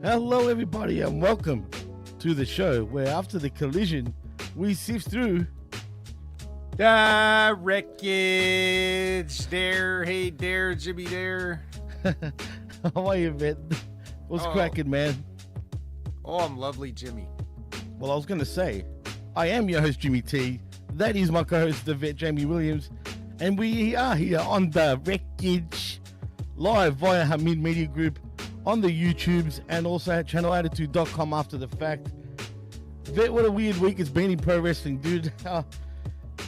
Hello, everybody, and welcome to the show where after the collision, we sift through Wreckage. There, hey there, Jimmy there. How are you, man? What's cracking, man? Oh, I'm lovely, Jimmy. Well, I was going to say, I am your host, Jimmy T. That is my co-host, the vet, Jamie Williams. And we are here on the Wreckage, live via Hamid Media Group, on the YouTubes, and also at channelattitude.com after the fact. Vet, what a weird week it's been in pro wrestling, dude.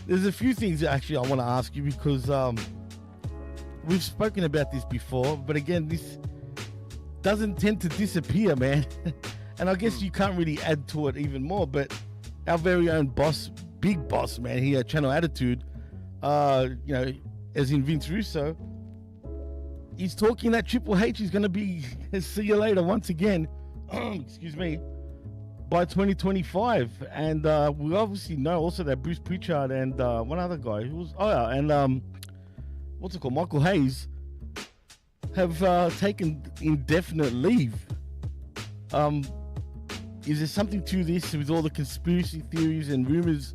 There's a few things actually I want to ask you because we've spoken about this before, but again, this doesn't tend to disappear, man. And I guess you can't really add to it even more, but our very own boss, big boss, man, here at Channel Attitude, as in Vince Russo, he's talking that Triple H is going to be see you later once again, excuse me, by 2025. And we obviously know also that Bruce Pritchard and one other guy who was, Michael Hayes, have taken indefinite leave. Is there something to this with all the conspiracy theories and rumors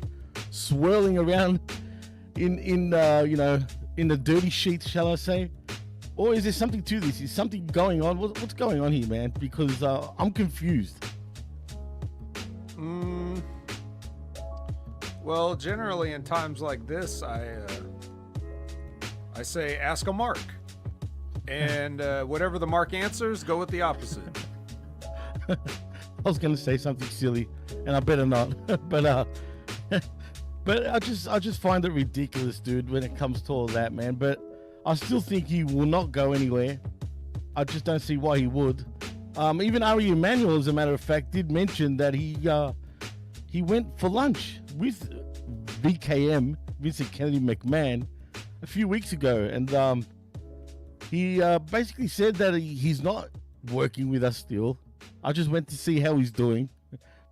swirling around in the dirty sheets, shall I say? Or is there something to this? Is something going on? What's going on here, man? Because I'm confused. Well, generally in times like this, I say ask a mark. And whatever the mark answers, go with the opposite. I was going to say something silly, and I better not. But I just find it ridiculous, dude, when it comes to all that, man. But I still think he will not go anywhere. I just don't see why he would. Even Ari Emanuel, as a matter of fact, did mention that he went for lunch with VKM, Vincent Kennedy McMahon, a few weeks ago. And he basically said that he's not working with us still. I just went to see how he's doing,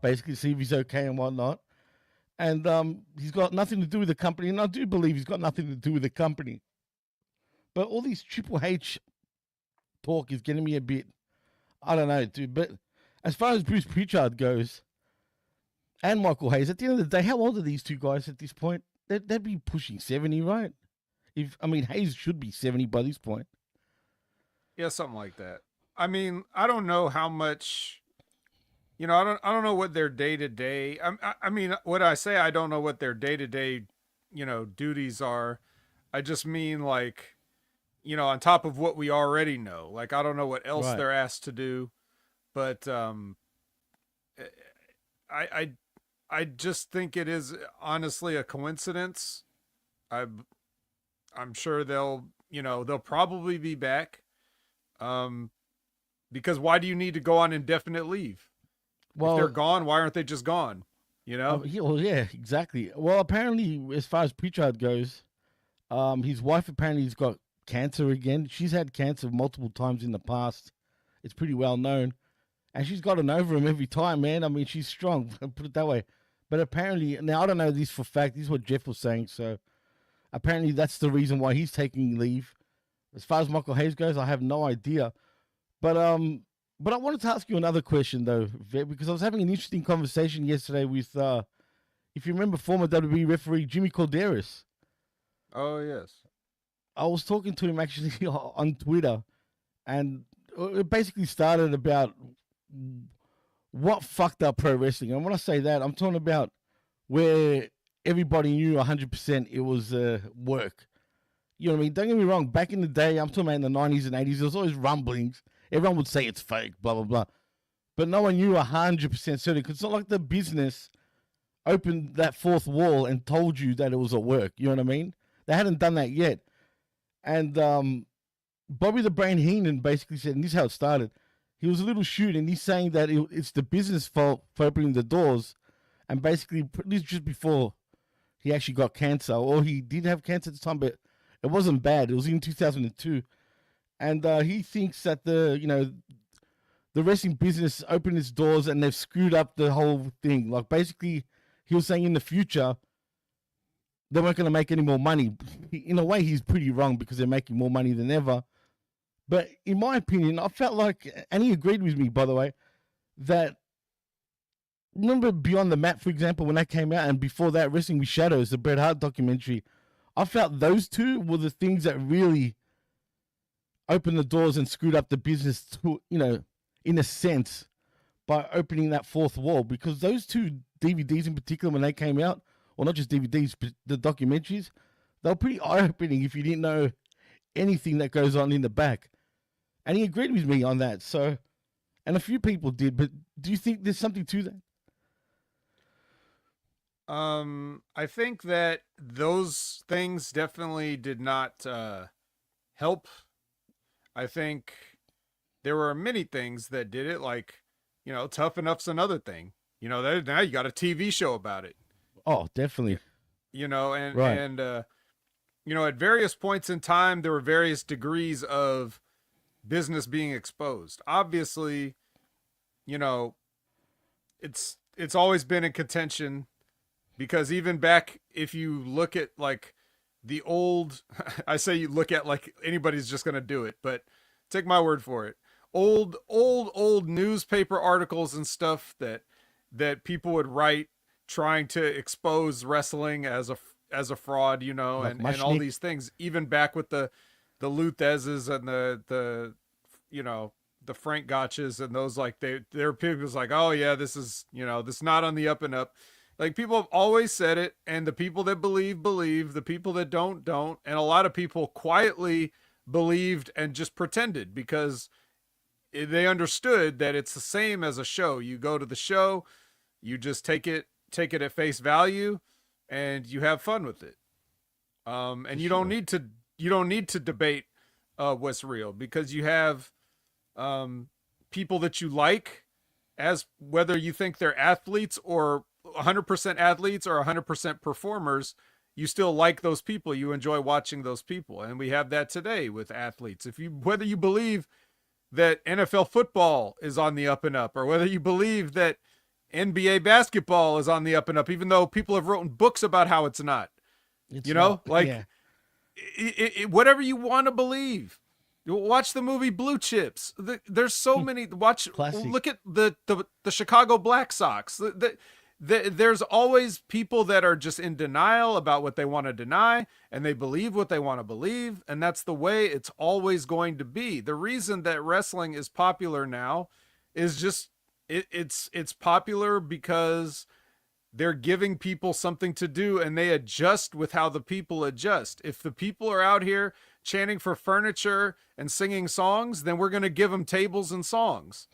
basically see if he's okay and whatnot. And he's got nothing to do with the company. And I do believe he's got nothing to do with the company. But all these Triple H talk is getting me a bit, I don't know, dude. But as far as Bruce Pritchard goes and Michael Hayes, at the end of the day, how old are these two guys at this point? They'd be pushing 70, right? Hayes should be 70 by this point. Yeah, something like that. I mean, I don't know how much, I don't know what their day-to-day, what I say, I don't know what their day-to-day, duties are. I just mean like, on top of what we already know. Like, I don't know what else they're asked to do, but I just think it is honestly a coincidence. I'm sure they'll probably be back. Because why do you need to go on indefinite leave? Well, if they're gone, why aren't they just gone? Yeah, exactly. Well, apparently, as far as Pritchard goes, his wife apparently has got cancer again. She's had cancer multiple times in the past. It's pretty well known. And she's gotten over him every time, man. I mean, she's strong, put it that way. But apparently, now I don't know this for fact. This is what Jeff was saying. So apparently that's the reason why he's taking leave. As far as Michael Hayes goes, I have no idea. But I wanted to ask you another question, though, Vet, because I was having an interesting conversation yesterday with, if you remember, former WWE referee Jimmy Calderas. Oh, yes. I was talking to him actually on Twitter, and it basically started about what fucked up pro wrestling. And when I say that, I'm talking about where everybody knew 100% it was work. You know what I mean? Don't get me wrong. Back in the day, I'm talking about in the 90s and 80s, there was always rumblings. Everyone would say it's fake, blah, blah, blah. But no one knew 100% certain. Because it's not like the business opened that fourth wall and told you that it was a work. You know what I mean? They hadn't done that yet. And Bobby the Brain Heenan basically said, and this is how it started, he was a little shoot, and he's saying that it's the business fault for opening the doors. And basically, this just before he actually got cancer, or he did have cancer at the time, but it wasn't bad. It was in 2002. And he thinks that the wrestling business opened its doors and they've screwed up the whole thing. Like, basically, he was saying in the future, they weren't going to make any more money. In a way, he's pretty wrong because they're making more money than ever. But in my opinion, I felt like, and he agreed with me, by the way, that remember Beyond the Mat, for example, when that came out, and before that, Wrestling with Shadows, the Bret Hart documentary, I felt those two were the things that really opened the doors and screwed up the business, to, in a sense, by opening that fourth wall. Because those two DVDs in particular, when they came out, or not just DVDs, but the documentaries, they were pretty eye-opening if you didn't know anything that goes on in the back. And he agreed with me on that. So, and a few people did, but do you think there's something to that? I think that those things definitely did not help. I think there were many things that did it, like, Tough Enough's another thing. Now you got a TV show about it. Oh, definitely. And at various points in time, there were various degrees of business being exposed. Obviously, it's always been in contention, because even back, if you look at like the old, I say you look at like anybody's just going to do it, but take my word for it. Old newspaper articles and stuff that people would write trying to expose wrestling as a fraud, like and all these things, even back with the Luthezes and the Frank Gotches and those, like they're people like, oh yeah, this is, this not on the up and up. Like, people have always said it, and the people that believe, the people that don't. And a lot of people quietly believed and just pretended, because they understood that it's the same as a show. You go to the show, you just take it at face value, and you have fun with it. And you don't need to debate what's real, because you have people that you like, as whether you think they're athletes or 100% athletes or 100% performers, you still like those people. You enjoy watching those people. And we have that today with athletes. Whether you believe that NFL football is on the up and up, or whether you believe that NBA basketball is on the up and up, even though people have written books about how it's not, whatever you want to believe. Watch the movie Blue Chips. There's so many. Look at the Chicago Black Sox. There's always people that are just in denial about what they want to deny, and they believe what they want to believe, and that's the way it's always going to be. The reason that wrestling is popular now is just it's popular because they're giving people something to do, and they adjust with how the people adjust. If the people are out here chanting for furniture and singing songs, then we're going to give them tables and songs.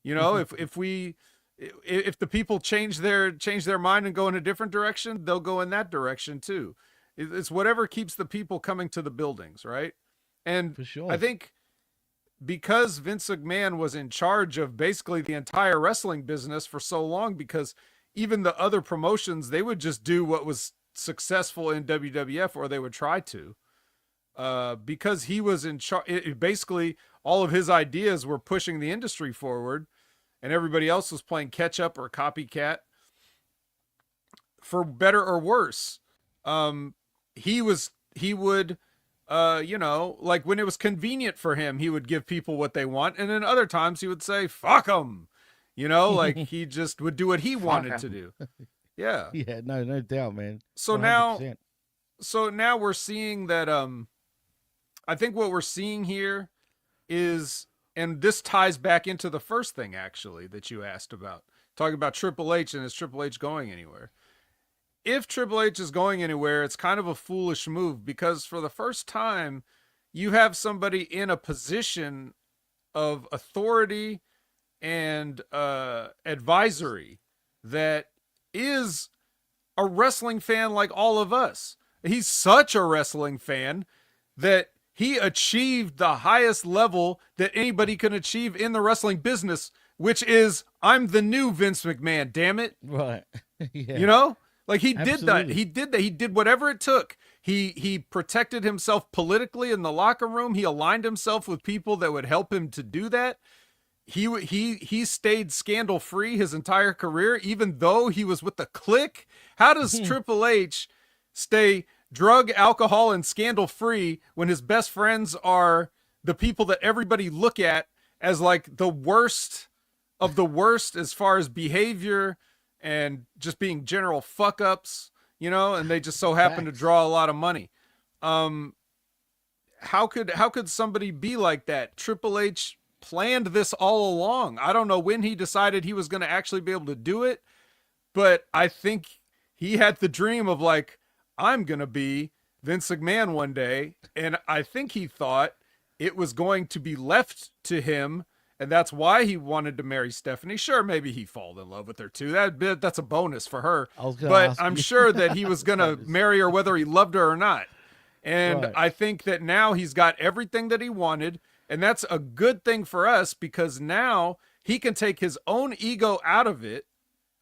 If the people change their mind and go in a different direction, they'll go in that direction too. It's whatever keeps the people coming to the buildings, right? And for sure. I think because Vince McMahon was in charge of basically the entire wrestling business for so long, because even the other promotions, they would just do what was successful in WWF, or they would try to. Because he was in charge, basically all of his ideas were pushing the industry forward, and everybody else was playing catch up or copycat. For better or worse, he would, like when it was convenient for him, he would give people what they want, and then other times he would say, "Fuck them," like he just would do what he wanted to do. Yeah. Yeah. No doubt, man. So 100%. now we're seeing that. I think what we're seeing here is, and this ties back into the first thing actually that you asked about, talking about Triple H, and is Triple H going anywhere? If Triple H is going anywhere, it's kind of a foolish move, because for the first time, you have somebody in a position of authority and advisory that is a wrestling fan like all of us. He's such a wrestling fan that he achieved the highest level that anybody can achieve in the wrestling business, which is, I'm the new Vince McMahon, damn it. Right. Yeah. Like he Absolutely. did that. He did that. He did whatever it took. He protected himself politically in the locker room. He aligned himself with people that would help him to do that. He stayed scandal free his entire career, even though he was with the Clique. How does Triple H stay drug, alcohol, and scandal free when his best friends are the people that everybody look at as like the worst of the worst as far as behavior and just being general fuck ups, you know, and they just so happen to draw a lot of money. How could somebody be like that? Triple H planned this all along. I don't know when he decided he was going to actually be able to do it, but I think he had the dream of like, I'm going to be Vince McMahon one day. And I think he thought it was going to be left to him. And that's why he wanted to marry Stephanie. Sure, maybe he fall in love with her too. That's a bonus for her. But I'm sure that he was going to marry her whether he loved her or not. And right. I think that now he's got everything that he wanted. And that's a good thing for us because now he can take his own ego out of it.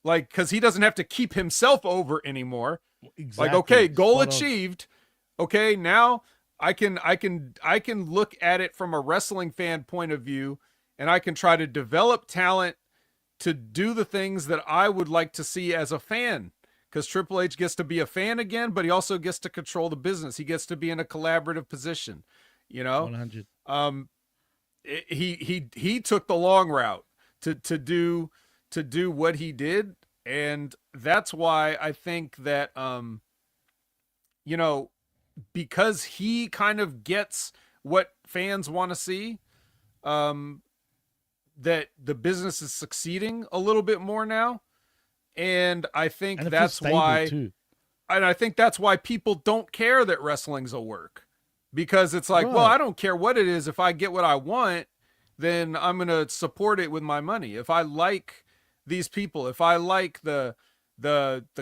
Like, because he doesn't have to keep himself over anymore. Exactly. Like, okay, goal achieved. Okay, now I can look at it from a wrestling fan point of view, and I can try to develop talent to do the things that I would like to see as a fan. Because Triple H gets to be a fan again, but he also gets to control the business. He gets to be in a collaborative position. You know, 100. He took the long route to do what he did, and that's why I think that you know, because he kind of gets what fans want to see, that the business is succeeding a little bit more now. And I think that's why, and I think that's why people don't care that wrestling's a work, because it's like, well, I don't care what it is. If I get what I want, then I'm going to support it with my money. If I like these people, if I like the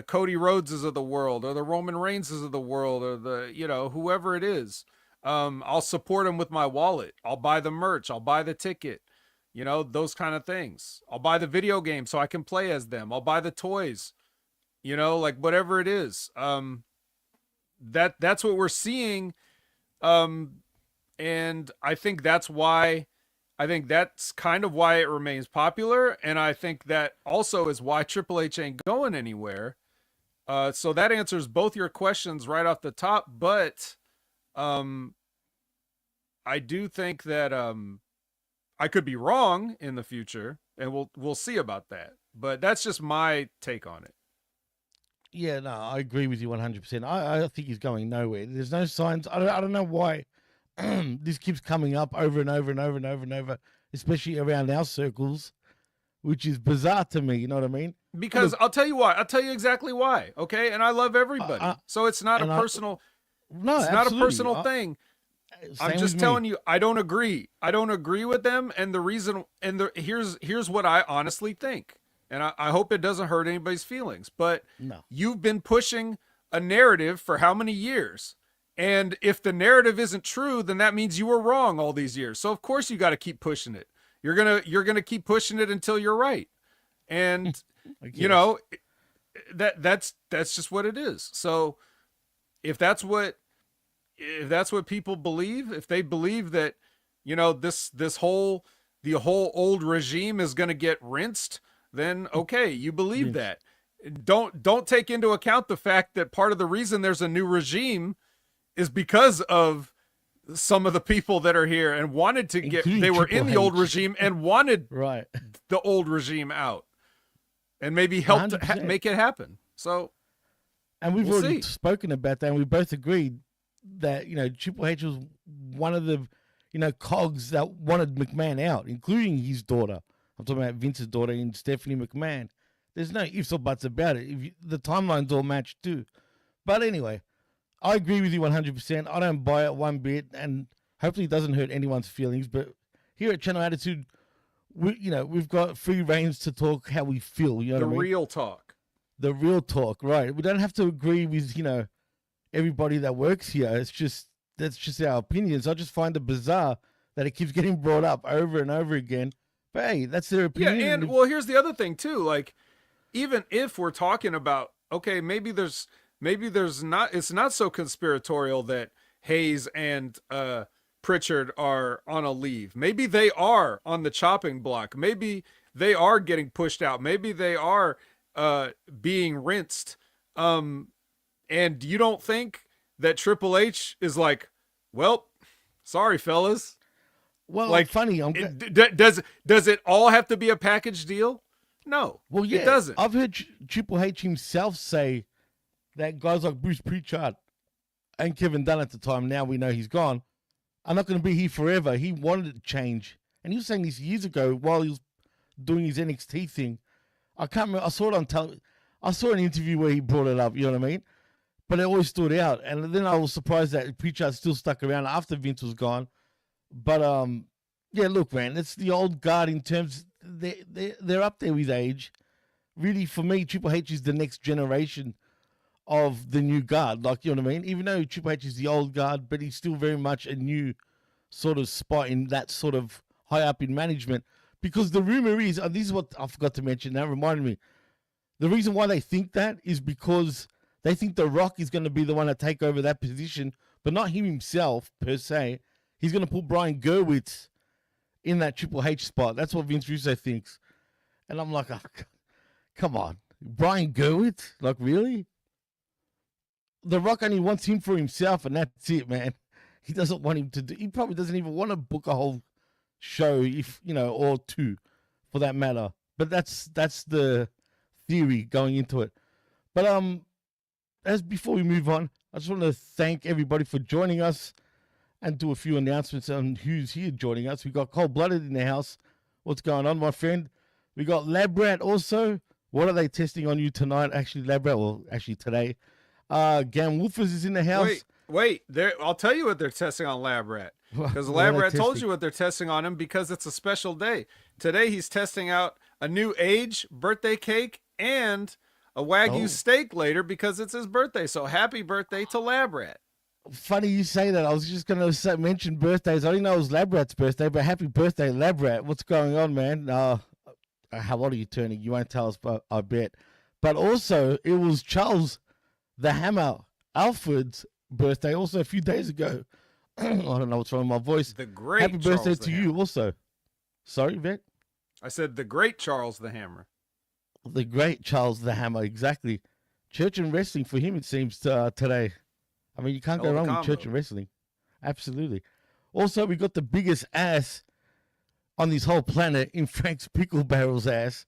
Cody Rhodeses of the world, or the Roman Reignses of the world, or the, you know, whoever it is, I'll support them with my wallet. I'll buy the merch. I'll buy the ticket. You know, those kind of things. I'll buy the video game so I can play as them. I'll buy the toys, you know, like whatever it is. That's what we're seeing. And I think that's kind of why it remains popular. And I think that also is why Triple H ain't going anywhere. So that answers both your questions right off the top. But I do think that I could be wrong in the future, and we'll see about that. But that's just my take on it. Yeah, no, I agree with you 100%. I think he's going nowhere. There's no signs. I don't know why this keeps coming up over and over and over and over and over, especially around our circles, which is bizarre to me. You know what I mean? Because I'll tell you why. I'll tell you exactly why. Okay, and I love everybody, so it's not a personal. It's not a personal thing. I'm just telling you, I don't agree. I don't agree with them, and the reason, here's what I honestly think, and I hope it doesn't hurt anybody's feelings. But you've been pushing a narrative for how many years? And if the narrative isn't true, then that means you were wrong all these years. So of course you got to keep pushing it. You're gonna keep pushing it until you're right. And you know, that's just what it is. So if that's what people believe, if they believe that, you know, the whole old regime is going to get rinsed, then okay, you believe that. Don't take into account the fact that part of the reason there's a new regime is because of some of the people that are here and wanted to they were in the old regime and wanted the old regime out, and maybe helped make it happen. So, and we've already spoken about that, and we both agreed that, you know, Triple H was one of the, you know, cogs that wanted McMahon out, including his daughter. I'm talking about Vince's daughter and Stephanie McMahon. There's no ifs or buts about it. The timeline's all matched too. But anyway, I agree with you 100%. I don't buy it one bit, and hopefully it doesn't hurt anyone's feelings. But here at Channel Attitude, we've got free reins to talk how we feel. You know what I mean? Real talk. The real talk, right? We don't have to agree with, you know, everybody that works here. That's just our opinions. I just find it bizarre that it keeps getting brought up over and over again. But hey, that's their opinion. Yeah, and well, here's the other thing too. Like, even if we're talking about, okay, maybe there's not, it's not so conspiratorial that Hayes and Pritchard are on a leave. Maybe they are on the chopping block. Maybe they are getting pushed out. Maybe they are being rinsed. And you don't think that Triple H is like, well, sorry, fellas. Well, Like, funny. does it all have to be a package deal? No. Well, yeah, it doesn't. I've heard Triple H himself say that guys like Bruce Pritchard and Kevin Dunn at the time, now we know he's gone, are not going to be here forever. He wanted to change. And he was saying this years ago while he was doing his NXT thing. I can't remember. I saw it on television. I saw an interview where he brought it up, you know what I mean? But it always stood out. And then I was surprised that Pritchard still stuck around after Vince was gone. But, yeah, look, man, it's the old guard in terms, they're up there with age. Really, for me, Triple H is the next generation of the new guard. Like, you know what I mean? Even though Triple H is the old guard, but he's still very much a new sort of spot in that sort of high up in management. Because the rumor is, and this is what I forgot to mention, that reminded me, the reason why they think that is because they think The Rock is going to be the one to take over that position, but not him himself, per se. He's going to put Brian Gerwitz in that Triple H spot. That's what Vince Russo thinks. And I'm like, oh, come on. Brian Gerwitz? Like, really? The Rock only wants him for himself, and that's it, man. He doesn't want him to do... He probably doesn't even want to book a whole show, if or two, for that matter. But that's the theory going into it. But as before we move on, I just want to thank everybody for joining us and do a few announcements on who's here joining us. We got Cold Blooded in the house. What's going on, my friend? We got Lab Rat also. What are they testing on you tonight? Actually, Lab Rat, well, actually today. Gam Wolfers is in the house. Wait. I'll tell you what they're testing on Lab Rat. Because Lab Rat told you what they're testing on him because it's a special day. Today he's testing out a new age birthday cake and a Wagyu steak later because it's his birthday. So happy birthday to Lab Rat. Funny you say that. I was just going to mention birthdays. I didn't know it was Lab Rat's birthday, but happy birthday, Lab Rat. What's going on, man? How old are you turning? You won't tell us, but I bet. But also, it was Charles the Hammer Alfred's birthday also a few days ago. I don't know what's wrong with my voice. The great happy Charles birthday the to Hammer. you also. Sorry, Vet? I said the great Charles the Hammer. The great Charles the Hammer, exactly. Church and wrestling for him, it seems, today. I mean, you can't go wrong with church and wrestling. Absolutely. Also, we got the biggest ass on this whole planet in Frank's Pickle Barrel's ass.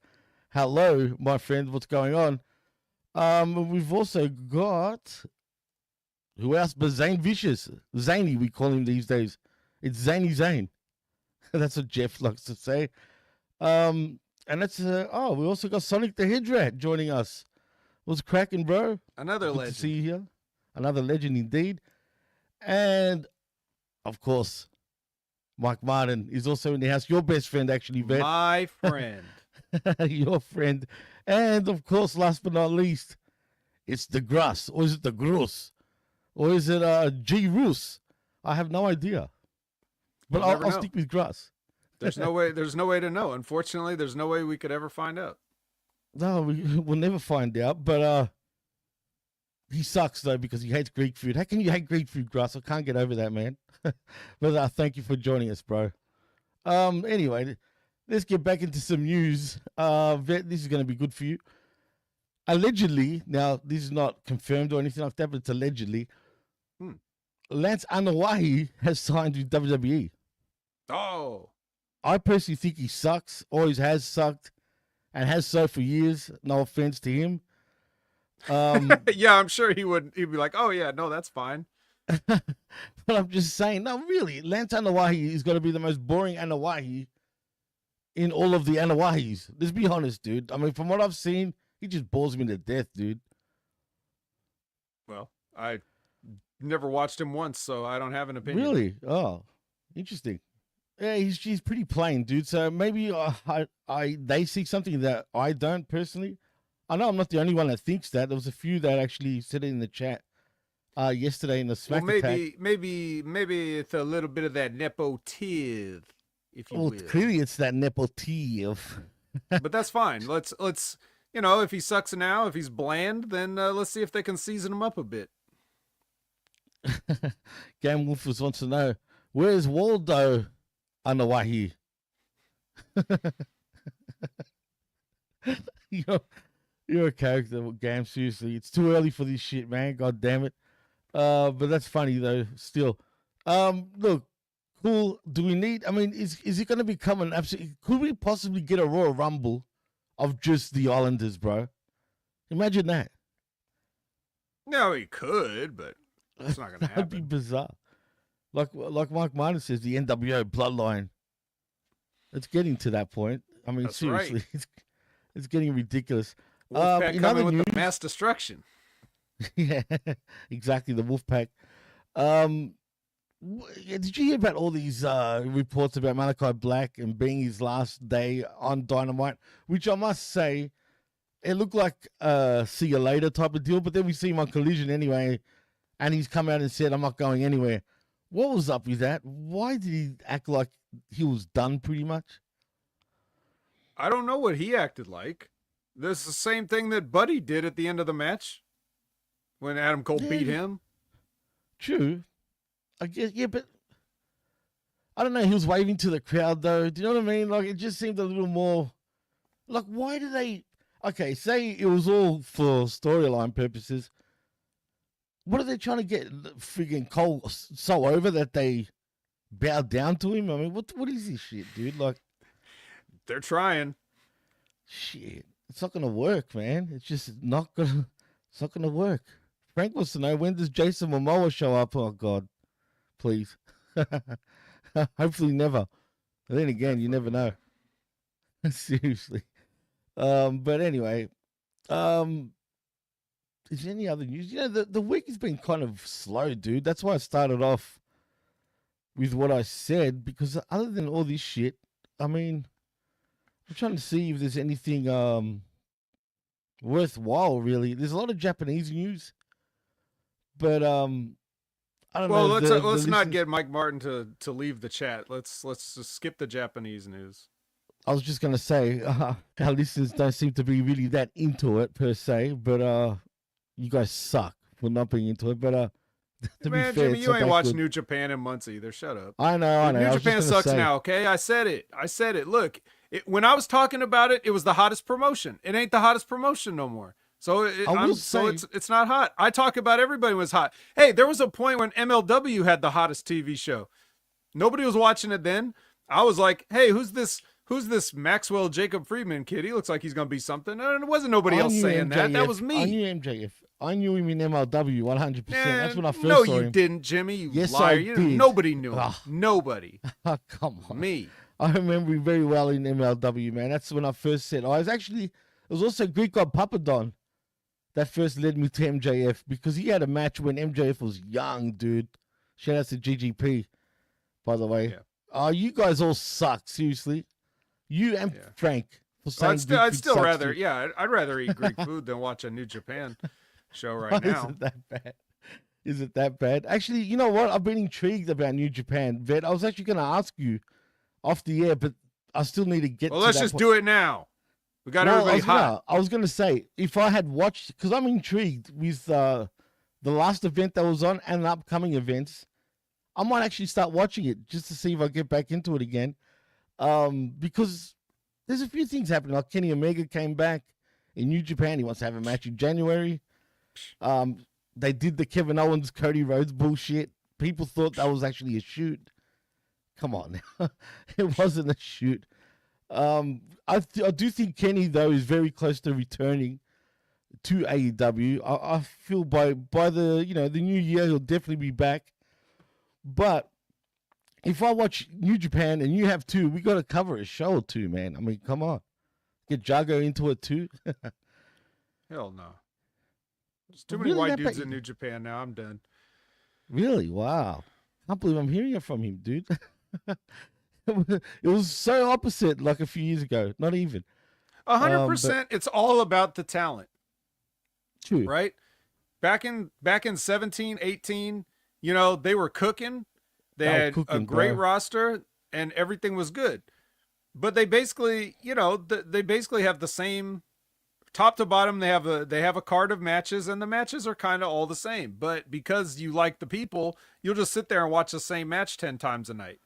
Hello, my friend. What's going on? We've also got... Who else but Zane Vicious? Zany, we call him these days. It's Zany Zane. That's what Jeff likes to say. And that's... we also got Sonic the Hedrat joining us. What's cracking, bro? Another Good legend. to see you here. Another legend indeed. And, of course, Mike Martin is also in the house. Your best friend, actually, Vet. My friend. Your friend. And, of course, last but not least, it's the Gruss. Or is it the Gruss? Or is it G. Roos? I have no idea. But I'll stick with Gruss. There's no way to know. Unfortunately, there's no way we could ever find out. No, we'll never find out. But he sucks, though, because he hates Greek food. How can you hate Greek food, Gruss? I can't get over that, man. But thank you for joining us, bro. Anyway, let's get back into some news. Vet, this is going to be good for you. Allegedly, now, this is not confirmed or anything like that, but it's allegedly, Lance Anoa'i has signed with WWE. Oh. I personally think he sucks, always has sucked, and has so for years. No offense to him. Yeah, I'm sure he'd be like, oh, yeah, no, that's fine. But I'm just saying, no, really, Lance Anoa'i is going to be the most boring Anoa'i in all of the Anoa'is. Let's be honest, dude. I mean, from what I've seen, he just bores me to death, dude. Well, I never watched him once, so I don't have an opinion. Really? Oh, interesting. Yeah, he's pretty plain, dude. So maybe they see something that I don't personally. I know I'm not the only one that thinks that. There was a few that actually said it in the chat yesterday in the Smack Attack. Maybe it's a little bit of that nepotive, if you will. Clearly it's that nepotive. But that's fine. Let's if he sucks now, if he's bland, then let's see if they can season him up a bit. Game Wolfers wants to know, where's Waldo Anoa'i? You're a character, Gam. Seriously, it's too early for this shit, man. God damn it. But that's funny though. Still, look, cool. Do we need? I mean, is it going to become an absolute? Could we possibly get a Royal Rumble of just the Islanders, bro? Imagine that. No, he could, but it's not going to That'd be happen. bizarre. Like Mike Minor says, the NWO bloodline. It's getting to that point. I mean, That's seriously, right. it's getting ridiculous. Wolfpack In coming other with news, the mass destruction. yeah, exactly, the Wolfpack. Did you hear about all these reports about Malachi Black and being his last day on Dynamite? Which I must say, it looked like see you later type of deal, but then we see him on Collision anyway, and he's come out and said, I'm not going anywhere. What was up with that? Why did he act like he was done pretty much? I don't know what he acted like. This is the same thing that Buddy did at the end of the match when Adam Cole beat him. True. I guess, yeah, but I don't know. He was waving to the crowd, though. Do you know what I mean? Like, it just seemed a little more. Like, why do they? Okay, say it was all for storyline purposes. What are they trying to get friggin' Cole so over that they bow down to him? I mean, what is this shit, dude? Like, they're trying. Shit, it's not gonna work, man. It's just not gonna. It's not gonna work. Frank wants to know, when does Jason Momoa show up? Oh God, please. Hopefully never. But then again, you never know. Seriously. But anyway, is there any other news? You know, the week has been kind of slow, dude. That's why I started off with what I said, because other than all this shit, I mean, I'm trying to see if there's anything worthwhile, really. There's a lot of Japanese news, but I don't know. Well, let's not get Mike Martin to leave the chat. Let's just skip the Japanese news. I was just gonna say our listeners don't seem to be really that into it per se, but you guys suck for not being into it. But to Man, be fair, Jimmy, you ain't watched New Japan in months either. Shut up. I know. New Japan sucks now. Okay, I said it. Look, when I was talking about it, it was the hottest promotion. It ain't the hottest promotion no more. So it's not hot. I talk about everybody was hot. Hey, there was a point when MLW had the hottest TV show. Nobody was watching it then. I was like, hey, who's this Maxwell Jacob Friedman kid? He looks like he's gonna be something. And it wasn't nobody else saying that. That was me. I knew MJF. I knew him in MLW 100%. That's when I first saw him. No, you didn't, Jimmy. You yes, liar. I did. Nobody knew him. Nobody. Come on. Me. I remember him very well in MLW, man. That's when I first said. It was also Greek God Papadon that first led me to MJF, because he had a match when MJF was young, dude. Shout out to GGP, by the way. Yeah. Oh, you guys all suck, seriously. You and Frank. I'd still rather eat Greek food than watch a New Japan show right now. Isn't that bad? Is it that bad? Actually, you know what? I've been intrigued about New Japan, Vet. I was actually going to ask you off the air, but I still need to get. Well, let's just do it now. We got everybody hot. I was going to say, if I had watched, because I'm intrigued with the last event that was on and the upcoming events, I might actually start watching it just to see if I get back into it again. Because there's a few things happening. Like Kenny Omega came back in New Japan. He wants to have a match in January. They did the Kevin Owens, Cody Rhodes bullshit. People thought that was actually a shoot. Come on. It wasn't a shoot. I do think Kenny, though, is very close to returning to AEW. I feel by the the new year, he'll definitely be back. But if I watch New Japan and you have too, we got to cover a show or two, man. I mean, come on. Get Jago into it too. Hell no. There's too many white dudes in New Japan now. I'm done. Really? Wow. I can't believe I'm hearing it from him, dude. It was so opposite like a few years ago. Not even. 100%. It's all about the talent. True. Right? Back in 17, 18, they were cooking. They had a great roster and everything was good. But they basically, they basically have the same top to bottom. They have a card of matches, and the matches are kind of all the same. But because you like the people, you'll just sit there and watch the same match 10 times a night.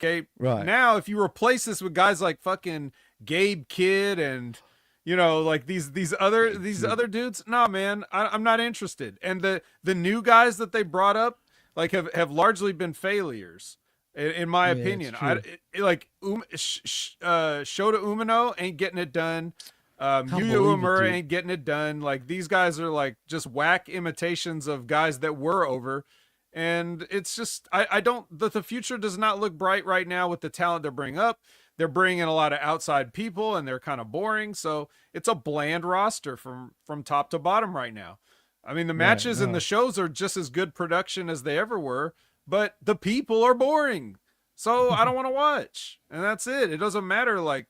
Okay. Right. Now, if you replace this with guys like fucking Gabe Kidd and, like these other dudes, nah, man, I'm not interested. And the new guys that they brought up, like have largely been failures. in my Yeah, opinion. it's true. Shota Umino ain't getting it done. Can't Yuya believe it, Uemura dude. ain't getting it done. Like, these guys are like just whack imitations of guys that were over. And it's just, I don't, the future does not look bright right now with the talent they're bringing up. They're bringing in a lot of outside people and they're kind of boring. So it's a bland roster from top to bottom right now. I mean, the Right, matches and the no. shows are just as good production as they ever were, but the people are boring. So I don't want to watch. And that's it. It doesn't matter. Like,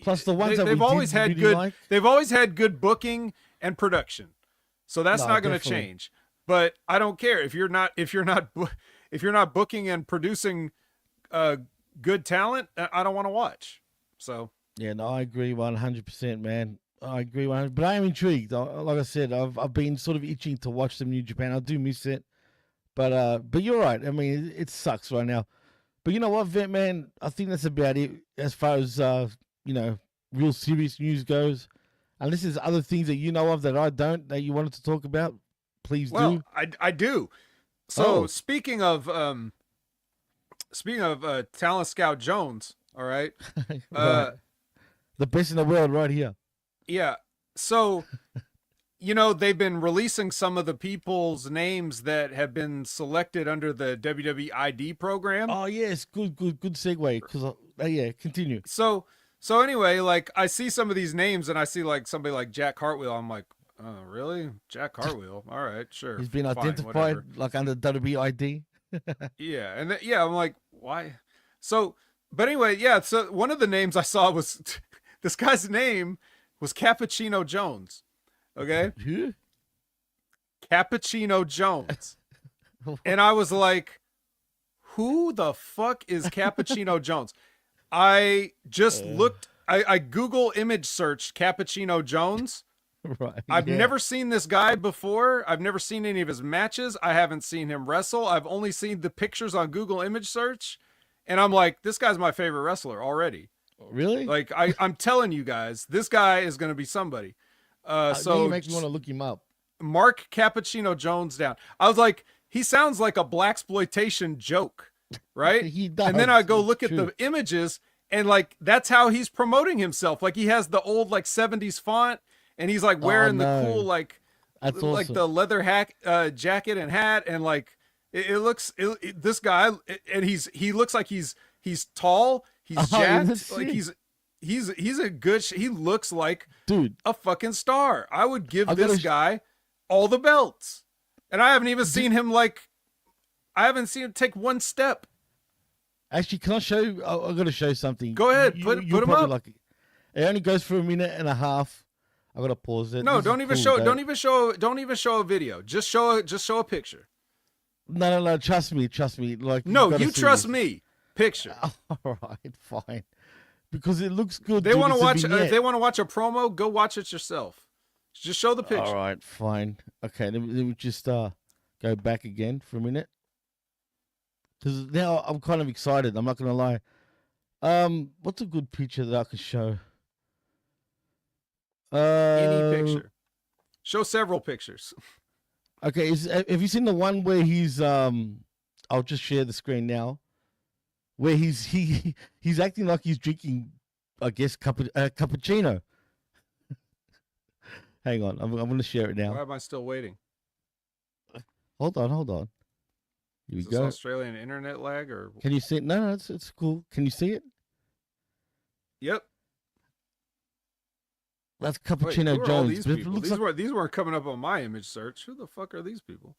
Plus the ones that we they've always did had really good like. they've always had good booking and production. So that's No, not going to definitely. change. But I don't care if you're not booking and producing good talent, I don't want to watch. So Yeah, no, I agree 100%, man. I agree 100. But I am intrigued. Like I said, I've been sort of itching to watch some New Japan. I do miss it, but you're right. I mean, it sucks right now. But you know what, Vet man, I think that's about it as far as you know, real serious news goes. Unless there's other things that you know of that I don't that you wanted to talk about, please well, do. I do. So Oh, speaking of Talent Scout Jones, all right. right. The best in the world, right here. Yeah. So, they've been releasing some of the people's names that have been selected under the WWE ID program. Oh yes, good segue. Because yeah, continue. So anyway, like, I see some of these names and I see like somebody like Jack Hartwheel. I'm like, oh, really? Jack Hartwheel? All right, sure. He's been Fine, identified whatever. like under WID. Yeah. And yeah, I'm like, why? So, but anyway, yeah. So one of the names I saw was this guy's name was Cappuccino Jones. Okay. Who? Cappuccino Jones. And I was like, who the fuck is Cappuccino Jones? I just looked, I Google image searched Cappuccino Jones. Right. I've yeah. never seen this guy before. I've never seen any of his matches. I haven't seen him wrestle. I've only seen the pictures on Google image search. And I'm like, this guy's my favorite wrestler already. Really? Like, I'm telling you guys, this guy is going to be somebody. Now So you make me want to look him up. mark Cappuccino Jones down. I was like, he sounds like a blaxploitation joke, right? He does. And then I go It's look at true. the images, and like, that's how he's promoting himself. Like, he has the old like 70s font, and he's like wearing the cool like That's like awesome. the leather jacket and hat, and like this guy, and he looks like he's tall, he's Oh, jacked, let's like see. he's a good he looks like Dude, a fucking star. I would give I this gotta guy all the belts. And I haven't even seen him I haven't seen him take one step. actually, can I show you? I got to show something. Go ahead, put you'll him probably up. like it. It only goes for a minute and a half. I got to pause it. No, This is don't even cool, show though. don't even show a video. Just show a picture. No. Trust me. Like No, gotta you see trust this. me. Picture. All right, fine. Because it looks good. They dude. want to It's a watch if vignette. they want to watch a promo, go watch it yourself. Just show the picture. All right, fine. Okay, let me just go back again for a minute. Because now I'm kind of excited. I'm not gonna lie. What's a good picture that I could show? Any picture. Show several pictures. Okay, have you seen the one where he's I'll just share the screen now, where he's acting like he's drinking, I guess, cappuccino. Hang on, I'm going to share it Why now. am I still waiting? Hold on. Here we Is this go. Australian internet lag or? Can you see it? No, it's cool. Can you see it? Yep. That's Wait, Cappuccino who are all Jones. these But it people? looks These weren't coming up on my image search. Who the fuck are these people?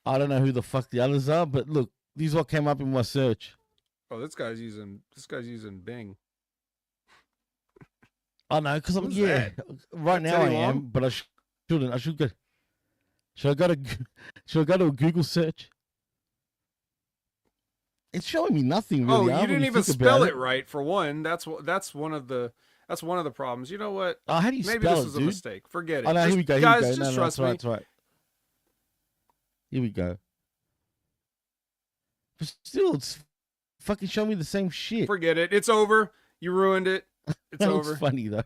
I don't know who the fuck the others are, but look, these what came up in my search. Oh, this guy's using Bing. I know, because I'm Who's yeah. that? Right That now I Teddy am, Long? but I shouldn't. I should go. Should I go to? Should I go to a Google search? It's showing me nothing really. Oh, I you don't didn't really even think spell about it right for one. That's one of the problems. You know what? Oh, how do you Maybe spell this it, is a dude? mistake. Forget it. Oh no, Just, here we go. Here guys, we go. just No, trust that's right. me. That's right. Here we go. But still, it's fucking showing me the same shit. Forget it. It's over. You ruined it. It's That over. looks funny though.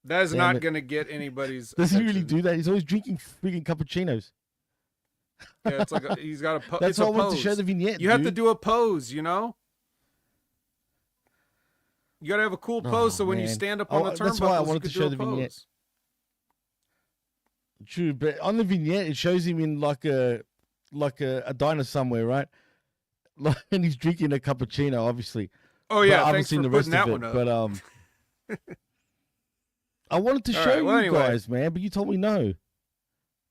That is Damn not it. going to get anybody's Does he really attention. do that? He's always drinking freaking cappuccinos. Yeah, it's like he's got a pose. That's why I want to show the vignette. You have to do a pose, you know. You got to have a cool pose, so when you stand up on the turnbuckles, that's why I wanted to show the vignette. True, but on the vignette, it shows him in like a diner somewhere, right? And he's drinking a cappuccino, obviously. Oh yeah, I haven't thanks seen for the rest putting that of one it, up. but I wanted to show you guys, man, but you told me no.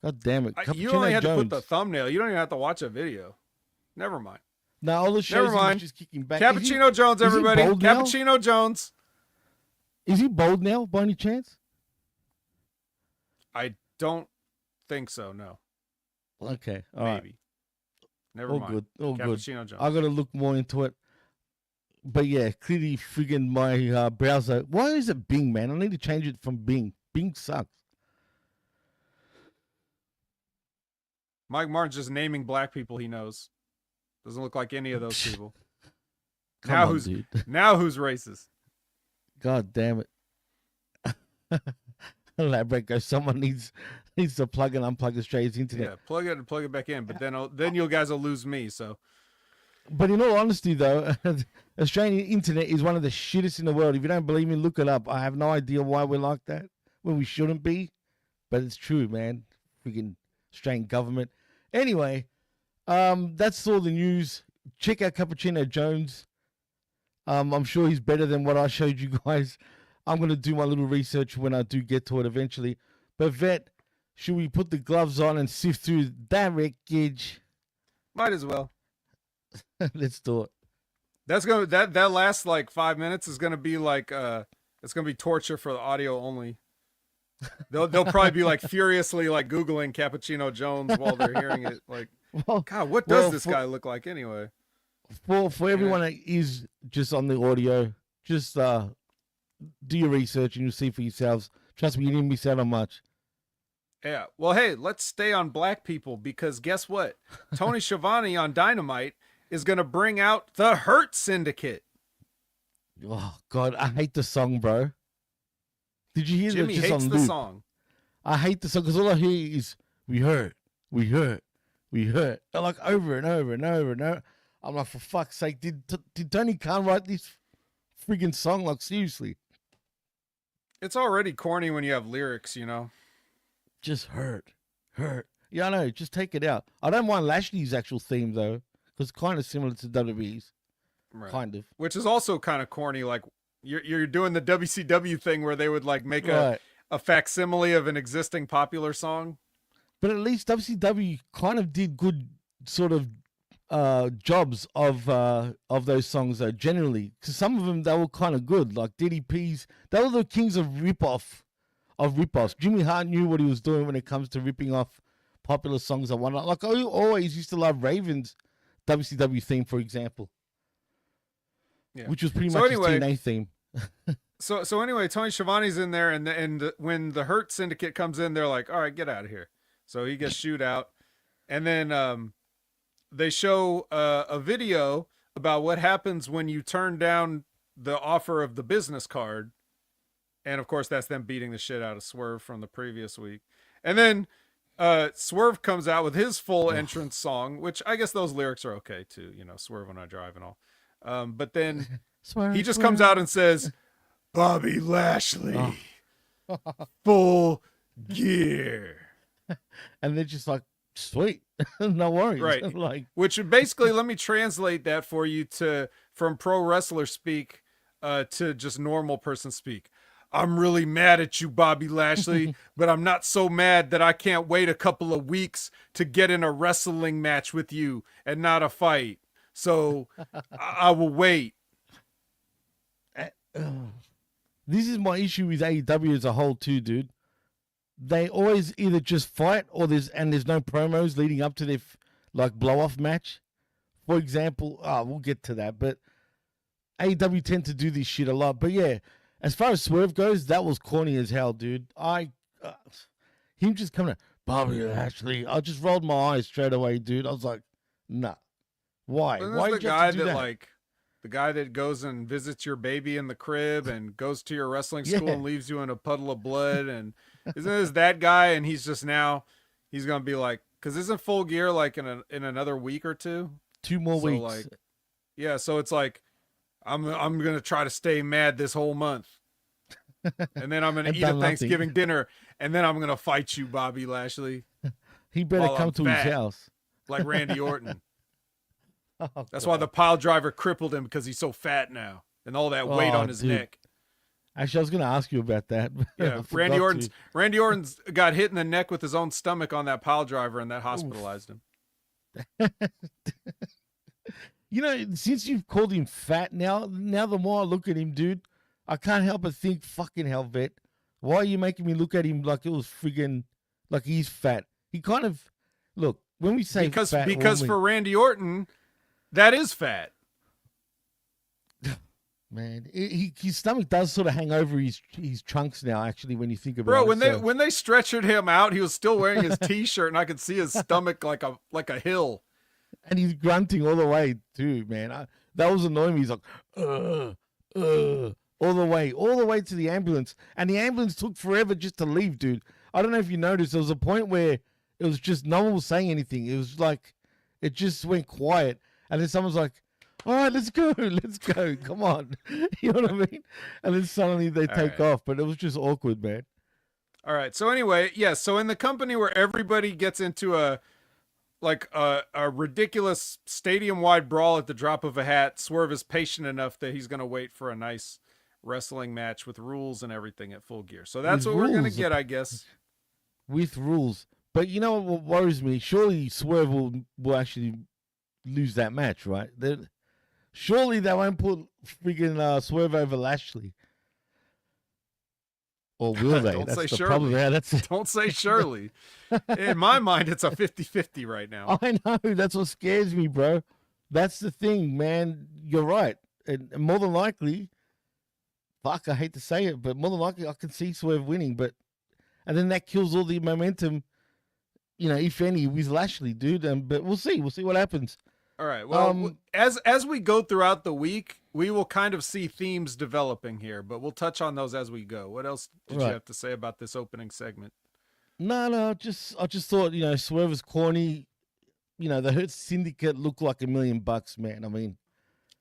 God damn it! You only had to put the thumbnail. You don't even have to watch a video. Never mind. No, all the shows him just kicking back. Cappuccino Jones, everybody. Cappuccino Jones. Is he bald now, by any chance? I don't think so. No. Okay. All Maybe. Right. Never mind. Good. All Cappuccino good. Jones. I got to look more into it. But yeah, clearly friggin' my browser. Why is it Bing, man? I need to change it from Bing. Bing sucks. Mike Martin's just naming black people he knows. Doesn't look like any of those people. Now who's racist? God damn it. Elaborate goes, someone needs to plug and unplug Australia's internet. Yeah, plug it and plug it back in, but then you guys will lose me, so. But in all honesty, though, Australian internet is one of the shittest in the world. If you don't believe me, look it up. I have no idea why we're like that when we shouldn't be, but it's true, man. Freaking Australian government. Anyway, that's all the news. Check out Cappuccino Jones. I'm sure he's better than what I showed you guys. I'm going to do my little research when I do get to it eventually. But Vet, should we put the gloves on and sift through that wreckage? Might as well. Let's do it. That's gonna that last like 5 minutes is gonna be like it's gonna be torture for the audio only. They'll probably be like furiously like Googling Cappuccino Jones while they're hearing it. Like, God, what does this guy look like anyway? For everyone that is just on the audio, just do your research and you'll see for yourselves. Trust me, you didn't miss out on much. Yeah. Well, hey, let's stay on black people because guess what? Tony Schiavone on Dynamite is going to bring out the Hurt Syndicate. Oh, God, I hate the song, bro. Did you hear that? Jimmy hates the song. I hate the song because all I hear is, we hurt, we hurt, we hurt. Like over and over and over and over. I'm like, for fuck's sake, did Tony Khan write this friggin' song? Like, seriously. It's already corny when you have lyrics, you know? Just hurt. Yeah, I know. Just take it out. I don't mind Lashley's actual theme, though, because it's kind of similar to WWE's. Right. Kind of. Which is also kind of corny. Like, you're doing the WCW thing where they would, like, make a facsimile of an existing popular song. But at least WCW kind of did good sort of jobs of those songs, though, generally. Because some of them, they were kind of good. Like DDP's. They were the kings of ripoffs. Jimmy Hart knew what he was doing when it comes to ripping off popular songs. Like I always used to love Raven's WCW theme, for example, which was pretty much his TNA theme. so anyway, Tony Schiavone's in there, and when the Hurt Syndicate comes in, they're like, "All right, get out of here." So he gets shooed out, and then they show a video about what happens when you turn down the offer of the business card. And, of course, that's them beating the shit out of Swerve from the previous week. And then Swerve comes out with his full entrance song, which I guess those lyrics are okay, too. You know, Swerve when I drive and all. But then he just comes out and says, Bobby Lashley, full gear. And they're just like, sweet. No worries. Right. Like, which basically, let me translate that for you from pro wrestler speak to just normal person speak. I'm really mad at you, Bobby Lashley, but I'm not so mad that I can't wait a couple of weeks to get in a wrestling match with you and not a fight. So I will wait. This is my issue with AEW as a whole too, dude. They always either just fight or there's no promos leading up to their like blow off match. For example, we'll get to that, but AEW tend to do this shit a lot. But yeah, as far as Swerve goes, that was corny as hell, dude. Him just coming, Bobby Lashley. I just rolled my eyes straight away, dude. I was like, nah. Why? Why the guy that like the guy that goes and visits your baby in the crib and goes to your wrestling school and leaves you in a puddle of blood? And isn't this that guy? And he's just now he's gonna be like, Because isn't Full Gear like in another week or two? 2 more So weeks. like, yeah. So it's like, I'm gonna try to stay mad this whole month, and then I'm gonna And eat a done nothing. Thanksgiving dinner, and then I'm gonna fight you, Bobby Lashley, He better while come I'm to fat. his house. like Randy Orton. Oh, That's God. why the pile driver crippled him, because he's so fat now, and all that weight Oh, on his dude. neck. Actually, I was going to ask you about that. but I Yeah, forgot to. Randy Orton's got hit in the neck with his own stomach on that pile driver, and that hospitalized him. You know, since you've called him fat, now the more I look at him, dude, I can't help but think, fucking hell, vet. Why are you making me look at him like it was friggin' like he's fat? He kind of look when we say Because fat, for Randy Orton, that is fat. man, his stomach does sort of hang over his trunks now. Actually, when you think about Bro, it, when they stretchered him out, he was still wearing his t-shirt, and I could see his stomach like a hill. and he's grunting all the way too, man. That was annoying me. He's like, all the way to the ambulance, and the ambulance took forever just to leave, dude. I don't know if you noticed. There was a point where it was just no one was saying anything. It was like it just went quiet, and then someone's like, "All right, let's go, come on," you know what I mean? And then suddenly they take off, but it was just awkward, man. All right. So anyway, yeah. So in the company where everybody gets into a ridiculous stadium-wide brawl at the drop of a hat, Swerve is patient enough that he's going to wait for a nice wrestling match with rules and everything at Full Gear. So that's what we're going to get, I guess. With rules. But you know what worries me? Surely Swerve will actually lose that match, right? Surely they won't put freaking Swerve over Lashley. Or will they? Don't That's say the surely. problem. Yeah, that's it. Don't say surely. In my mind, it's a 50-50 right now. I know. That's what scares me, bro. That's the thing, man. You're right. And more than likely, fuck, I hate to say it, but more than likely I can see Swerve winning. And then that kills all the momentum, you know, if any, with Lashley, dude. But we'll see. We'll see what happens. All right. Well, as we go throughout the week, we will kind of see themes developing here, but we'll touch on those as we go. What else did you have to say about this opening segment? No. I just thought, you know, Swerve is corny. You know, the Hurt Syndicate look like $1 million, man. I mean,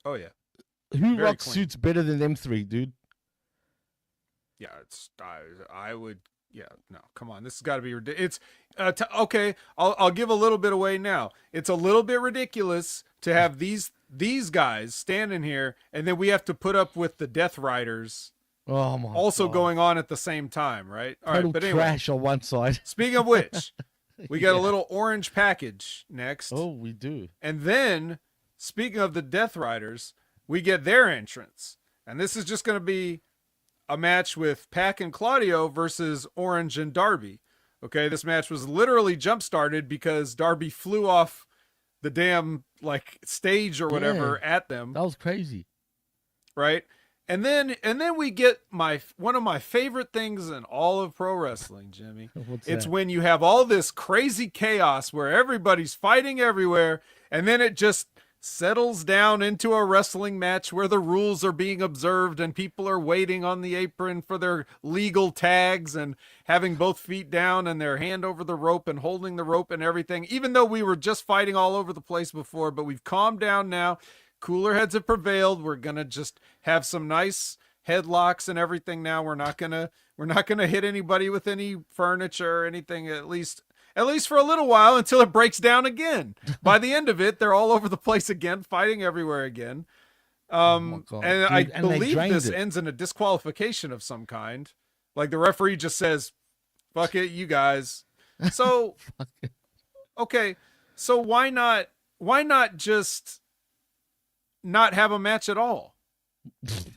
oh yeah, who Very rocks clean. suits better than them three, dude? Yeah, I would. Yeah, no, come on. This has got to be ridiculous. It's okay. I'll give a little bit away now. It's a little bit ridiculous to have these guys standing here, and then we have to put up with the Death Riders Oh my also God. going on at the same time, right? All Total right, but anyway. trash on one side. Speaking of which, we got a little orange package next. Oh, we do. And then, speaking of the Death Riders, we get their entrance. And this is just going to be a match with Pac and Claudio versus Orange and Darby. Okay, this match was literally jump-started because Darby flew off the damn, stage or whatever at them. That was crazy. Right? And then we get one of my favorite things in all of pro wrestling, Jimmy. It's when you have all this crazy chaos where everybody's fighting everywhere, and then it just settles down into a wrestling match where the rules are being observed and people are waiting on the apron for their legal tags and having both feet down and their hand over the rope and holding the rope and everything, even though we were just fighting all over the place before, but we've calmed down now. Cooler heads have prevailed. We're going to just have some nice headlocks and everything now. We're not going to hit anybody with any furniture or anything, at least for a little while, until it breaks down again. By the end of it, they're all over the place again, fighting everywhere again. God, dude, I and they believe drained this it. ends in a disqualification of some kind. Like the referee just says, "Fuck it, you guys." So, okay, so why not just not have a match at all?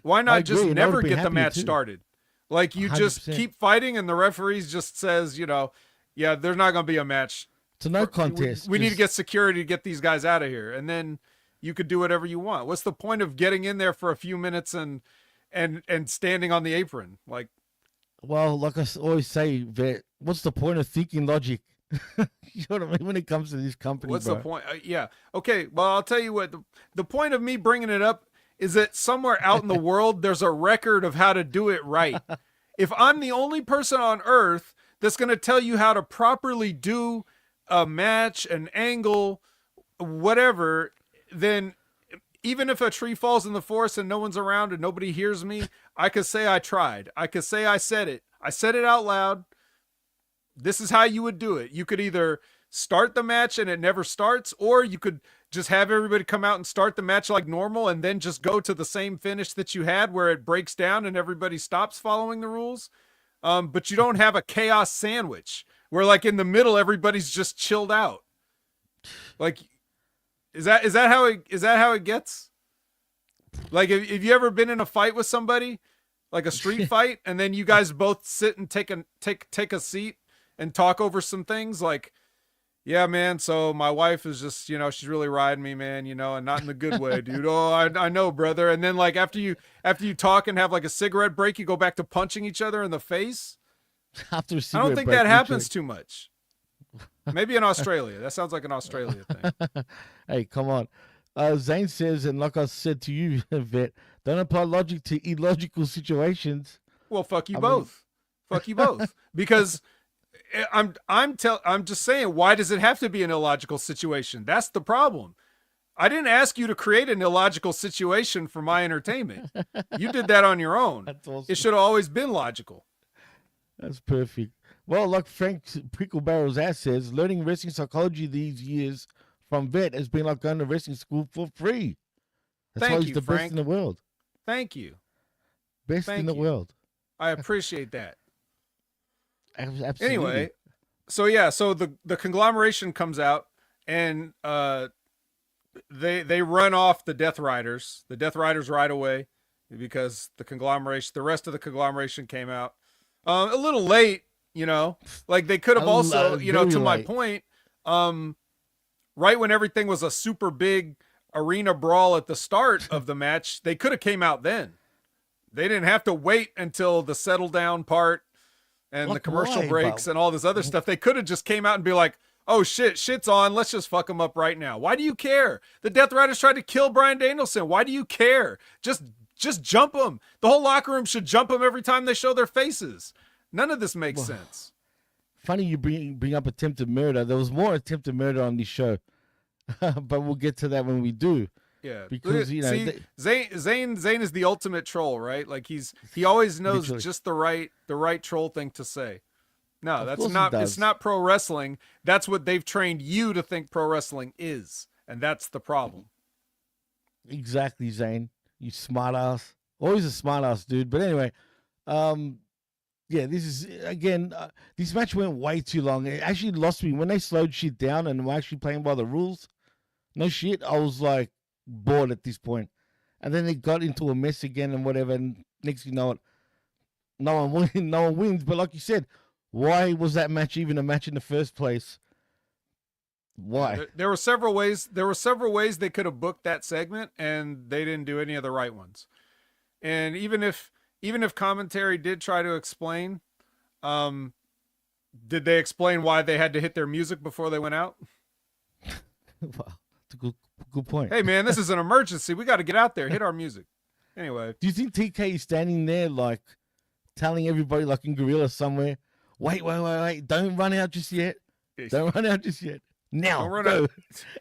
Why I not agree, just and I never would've been get the happier match too. started? Like you just 100%. keep fighting and the referees just says, yeah, there's not going to be a match. It's a no contest. We need to Just- get security to get these guys out of here. And then you could do whatever you want. What's the point of getting in there for a few minutes and standing on the apron? Like, Well, like I always say, Vet, what's the point of thinking logic? You know what I mean? When it comes to this company, what's bro. the point? Yeah. Okay. Well, I'll tell you what, the point of me bringing it up is that somewhere out in the world, there's a record of how to do it right. If I'm the only person on earth that's going to tell you how to properly do a match, an angle, whatever, then even if a tree falls in the forest and no one's around and nobody hears me, I could say I tried. I could say I said it. I said it out loud. This is how you would do it. You could either start the match and it never starts, or you could just have everybody come out and start the match like normal and then just go to the same finish that you had where it breaks down and everybody stops following the rules. But you don't have a chaos sandwich where like in the middle, everybody's just chilled out. Like, is that how it gets? Like, have you ever been in a fight with somebody, like a street fight, and then you guys both sit and take a seat and talk over some things? Like, yeah, man, so my wife is just, she's really riding me, man, and not in the good way, dude. Oh, I know, brother. And then like after you talk and have like a cigarette break, you go back to punching each other in the face. After a I cigarette don't think break, that happens too much. Maybe in Australia. That sounds like an Australia thing. Hey, come on. Zane says, and like I said to you, Vet, don't apply logic to illogical situations. Well, fuck you both. Fuck you both. Because I'm just saying, why does it have to be an illogical situation? That's the problem. I didn't ask you to create an illogical situation for my entertainment. You did that on your own. That's awesome. It should have always been logical. That's perfect. Well, like Frank Prickle Barrel's ass says, learning wrestling psychology these years from Vet has been like going to wrestling school for free. That's why he's the best in the world. Thank you. Best in the world. I appreciate that. Absolutely. Anyway, so the conglomeration comes out and they run off the Death Riders. The Death Riders right away because the rest of the conglomeration came out a little late. Like they could have also, to my point, right when everything was a super big arena brawl at the start of the match, they could have came out then. They didn't have to wait until the settle down part and the commercial breaks and all this other stuff. They could have just came out and be like, oh shit's on. Let's just fuck them up right now. Why do you care? The Death Riders tried to kill Bryan Danielson. Why do you care? Just jump them. The whole locker room should jump them every time they show their faces. None of this makes sense. Funny you bring up attempted murder. There was more attempted murder on this show, but we'll get to that when we do. Yeah, because Zane is the ultimate troll, right? Like he always knows literally just the right troll thing to say. No, that's not. It's not pro wrestling. That's what they've trained you to think pro wrestling is, and that's the problem. Exactly, Zane. You smart ass. Always a smart ass, dude. But anyway, yeah, this is again. This match went way too long. It actually lost me when they slowed shit down and were actually playing by the rules. No shit, I was like bored at this point, and then it got into a mess again and whatever. And next thing you know, no one wins. But like you said, why was that match even a match in the first place? Why? There were several ways. There were several ways they could have booked that segment, and they didn't do any of the right ones. And even if commentary did try to explain, did they explain why they had to hit their music before they went out? Wow, that's a good point. Hey man, this is an emergency. We got to get out there. Hit our music. Anyway, do you think TK is standing there like telling everybody like in Gorilla somewhere? Wait! Don't run out just yet. Don't run out just yet. Now, don't run out.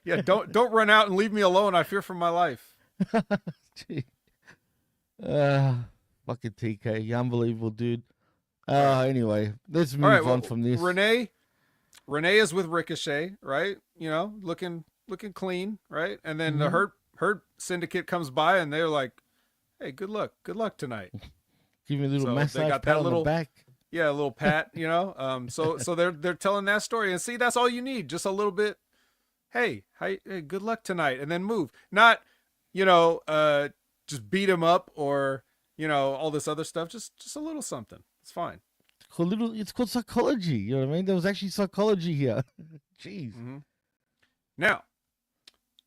Yeah, don't run out and leave me alone. I fear for my life. Fucking TK, unbelievable dude. Anyway, let's move on from this. Renee is with Ricochet, right? Looking clean, right? And then the Hurt Syndicate comes by and they're like, "Hey, good luck tonight." Give me a little massage, they got that pat on the back. Yeah, a little pat, So they're telling that story, and see, that's all you need, just a little bit. Hey, good luck tonight, and then move. Not, just beat him up or all this other stuff. Just a little something. It's fine. It's called psychology. You know what I mean? There was actually psychology here. Jeez. Mm-hmm. Now,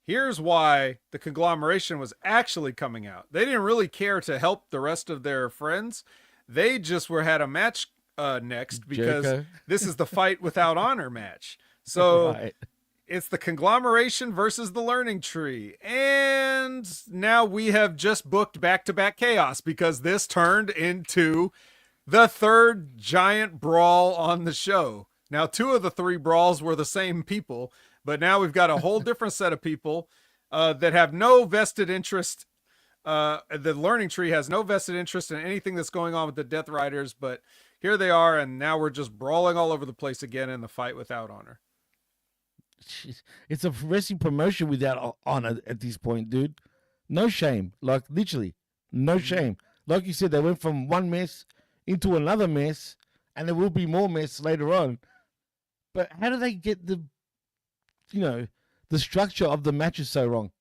here's why the conglomeration was actually coming out. They didn't really care to help the rest of their friends. They just had a match next because this is the fight without honor match. So right. It's the conglomeration versus the learning tree. And now we have just booked back-to-back chaos because this turned into the third giant brawl on the show. Now, 2 of the 3 brawls were the same people, but now we've got a whole different set of people that have no vested interest. The learning tree has no vested interest in anything that's going on with the Death Riders, but here they are, and now we're just brawling all over the place again in the fight without honor. Jeez. It's a wrestling promotion without honor at this point, dude. No shame. Like, literally, no shame. Like you said, they went from one mess into another mess, and there will be more mess later on. But how do they get the structure of the matches so wrong,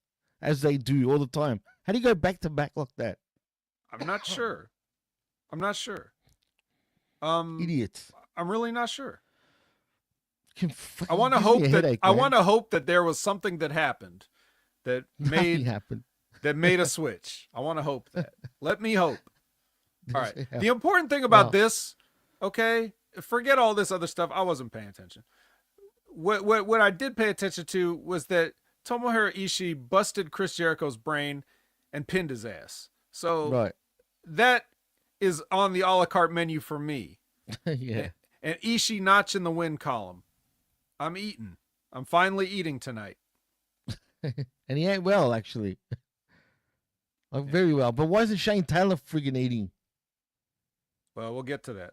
as they do all the time? How do you go back to back like that? I'm not sure. Idiots. I'm really not sure. I want to hope that there was something that happened that made a switch. I want to hope that. Let me hope. All right. The important thing about this, okay, forget all this other stuff. I wasn't paying attention. What I did pay attention to was that Tomohiro Ishii busted Chris Jericho's brain and pinned his ass. So that is on the a la carte menu for me. Yeah. And Ishii notch in the win column. I'm eating. I'm finally eating tonight. And he ate well, actually. Very well. But why isn't Shane Taylor friggin' eating? Well, we'll get to that.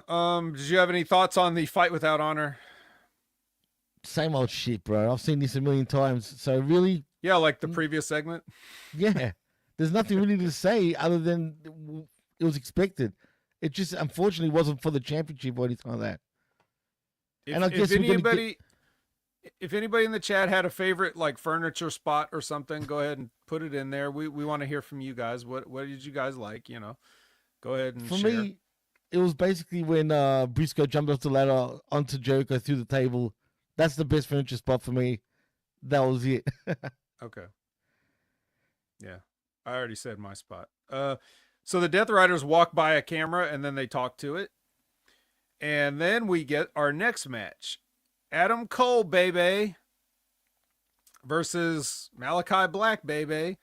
Did you have any thoughts on the fight without honor? Same old shit, bro. I've seen this a million times. So really? Yeah, like the previous segment? Yeah. There's nothing really to say other than it was expected. It just unfortunately wasn't for the championship or anything like that. If anybody in the chat had a favorite like furniture spot or something, go ahead and put it in there. We want to hear from you guys. What did you guys like? Go ahead and for share. Me, it was basically when Briscoe jumped off the ladder onto Jericho through the table. That's the best furniture spot for me. That was it. Okay. Yeah, I already said my spot. So the Death Riders walk by a camera and then they talk to it. And then we get our next match. Adam Cole, baby, versus Malachi Black, baby.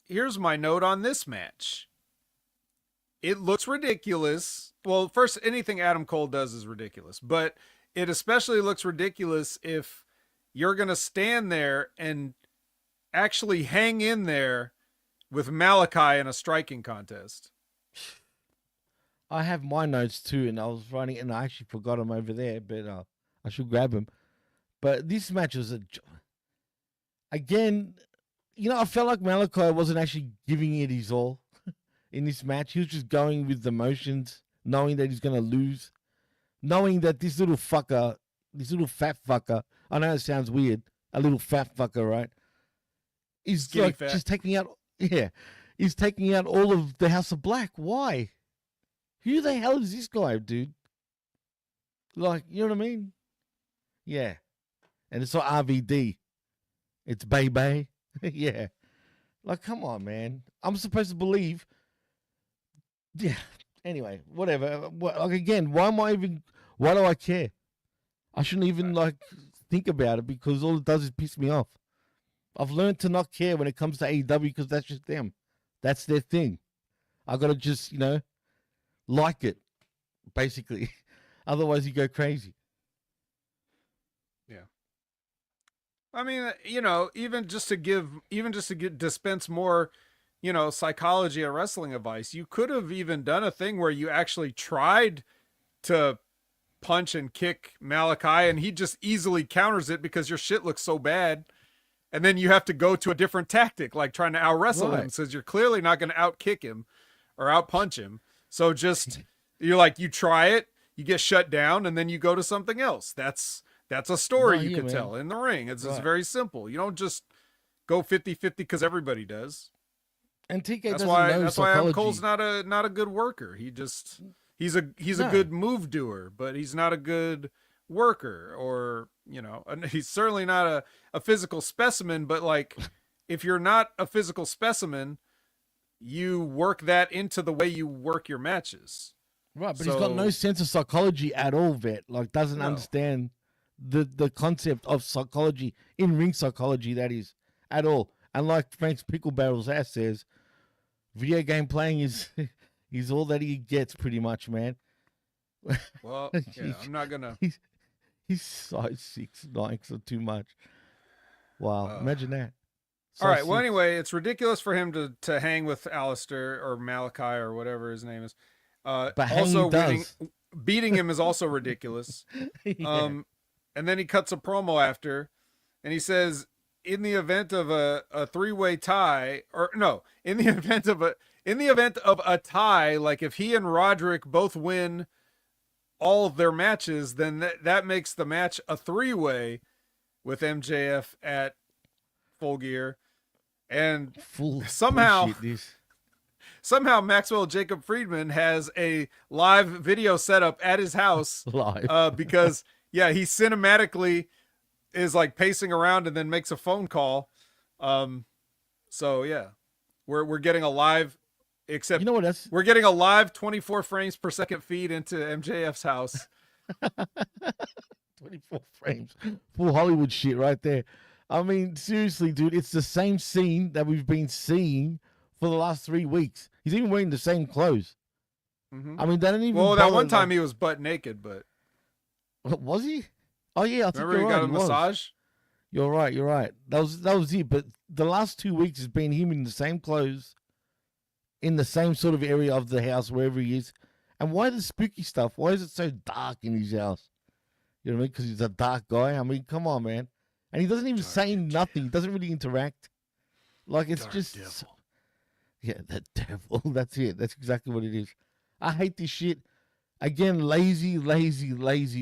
Here's my note on this match. It looks ridiculous. Well, first, anything Adam Cole does is ridiculous. But it especially looks ridiculous if you're going to stand there and actually hang in there with Malachi in a striking contest. I have my notes too, and I was writing, and I actually forgot them over there, but I should grab them. But this match was again, I felt like Malachi wasn't actually giving it his all in this match. He was just going with the motions, knowing that he's going to lose, knowing that this little fat fucker, I know it sounds weird, a little fat fucker, right? He's Skinny like fat. just taking out, he's taking out all of the House of Black. Why? Who the hell is this guy, dude? Like, you know what I mean? Yeah. And it's not RVD. It's Bay. Yeah. Like, come on, man. I'm supposed to believe. Yeah. Anyway, whatever. Like, again, why do I care? I shouldn't even, think about it because all it does is piss me off. I've learned to not care when it comes to AEW because that's just them. That's their thing. I got to just, like it, basically. Otherwise, you go crazy. Yeah. I mean, even just to dispense more, psychology and wrestling advice, you could have even done a thing where you actually tried to punch and kick Malachi and he just easily counters it because your shit looks so bad. And then you have to go to a different tactic, like trying to out wrestle him, since you're clearly not going to out kick him or out punch him. So you try it, you get shut down, and then you go to something else. That's a story you can tell in the ring. It's just very simple. You don't just go 50-50 because everybody does. And TK that's doesn't why know that's psychology. why Adam Cole's not a good worker. He's a good move doer, but he's not a good worker, or he's certainly not a physical specimen. But like, if you're not a physical specimen, you work that into the way you work your matches. Right, but he's got no sense of psychology at all, Vet. Like, doesn't understand the concept of psychology, in-ring psychology, that is, at all. And like Frank's Pickle Barrel's ass says, video game playing is He's all that he gets, pretty much, man. Well, yeah, I'm not gonna. He's size 6'9", so too much. Wow, imagine that. All right. Well, anyway, it's ridiculous for him to hang with Alistair or Malachi or whatever his name is. But also, beating him is also ridiculous. Yeah. And then he cuts a promo after, and he says, in the event of a three-way tie, or no, in the event of a tie, like if he and Roderick both win all of their matches, then that makes the match a three-way with MJF at Full Gear. And somehow Maxwell Jacob Friedman has a live video set up at his house because he cinematically is like pacing around and then makes a phone call. So yeah, we're getting a live, except we're getting a live 24 frames per second feed into MJF's house. 24 frames, full Hollywood shit right there. I mean, seriously, dude, it's the same scene that we've been seeing for the last 3 weeks. He's even wearing the same clothes. Mm-hmm. I mean, that didn't even. Well, that one time he was butt naked, but was he? Oh yeah, I think remember he got a massage. You're right. That was it. But the last 2 weeks has been him in the same clothes, in the same sort of area of the house wherever he is. And why the spooky stuff? Why is it so dark in his house? You know what I mean? Because he's a dark guy. I mean, come on, man. And he doesn't even say nothing. He doesn't really interact. Like, it's just... Devil. Yeah, the devil. That's it. That's exactly what it is. I hate this shit. Again, lazy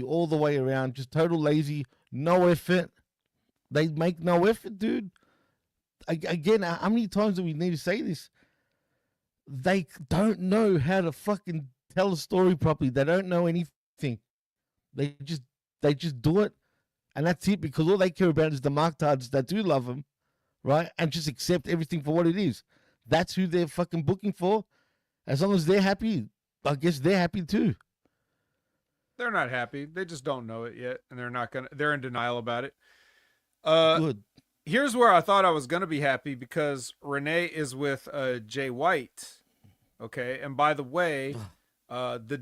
all the way around. Just total lazy. No effort. They make no effort, dude. Again, how many times do we need to say this? They don't know how to fucking tell a story properly. They don't know anything. They just do it. And that's it, because all they care about is the marktards that do love them, right? And just accept everything for what it is. That's who they're fucking booking for. As long as they're happy, I guess they're happy too. They're not happy. They just don't know it yet, and they're in denial about it. Good. Here's where I thought I was gonna be happy, because Renee is with Jay White. Okay, and by the way, the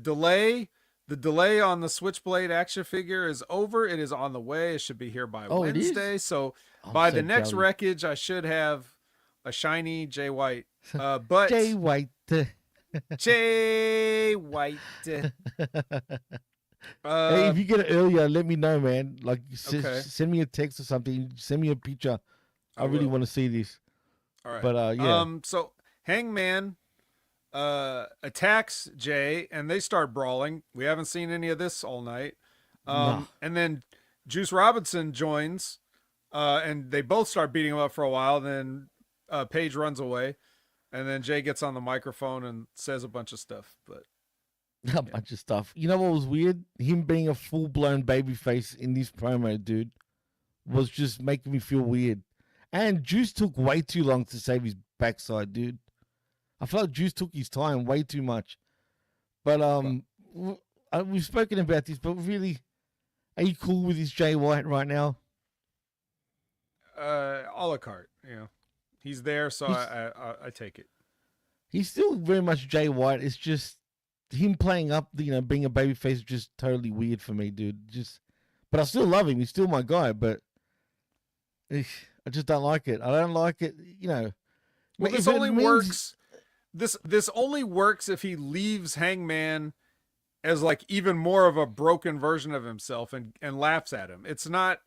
delay on the Switchblade action figure is over. It is on the way. It should be here by Wednesday. So by the next Wreckage, I should have a shiny Jay White. But Jay White. Jay White. Hey, if you get it earlier, let me know, man. Like, send me a text or something. Send me a picture. I really want to see this. All right. But yeah. So Hangman attacks Jay, and they start brawling. We haven't seen any of this all night. And then Juice Robinson joins, and they both start beating him up for a while. Then Paige runs away, and then Jay gets on the microphone and says a bunch of stuff. But a bunch of stuff. You know what was weird? Him being a full-blown babyface in this promo, dude, was just making me feel weird. And Juice took way too long to save his backside, dude. I feel like Juice took his time way too much. But we've spoken about this, but really, are you cool with this Jay White right now? A la carte, he's there, so I take it. He's still very much Jay White. It's just him playing up, being a babyface is just totally weird for me, dude. But I still love him. He's still my guy, but I just don't like it. I don't like it, Well, this only works. This only works if he leaves Hangman as like even more of a broken version of himself and laughs at him. It's not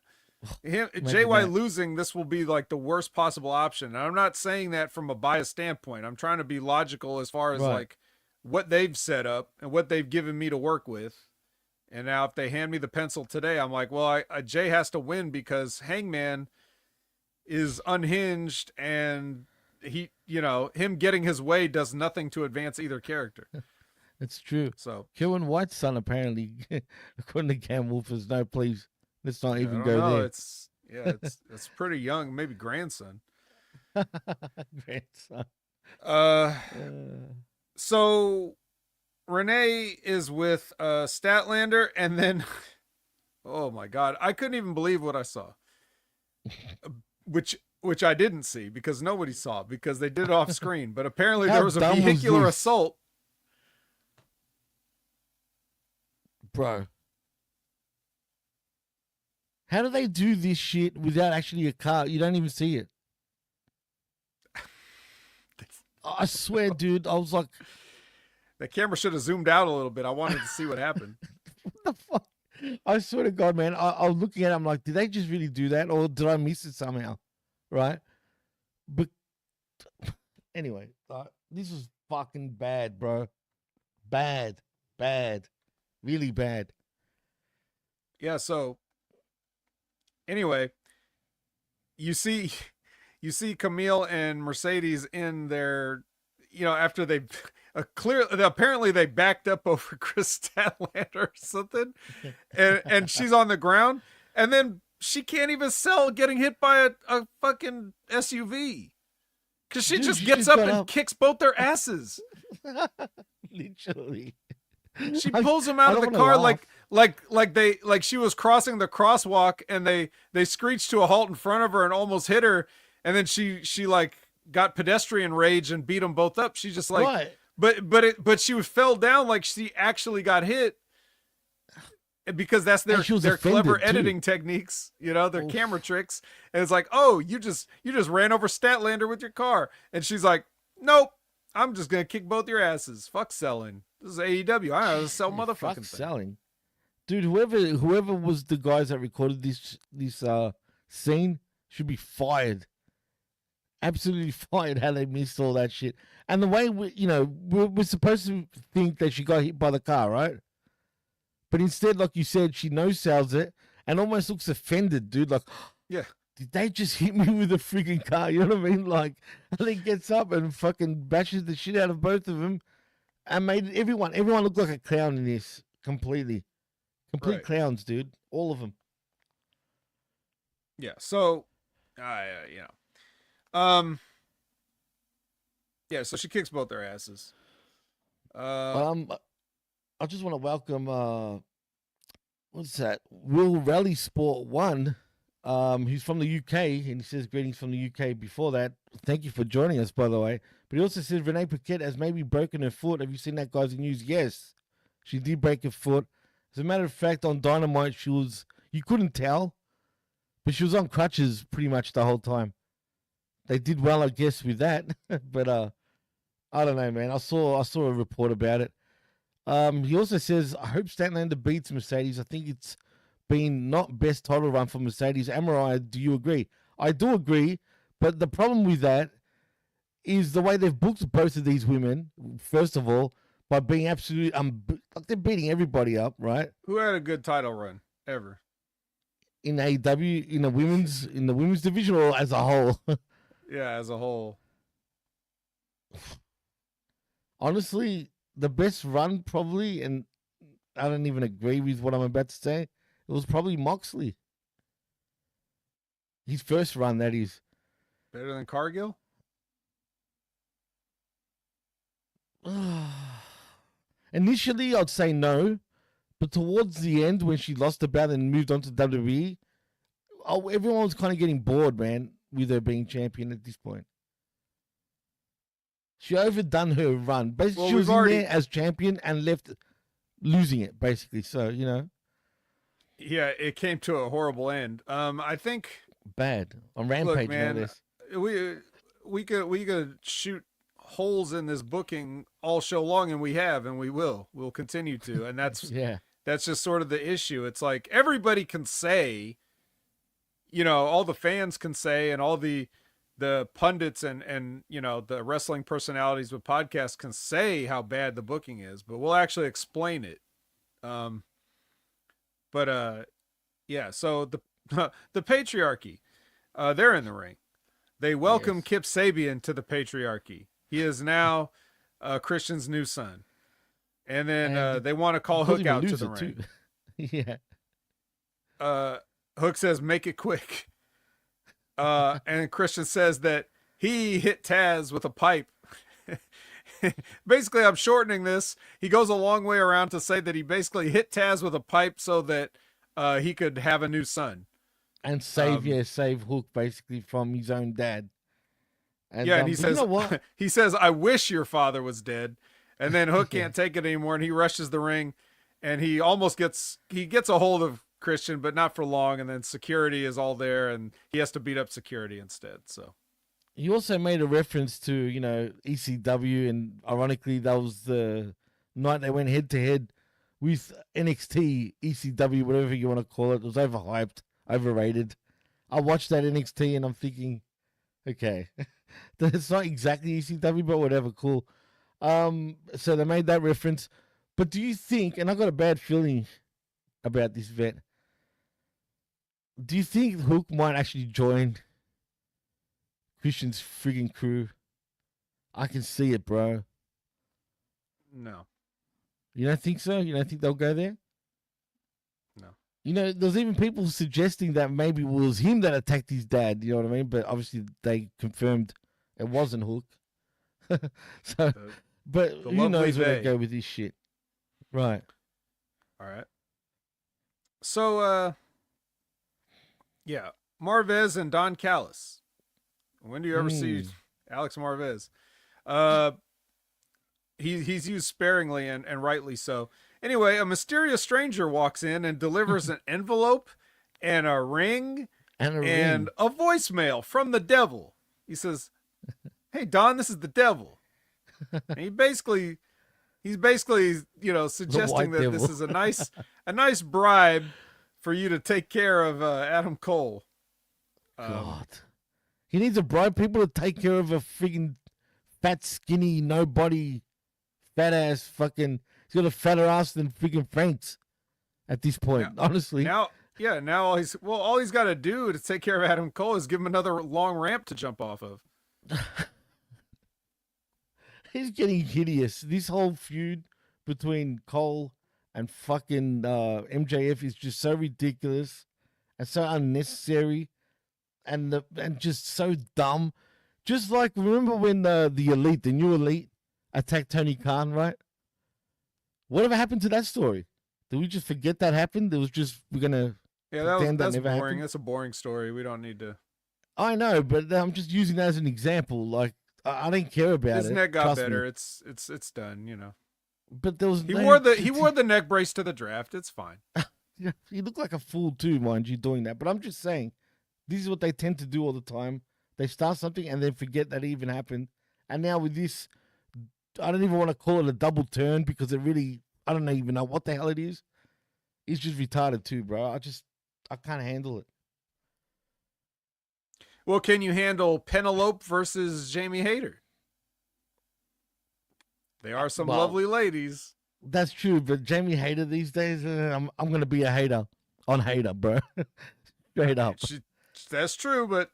him. Jay White losing, this will be like the worst possible option. And I'm not saying that from a biased standpoint. I'm trying to be logical as far as like what they've set up and what they've given me to work with. And now if they hand me the pencil today, I'm like, well, Jay has to win because Hangman is unhinged, and him getting his way does nothing to advance either character. It's true. So Kevin White's son, apparently, according to Cam Wolfers, no, please, let's not even go there. It's pretty young, maybe grandson. Grandson. So Renee is with Statlander, and then oh my God, I couldn't even believe what I saw. Which I didn't see because nobody saw, because they did it off screen. But apparently there was a vehicular assault. Bro. How do they do this shit without actually a car? You don't even see it. I swear, dude, I was like... The camera should have zoomed out a little bit. I wanted to see what happened. What the fuck? I swear to God, man, I was looking at it, I'm like, did they just really do that? Or did I miss it somehow? Right? But anyway, this was fucking bad, bro. Bad. Really bad. Yeah, so anyway, you see Camille and Mercedes in their, after they apparently they backed up over Chris Statlander or something, and she's on the ground, and then she can't even sell getting hit by a fucking SUV because she just gets up and kicks both their asses. Literally. She pulls him out of the car like she was crossing the crosswalk, and they screeched to a halt in front of her and almost hit her, and then she like got pedestrian rage and beat them both up. She just like, right. but she fell down like she actually got hit, because that's their clever editing techniques, their camera tricks. And it's like, oh, you just ran over Statlander with your car, and she's like, nope, I'm just gonna kick both your asses. Fuck selling. This is AEW. I know, sell motherfucking thing. Selling, dude. Whoever was the guys that recorded this scene should be fired. Absolutely fired. How they missed all that shit. And the way we're supposed to think that she got hit by the car, right? But instead, like you said, she no-sells it and almost looks offended, dude. Like, yeah, did they just hit me with a freaking car? You know what I mean? Like, and then gets up and fucking bashes the shit out of both of them. And made everyone look like a clown in this. Complete right. Clowns, dude. All of them. Yeah. So, yeah. So she kicks both their asses. I just want to welcome. What's that? Will Rally Sport 1. He's from the UK, and he says greetings from the UK. Before that, thank you for joining us, by the way. But he also says Renee Paquette has maybe broken her foot. Have you seen that, guys, in news? Yes, she did break her foot. As a matter of fact, on Dynamite, you couldn't tell, but she was on crutches pretty much the whole time. They did well, I guess, with that. But I don't know, man. I saw a report about it. He also says, I hope Statlander beats Mercedes. I think it's been not best title run for Mercedes. Mariah, do you agree? I do agree, but the problem with that is the way they've booked both of these women, first of all, by being absolutely like they're beating everybody up, right? Who had a good title run ever? In AEW, in the women's division, or as a whole? Yeah, as a whole. Honestly, the best run probably, and I don't even agree with what I'm about to say, it was probably Moxley. His first run, that is. Better than Cargill? Initially, I'd say no, but towards the end, when she lost the belt and moved on to WWE, everyone was kind of getting bored, man, with her being champion at this point. She overdone her run. Basically, she was in there as champion and left losing it, basically. So, Yeah, it came to a horrible end. I think... Bad. On Rampage, look, man, no less. We could shoot holes in this booking all show long, and we have, and we will. We'll continue to. And that's that's just sort of the issue. It's like everybody can say, all the fans can say, and all the pundits and the wrestling personalities with podcasts can say how bad the booking is, but we'll actually explain it. So the patriarchy, they're in the ring. They welcome Kip Sabian to the patriarchy. He is now Christian's new son. And then they want to call Hook out to the ring. Yeah. Hook says, make it quick. And Christian says that he hit Taz with a pipe. Basically, I'm shortening this. He goes a long way around to say that he basically hit Taz with a pipe so that he could have a new son. And save Hook basically from his own dad. And, and he says, he says, I wish your father was dead. And then Hook can't take it anymore, and he rushes the ring. and he gets a hold of Christian, but not for long. And then security is all there, and he has to beat up security instead. So he also made a reference to, ECW, and ironically, that was the night they went head to head with NXT, ECW, whatever you want to call it. It was overhyped, overrated. I watched that NXT and I'm thinking, okay, it's not exactly ECW, but whatever, cool. So they made that reference. But do you think, and I got a bad feeling about this vet, do you think Hook might actually join Christian's friggin' crew? I can see it, bro. no. You don't think so? You don't think they'll go there? No. There's even people suggesting that maybe it was him that attacked his dad, you know what I mean? But obviously they confirmed it wasn't Hook. But who knows where they go with this shit. Right. All right. So, yeah, Marvez and Don Callis. When do you ever see Alex Marvez? He's used sparingly and rightly so. Anyway, a mysterious stranger walks in and delivers an envelope and a ring and a voicemail from the devil. He says, "Hey Don, this is the devil." And he's basically, suggesting that this is a nice bribe for you to take care of Adam Cole. God, he needs to bribe people to take care of a freaking fat, skinny, nobody, fat ass fucking. He's got a fatter ass than freaking Frank's at this point, honestly. Now all he's got to do to take care of Adam Cole is give him another long ramp to jump off of. He's getting hideous. This whole feud between Cole and fucking MJF is just so ridiculous and so unnecessary and just so dumb. Just like, remember when the new Elite, attacked Tony Khan, right? Whatever happened to that story? Did we just forget that happened? It was just, we're going to pretend that's never boring. happened? That's a boring story. We don't need to. I know, but I'm just using that as an example. Like, I didn't care about it. His neck got better. Me. It's done, But there was he wore the neck brace to the draft. It's fine. He looked like a fool too, mind you, doing that. But I'm just saying, this is what they tend to do all the time. They start something and then forget that it even happened. And now with this, I don't even want to call it a double turn because I don't even know what the hell it is. It's just retarded too, bro. I can't handle it. Well, can you handle Penelope versus Jamie Hayter? They are some lovely ladies. That's true, but Jamie Hayter these days, I'm gonna be a hater on Hayter, bro. Straight up. That's true, but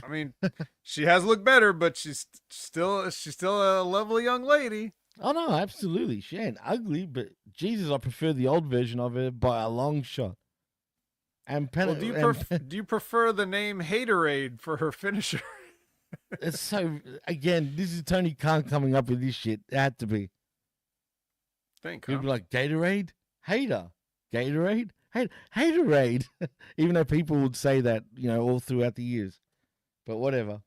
I mean, she has looked better, but she's still a lovely young lady. Oh no, absolutely. She ain't ugly, but Jesus, I prefer the old version of her by a long shot. And do you prefer the name Haterade for her finisher? It's so, again, this is Tony Khan coming up with this shit. It had to be. You'd be like, Gatorade? Hater. Gatorade? Haterade. Even though people would say that, all throughout the years. But whatever.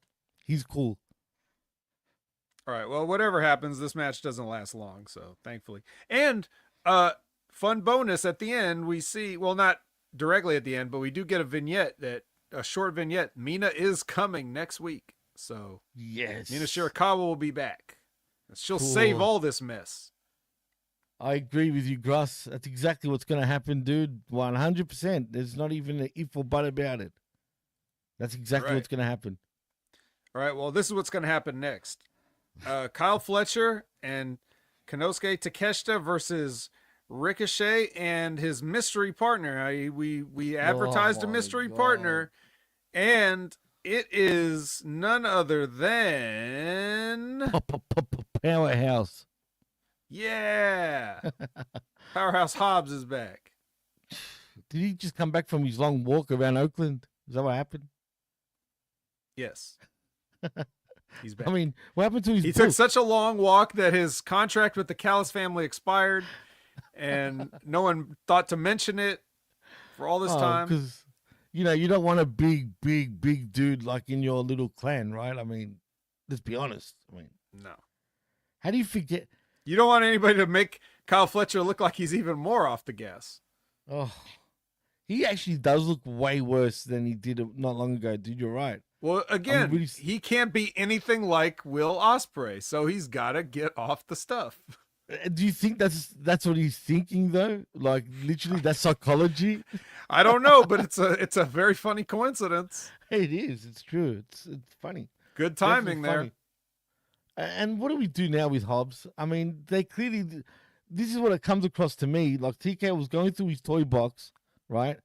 He's cool. All right. Well, whatever happens, this match doesn't last long, so thankfully. And fun bonus at the end, we see, well, not directly at the end, but we do get a short vignette. Mina is coming next week. So yes, Mina Shirakawa will be back. She'll save all this mess. I agree with you, Gross. That's exactly what's going to happen, dude. 100%. There's not even an if or but about it. That's exactly what's going to happen. All right. Well, this is what's going to happen next. Kyle Fletcher and Konosuke Takeshita versus Ricochet and his mystery partner. We advertised a mystery partner, and it is none other than Powerhouse. Yeah. Powerhouse Hobbs is back. Did he just come back from his long walk around Oakland? Is that what happened? Yes. He's back. I mean, what happened to his He took such a long walk that his contract with the Callis family expired, and no one thought to mention it for all this time. Because, you don't want a big dude like in your little clan, right? I mean, let's be honest. I mean, no. How do you forget? You don't want anybody to make Kyle Fletcher look like he's even more off the gas. Oh, he actually does look way worse than he did not long ago, dude. You're right. Well, again, he can't be anything like Will Ospreay, so he's got to get off the stuff. Do you think that's what he's thinking though? Like literally, that's psychology. I don't know, but it's a very funny coincidence. It is. It's true. It's funny. Good timing there. Funny. And what do we do now with Hobbs? I mean, they clearly. This is what it comes across to me. Like TK was going through his toy box, right,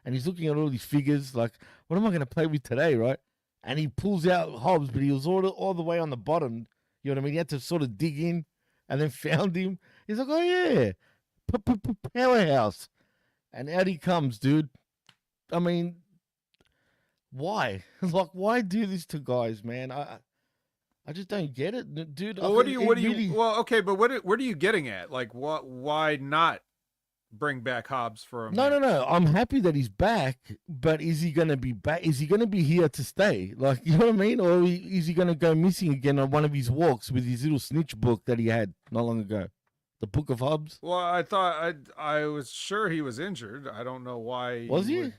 and he's looking at all these figures. Like, what am I going to play with today, right? And he pulls out Hobbs, but he was all the way on the bottom. You know what I mean? He had to sort of dig in, and then found him. He's like, oh yeah, powerhouse, and out he comes, dude. I mean, why? Like, why do this to guys, man? I just don't get it, dude. Well, well, okay, but where are you getting at? Like, why not bring back Hobbs for a minute? No. I'm happy that he's back, but is he going to be back? Is he going to be here to stay? Like, you know what I mean? Or is he going to go missing again on one of his walks with his little snitch book that he had not long ago? The Book of Hobbs? Well, I thought I was sure he was injured. I don't know why. Was he?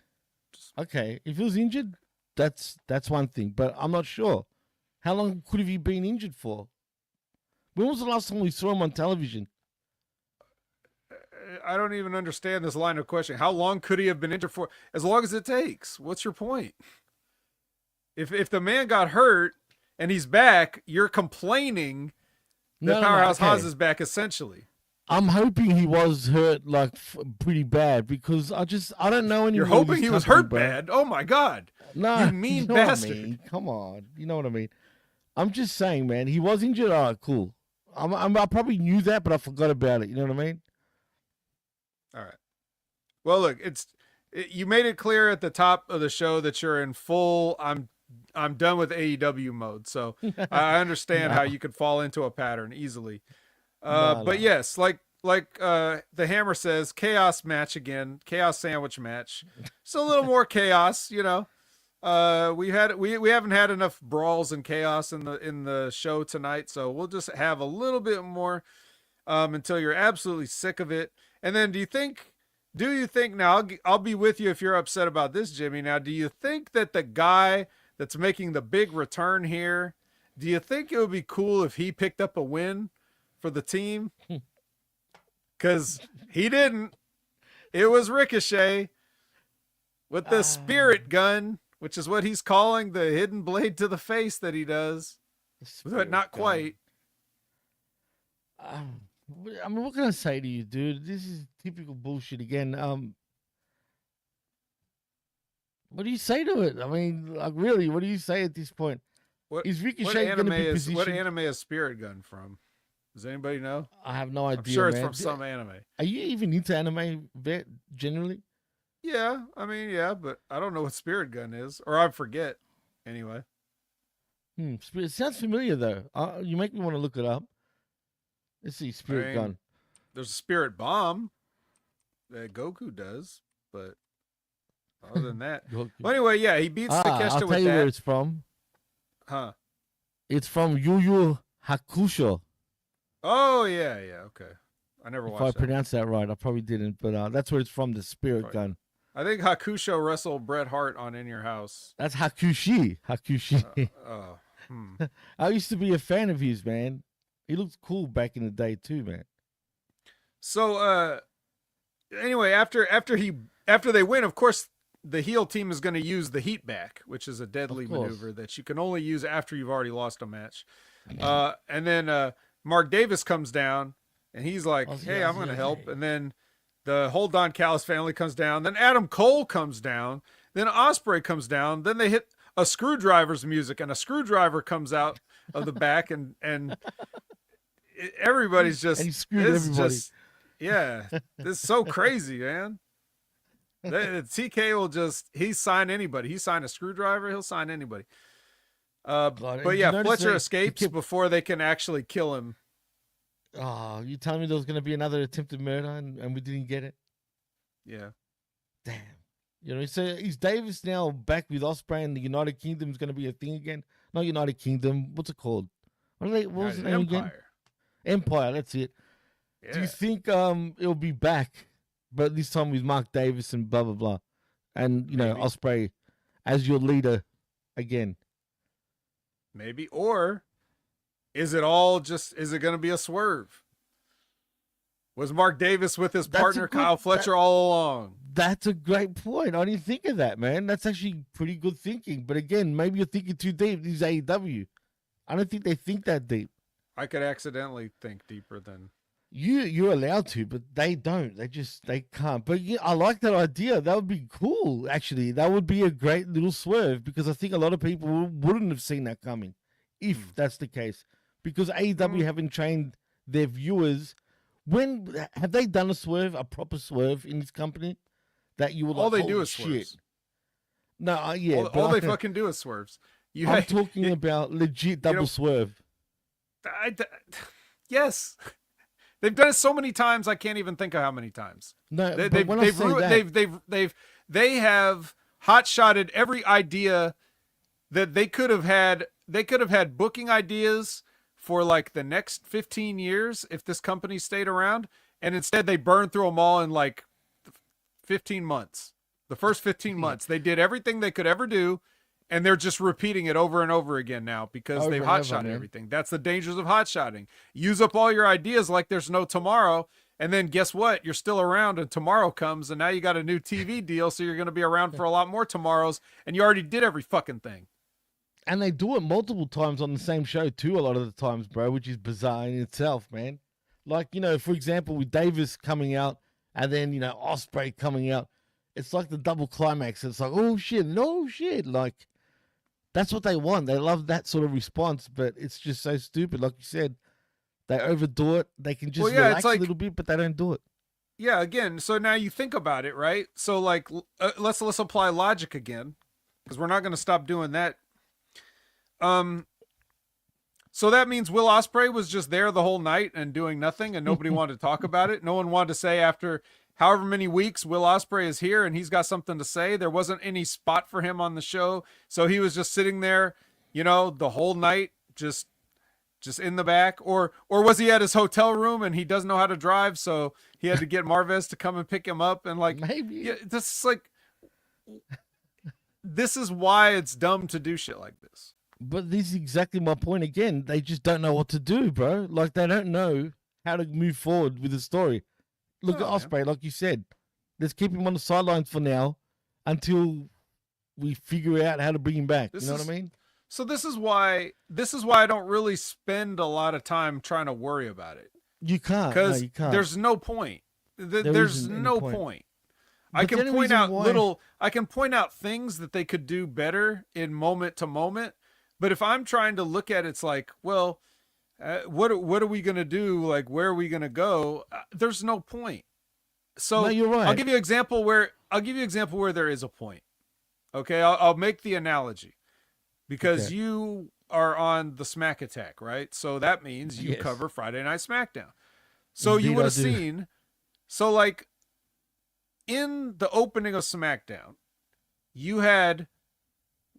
Okay, if he was injured, that's one thing, but I'm not sure. How long could have he been injured for? When was the last time we saw him on television? I don't even understand this line of questioning. How long could he have been injured for? As long as it takes. What's your point? If the man got hurt and he's back, you're complaining that Powerhouse Hobbs is back, essentially. I'm hoping he was hurt like pretty bad because I don't know anymore. You're hoping he was hurt bad? Oh my God. No, you mean bastard. What I mean? Come on. You know what I mean? I'm just saying, man, he was injured. All right, cool. I probably knew that, but I forgot about it. You know what I mean? All right. Well, look, you made it clear at the top of the show that you're in full I'm done with AEW mode. So I understand how you could fall into a pattern easily. But yes, like the Hammer says, chaos match again, chaos sandwich match. Just a little more chaos, you know. We haven't had enough brawls and chaos in the show tonight, so we'll just have a little bit more until you're absolutely sick of it. And then do you think now, I'll be with you if you're upset about this, Jimmy. Now, do you think that the guy that's making the big return here, do you think it would be cool if he picked up a win for the team? Because he didn't. It was Ricochet with the spirit gun, which is what he's calling the hidden blade to the face that he does, but not quite. I mean, what can I say to you, dude? This is typical bullshit again. What do you say to it? I mean, like, really, what do you say at this point? Is Ricochet going to be positioned? What anime is Spirit Gun from? Does anybody know? I have no idea. I'm sure it's man. from some anime. Are you even into anime generally? Yeah, I mean, yeah, but I don't know what Spirit Gun is, or I forget. Anyway. It sounds familiar though. You make me want to look it up. Let's see, Spirit Gun. There's a Spirit Bomb that Goku does, but other than that, well, anyway, yeah, he beats Takeshita with that. I'll tell you where it's from. Huh? It's from Yu Yu Hakusho. Oh yeah, okay. I never watched. If I pronounced that right, I probably didn't, but that's where it's from. The Spirit Gun. I think Hakusho wrestled Bret Hart on In Your House. That's Hakushi. I used to be a fan of his, man. He looked cool back in the day too, man. So anyway, after they win, of course, the heel team is going to use the heat back, which is a deadly maneuver that you can only use after you've already lost a match. And then Mark Davis comes down and he's like, "Hey, I'm going to help." And then the whole Don Callis family comes down. Then Adam Cole comes down. Then Ospreay comes down. Then they hit a Screwdriver's music, and a screwdriver comes out of the back, and everybody's just, this is so crazy, man. TK will he sign anybody. He signed a Screwdriver. He'll sign anybody. But yeah, Fletcher escapes before they can actually kill him. Oh, you telling me there was going to be another attempted murder and we didn't get it? Yeah. Damn. You know, so is Davis now back with Ospreay and the United Kingdom is going to be a thing again? Not United Kingdom. What's it called? What was the name again? Empire, that's it. Yeah. Do you think it'll be back, but this time with Mark Davis and blah blah blah, and you know Maybe. Ospreay as your leader again? Maybe. Or is it all just, is it going to be a swerve? Was Mark Davis with his partner Kyle Fletcher all along? That's a great point. I didn't think of that, man. That's actually pretty good thinking. But again, maybe you're thinking too deep. This is AEW. I don't think they think that deep. I could accidentally think deeper than you're allowed to, but they don't. They can't. But yeah, I like that idea. That would be cool. Actually, that would be a great little swerve because I think a lot of people wouldn't have seen that coming, if that's the case. Because AEW haven't trained their viewers. When have they done a proper swerve in this company? That you will all like, they do is shit. swerves. No, yeah. All they fucking do is swerves. I'm talking about legit double swerve. Yes, they've done it so many times. I can't even think of how many times. No, they have hot-shotted every idea that they could have had. They could have had booking ideas for like the next 15 years if this company stayed around, and instead they burned through them all in like 15 months. The first 15 months, they did everything they could ever do, and they're just repeating it over and over again now because they've hot-shotted everything. That's the dangers of hot-shotting. Use up all your ideas like there's no tomorrow, and then guess what? You're still around, and tomorrow comes, and now you got a new TV deal, so you're going to be around for a lot more tomorrows, and you already did every fucking thing. And they do it multiple times on the same show too, a lot of the times, bro, which is bizarre in itself, man. Like, you know, for example, with Davis coming out and then, you know, Ospreay coming out, it's like the double climax. It's like, oh shit, no shit. Like, that's what they want. They love that sort of response, but it's just so stupid. Like you said, they overdo it. They can just relax a little bit, but they don't do it. Yeah, again, so now you think about it, right? So, like, let's apply logic again, because we're not going to stop doing that. So that means Will Ospreay was just there the whole night and doing nothing, and nobody wanted to talk about it. No one wanted to say after however many weeks Will Ospreay is here and he's got something to say. There wasn't any spot for him on the show, so he was just sitting there, you know, the whole night, just in the back. Or was he at his hotel room and he doesn't know how to drive, so he had to get Marvez to come and pick him up? And like, maybe, yeah, this is like, this is why it's dumb to do shit like this. But this is exactly my point again. They just don't know what to do, bro. Like, they don't know how to move forward with the story. Look at Ospreay, like you said. Let's keep him on the sidelines for now until we figure out how to bring him back. You know what I mean? So this is why I don't really spend a lot of time trying to worry about it. You can't. Because you can't. There's no point. There's no point. I can point out things that they could do better in moment to moment. But if I'm trying to look at it, it's like, well, what are we going to do? Like, where are we going to go? There's no point. So no, you're right. I'll give you an example where there is a point. Okay. I'll make the analogy because you are on the Smack Attack, right? So that means you cover Friday Night SmackDown. So Indeed, you would have seen, so like in the opening of SmackDown, you had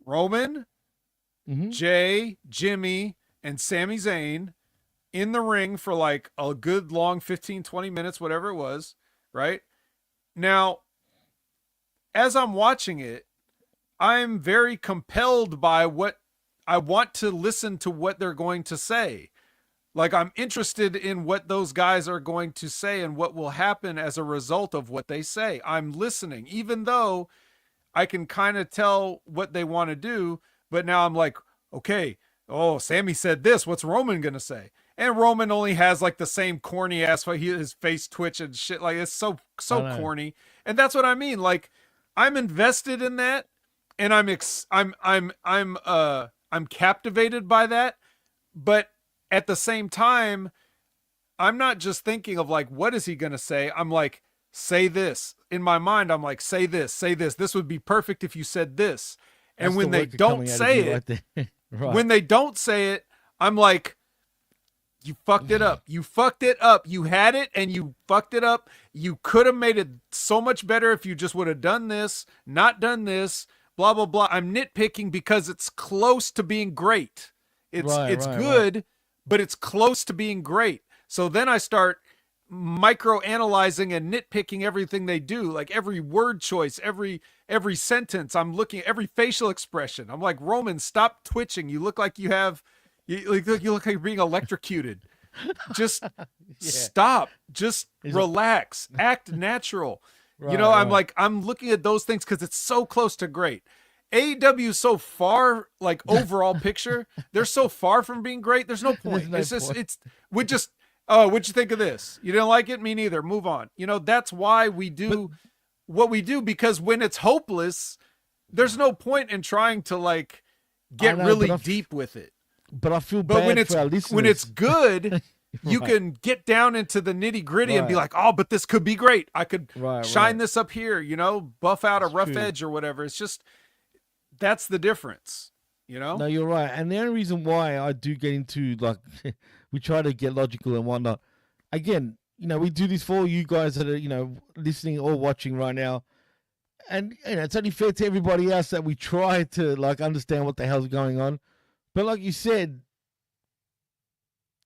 Roman, Jay, Jimmy, and Sami Zayn in the ring for like a good long 15, 20 minutes, whatever it was, right? Now, as I'm watching it, I'm very compelled by what I want to listen to what they're going to say. Like, I'm interested in what those guys are going to say and what will happen as a result of what they say. I'm listening, even though I can kind of tell what they want to do. But now I'm like, okay, oh, Sammy said this. What's Roman going to say? And Roman only has like the same corny ass, his face twitch and shit. Like, it's so corny. And that's what I mean. Like, I'm invested in that, and I'm captivated by that. But at the same time, I'm not just thinking of like, what is he going to say? I'm like, say this. In my mind, I'm like, say this, say this. This would be perfect if you said this. And when they don't say it, when they don't say it, I'm like, you fucked it up. You fucked it up. You had it and you fucked it up. You could have made it so much better if you just would have done this, not done this, blah, blah, blah. I'm nitpicking because it's close to being great. It's good, but it's close to being great. So then I start micro analyzing and nitpicking everything they do, like every word choice, every sentence. I'm looking at every facial expression. I'm like, Roman, stop twitching. You look like you look like you're being electrocuted. Just stop. Just relax. Act natural. Right, I'm looking at those things because it's so close to great. AEW is so far, like overall picture, they're so far from being great. There's no point. What'd you think of this? You didn't like it? Me neither. Move on. That's why we do what we do, because when it's hopeless, there's no point in trying to like get really deep with it. But I feel bad when it's good, you can get down into the nitty gritty and be like, oh, but this could be great. I could shine this up here, buff out a rough edge or whatever. It's just, that's the difference, No, you're right. And the only reason why I do get into, like, we try to get logical and whatnot. Again, we do this for you guys that are, listening or watching right now. And, it's only fair to everybody else that we try to, like, understand what the hell's going on. But like you said,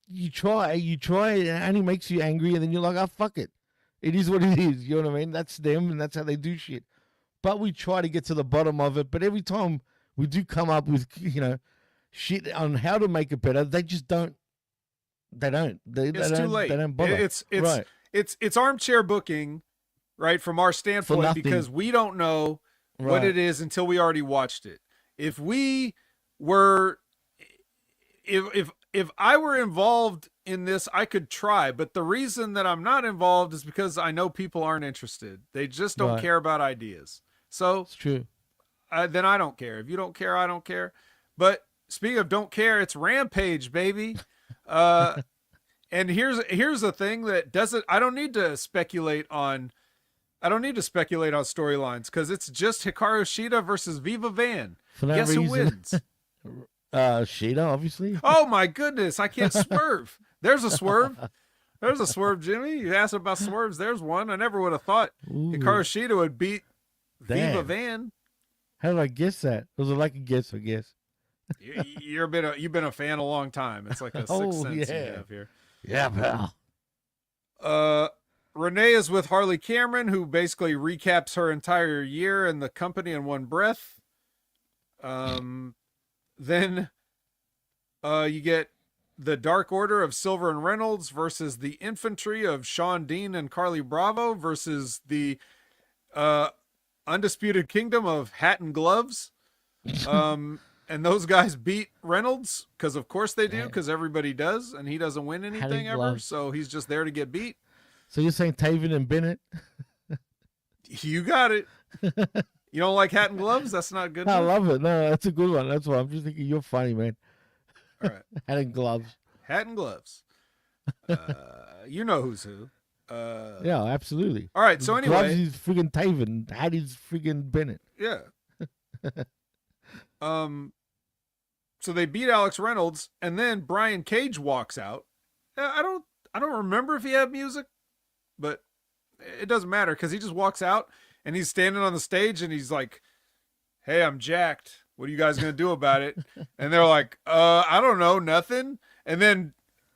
you try, it only makes you angry, and then you're like, oh, fuck it. It is what it is, you know what I mean? That's them, and that's how they do shit. But we try to get to the bottom of it. But every time we do come up with, shit on how to make it better, they just don't. They don't. It's too late. They don't bother. It's armchair booking, right, from our standpoint, because we don't know what it is until we already watched it. If we were... If I were involved in this, I could try, but the reason that I'm not involved is because I know people aren't interested. They just don't care about ideas. So it's true. Then I don't care. If you don't care, I don't care. But speaking of don't care, it's Rampage, baby. And here's the thing that doesn't. I don't need to speculate on storylines, because it's just Hikaru Shida versus Viva Van. Guess who wins? Shida, obviously. Oh my goodness, I can't swerve. There's a swerve. There's a swerve, Jimmy. You asked about swerves. There's one. I never would have thought Hikaru Shida would beat Viva Van. How did I guess that? Was it like a guess, I guess? You've been a fan a long time. It's like a sixth sense you have here. Yeah, pal. Renee is with Harley Cameron, who basically recaps her entire year in the company in one breath. Then you get the Dark Order of Silver and Reynolds versus the Infantry of Sean Dean and Carly Bravo versus the Undisputed Kingdom of Hat and Gloves. And those guys beat Reynolds, because of course they do, because everybody does, and he doesn't win anything ever, so he's just there to get beat. So you're saying Taven and Bennett? You got it. You don't like Hat and Gloves? That's not good. I love it. No, that's a good one. That's why I'm just thinking you're funny, man. All right. Hat and Gloves. Hat and Gloves. You know who's who. Yeah, absolutely. All right. So anyway, Gloves is friggin' Taven. Hat is friggin' Bennett. Yeah. So they beat Alex Reynolds, and then Brian Cage walks out. I don't remember if he had music, but it doesn't matter, because he just walks out and he's standing on the stage and he's like, "Hey, I'm jacked. What are you guys gonna do about it?" And they're like, I don't know, nothing. And then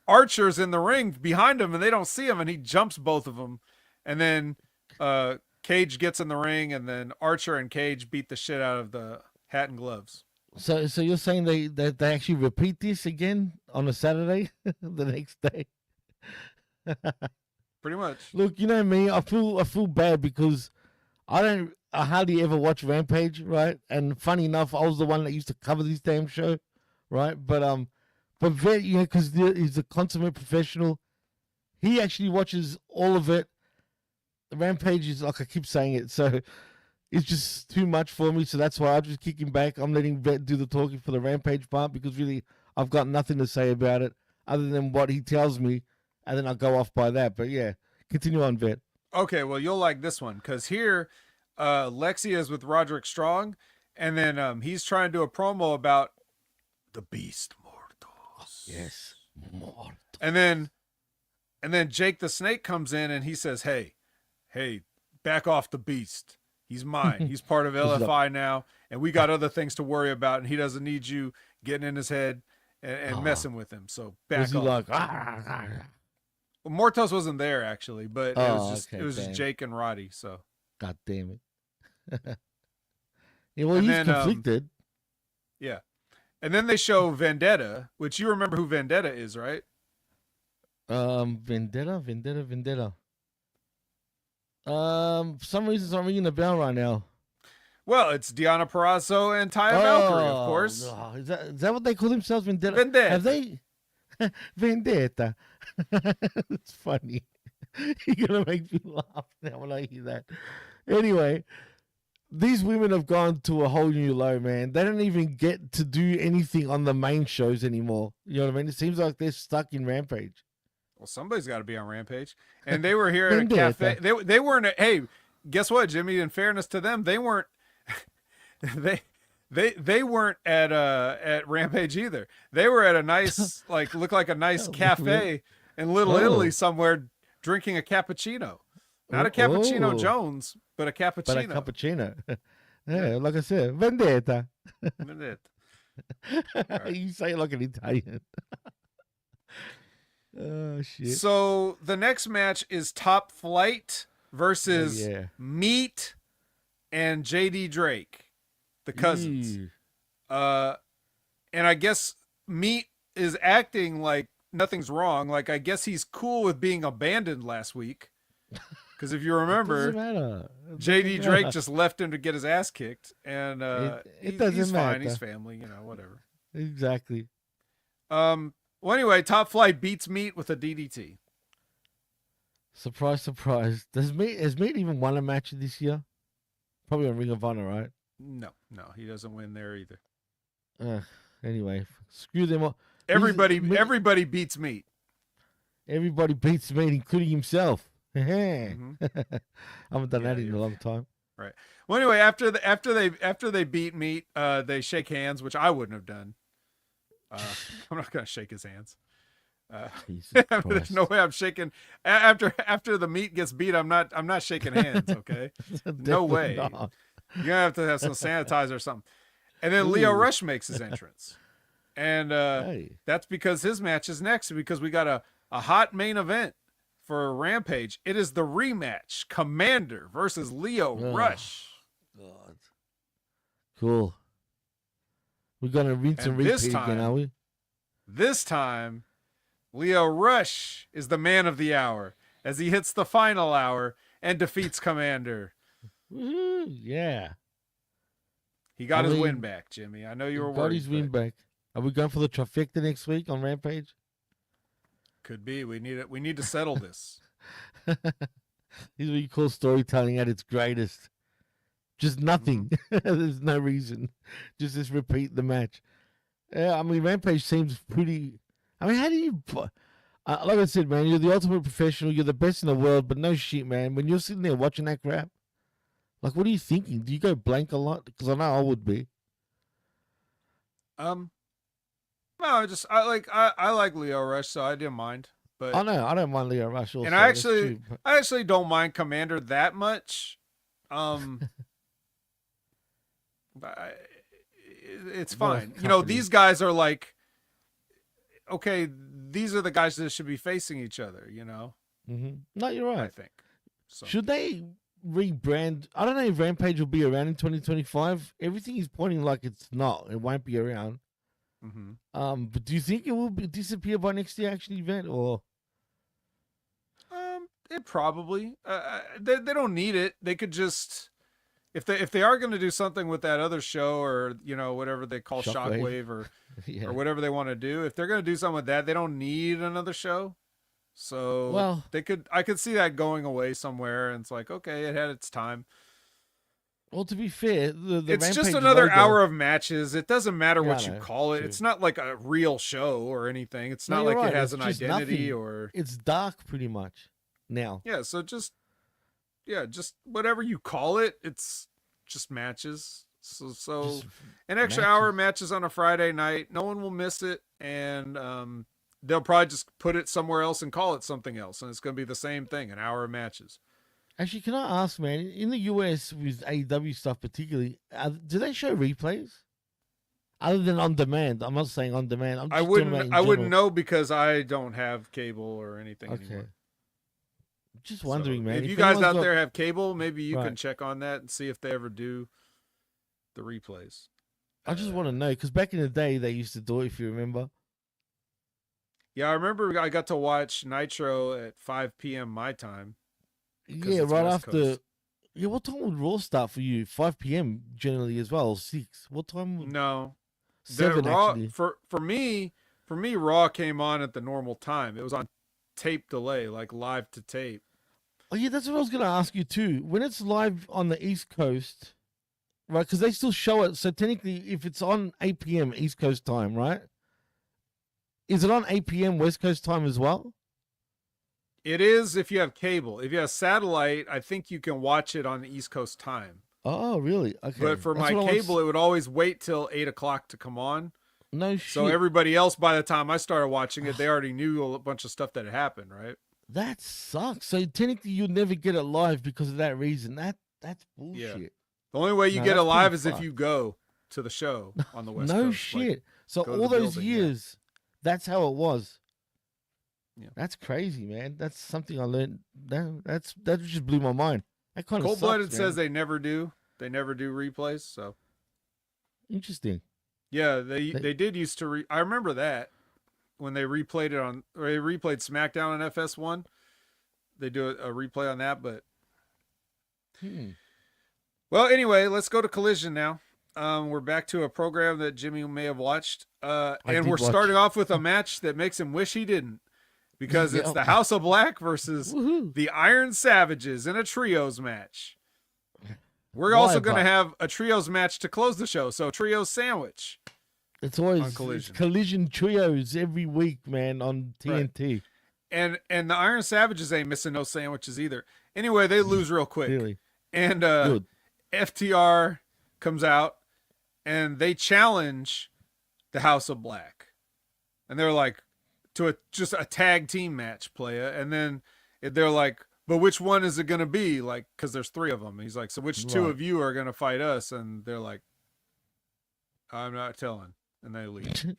Archer's in the ring behind him, and they don't see him, and he jumps both of them. And then Cage gets in the ring, and then Archer and Cage beat the shit out of the Hat and Gloves. So you're saying they actually repeat this again on a Saturday, the next day? Pretty much. Look, you know me, I feel bad because I hardly ever watch Rampage, right? And funny enough, I was the one that used to cover this damn show, right? But very, because he's a consummate professional, he actually watches all of it. The Rampage is, like I keep saying it, so it's just too much for me. So that's why I'm just kicking back. I'm letting Vet do the talking for the Rampage part, because really I've got nothing to say about it other than what he tells me, and then I'll go off by that. But yeah, continue on, Vet. Okay, well, you'll like this one, because here Lexi is with Roderick Strong, and then he's trying to do a promo about the Beast Mortals. Yes, Mortals. And then Jake the Snake comes in and he says, hey, back off the Beast. He's mine. He's part of LFI now, and we got other things to worry about, and he doesn't need you getting in his head and messing with him. So back off. Like, Mortos wasn't there actually, but it was okay, just Jake and Roddy. So God damn it. Yeah, well, And he's then, conflicted. yeah, and then they show Vendetta, which you remember who Vendetta is, right? Vendetta. For some reason, it's not ringing a bell right now. Well, it's Deonna Purrazzo and Taya Valkyrie, of course. No. Is that what they call themselves? Vendetta? Vendetta. Have they? Vendetta. It's funny. You're going to make me laugh now when I hear that. Anyway, these women have gone to a whole new low, man. They don't even get to do anything on the main shows anymore. You know what I mean? It seems like they're stuck in Rampage. Well, somebody's got to be on Rampage. And they were here at a cafe. They weren't. Hey, guess what, Jimmy? In fairness to them, they weren't. They weren't at Rampage either. They were at a nice, looked like a nice cafe in Little Italy somewhere, drinking a cappuccino. Not a cappuccino Jones, but a cappuccino. But a cappuccino. Yeah, like I said, Vendetta. Vendetta. Right. You say it like an Italian. Oh, shit. So the next match is Top Flight versus Meat and JD Drake, the cousins. And I guess Meat is acting like nothing's wrong. Like, I guess he's cool with being abandoned last week. Because if you remember, JD Drake just left him to get his ass kicked. And he's fine. He's family, whatever. Exactly. Well, anyway, Top Flight beats Meat with a DDT. Surprise, surprise. Has Meat even won a match this year? Probably on Ring of Honor, right? No, he doesn't win there either. Anyway, screw them all. Everybody beats Meat. Everybody beats Meat, including himself. Mm-hmm. I haven't done that in a long time. Right. Well, anyway, after they beat Meat, they shake hands, which I wouldn't have done. I'm not gonna shake his hands. There's no way I'm shaking after the Meat gets beat. I'm not shaking hands. Okay, no way. Not. You're gonna have some sanitizer or something. And then Leo Rush makes his entrance, and that's because his match is next. Because we got a hot main event for Rampage. It is the rematch: Commander versus Leo Rush. God, cool. We're going to rinse and repeat again, are we? This time, Leo Rush is the man of the hour as he hits the final hour and defeats Commander. Yeah. He got his win back, Jimmy. I know you were worried. Got his win back. Are we going for the trifecta next week on Rampage? Could be. We need it. We need to settle this. This is what you call storytelling at its greatest. Just nothing. There's no reason. Just repeat the match. Yeah, I mean, Rampage seems pretty. I mean, how do you. Like I said, man, you're the ultimate professional. You're the best in the world, but no shit, man. When you're sitting there watching that crap, like, what are you thinking? Do you go blank a lot? Because I know I would be. No, I like Leo Rush, so I didn't mind. But I don't mind Leo Rush also. And I actually don't mind Commander that much. It's fine. These guys are like, okay, these are the guys that should be facing each other, Mm-hmm. No, you're right. I think. So. Should they rebrand? I don't know if Rampage will be around in 2025. Everything is pointing like it's not. It won't be around. Mm-hmm. But do you think it will disappear by next year, actually, event, or? It probably. They don't need it. They could just. If they are going to do something with that other show or, whatever they call Shockwave or whatever they want to do, if they're going to do something with that, they don't need another show. So I could see that going away somewhere. And it's like, okay, it had its time. Well, to be fair, the it's Rampage just another logo, hour of matches. It doesn't matter what you call it. True. It's not like a real show or anything. It's not like it has an identity or it's dark pretty much now. Yeah. So just whatever you call it, it's just matches. So just an extra hour matches on a Friday night. No one will miss it. And they'll probably just put it somewhere else and call it something else. And it's going to be the same thing, an hour of matches. Actually, can I ask, man, in the US with AEW stuff particularly, do they show replays? Other than on demand. I'm not saying on demand. I'm just I talking about in wouldn't general. know because I don't have cable or anything Okay. anymore. Just wondering, man. If you guys anyone's out got- there have cable, maybe you can Right. check on that and see if they ever do the replays. I just want to know because back in the day they used to do it. If you remember. Yeah, I remember I got to watch Nitro at 5 p.m. my time. Yeah, it's right West after. Coast. Yeah, what time would Raw start for you? 5 p.m. generally as well. 6. What time? Would... No, 7 Raw, actually. For me, Raw came on at the normal time. It was on tape delay, like live to tape. Oh yeah, that's what I was gonna ask you too. When it's live on the East Coast, right? Because they still show it. So technically, if it's on 8 p.m. East Coast time, right? Is it on 8 p.m. West Coast time as well? It is if you have cable. If you have satellite, I think you can watch it on the East Coast time. Oh, really? Okay. But for That's my what I cable, it would always wait till 8 o'clock to come on. No shit. So everybody else, by the time I started watching it, they already knew a bunch of stuff that had happened, right? That sucks. So technically, you'll never get it live because of that reason. That's bullshit. Yeah. The only way you No, get it that's live pretty is if fucked. you go to the show on the West No Coast. shit. Like, so go to all the those building, yeah. years, that's how it was. Yeah. That's crazy, man. That's something I learned. That just blew my mind. That kind of Cold Blooded sucks, says man. they never do replays. So Interesting. yeah, they did used to. I remember that when they replayed it on. Or they replayed SmackDown on FS1. They do a replay on that, but well, anyway, let's go to Collision now. We're back to a program that Jimmy may have watched, and we're starting off with a match that makes him wish he didn't, because it's the House of Black versus the Iron Savages in a trios match. We're also going to have a trios match to close the show, so trios sandwich. It's always on Collision. It's Collision trios every week, man, on TNT. Right. And the Iron Savages ain't missing no sandwiches either. Anyway, they lose real quick. Really? And FTR comes out and they challenge the House of Black. And they're like, just a tag team match, playa. And then they're like, but which one is it going to be? Like, because there's 3 of them. He's like, so which 2 of you are going to fight us? And they're like, I'm not telling. And they leave.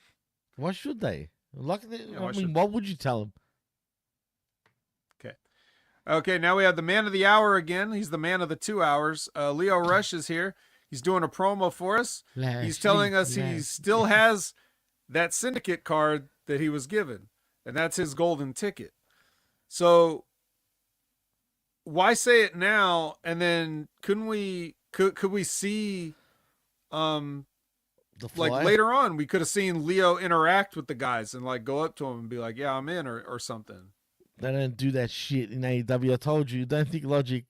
Why should they? Like, Yeah, what would you tell them? Okay, now we have the man of the hour again. He's the man of the 2 hours. Leo Rush is here. He's doing a promo for us. He's telling us he still has that syndicate card that he was given, and that's his golden ticket. So why say it now? And then could we see like later on we could have seen Leo interact with the guys and like go up to him and be like, yeah, I'm in, or something. They don't do that shit in AEW. I told you, don't think logic.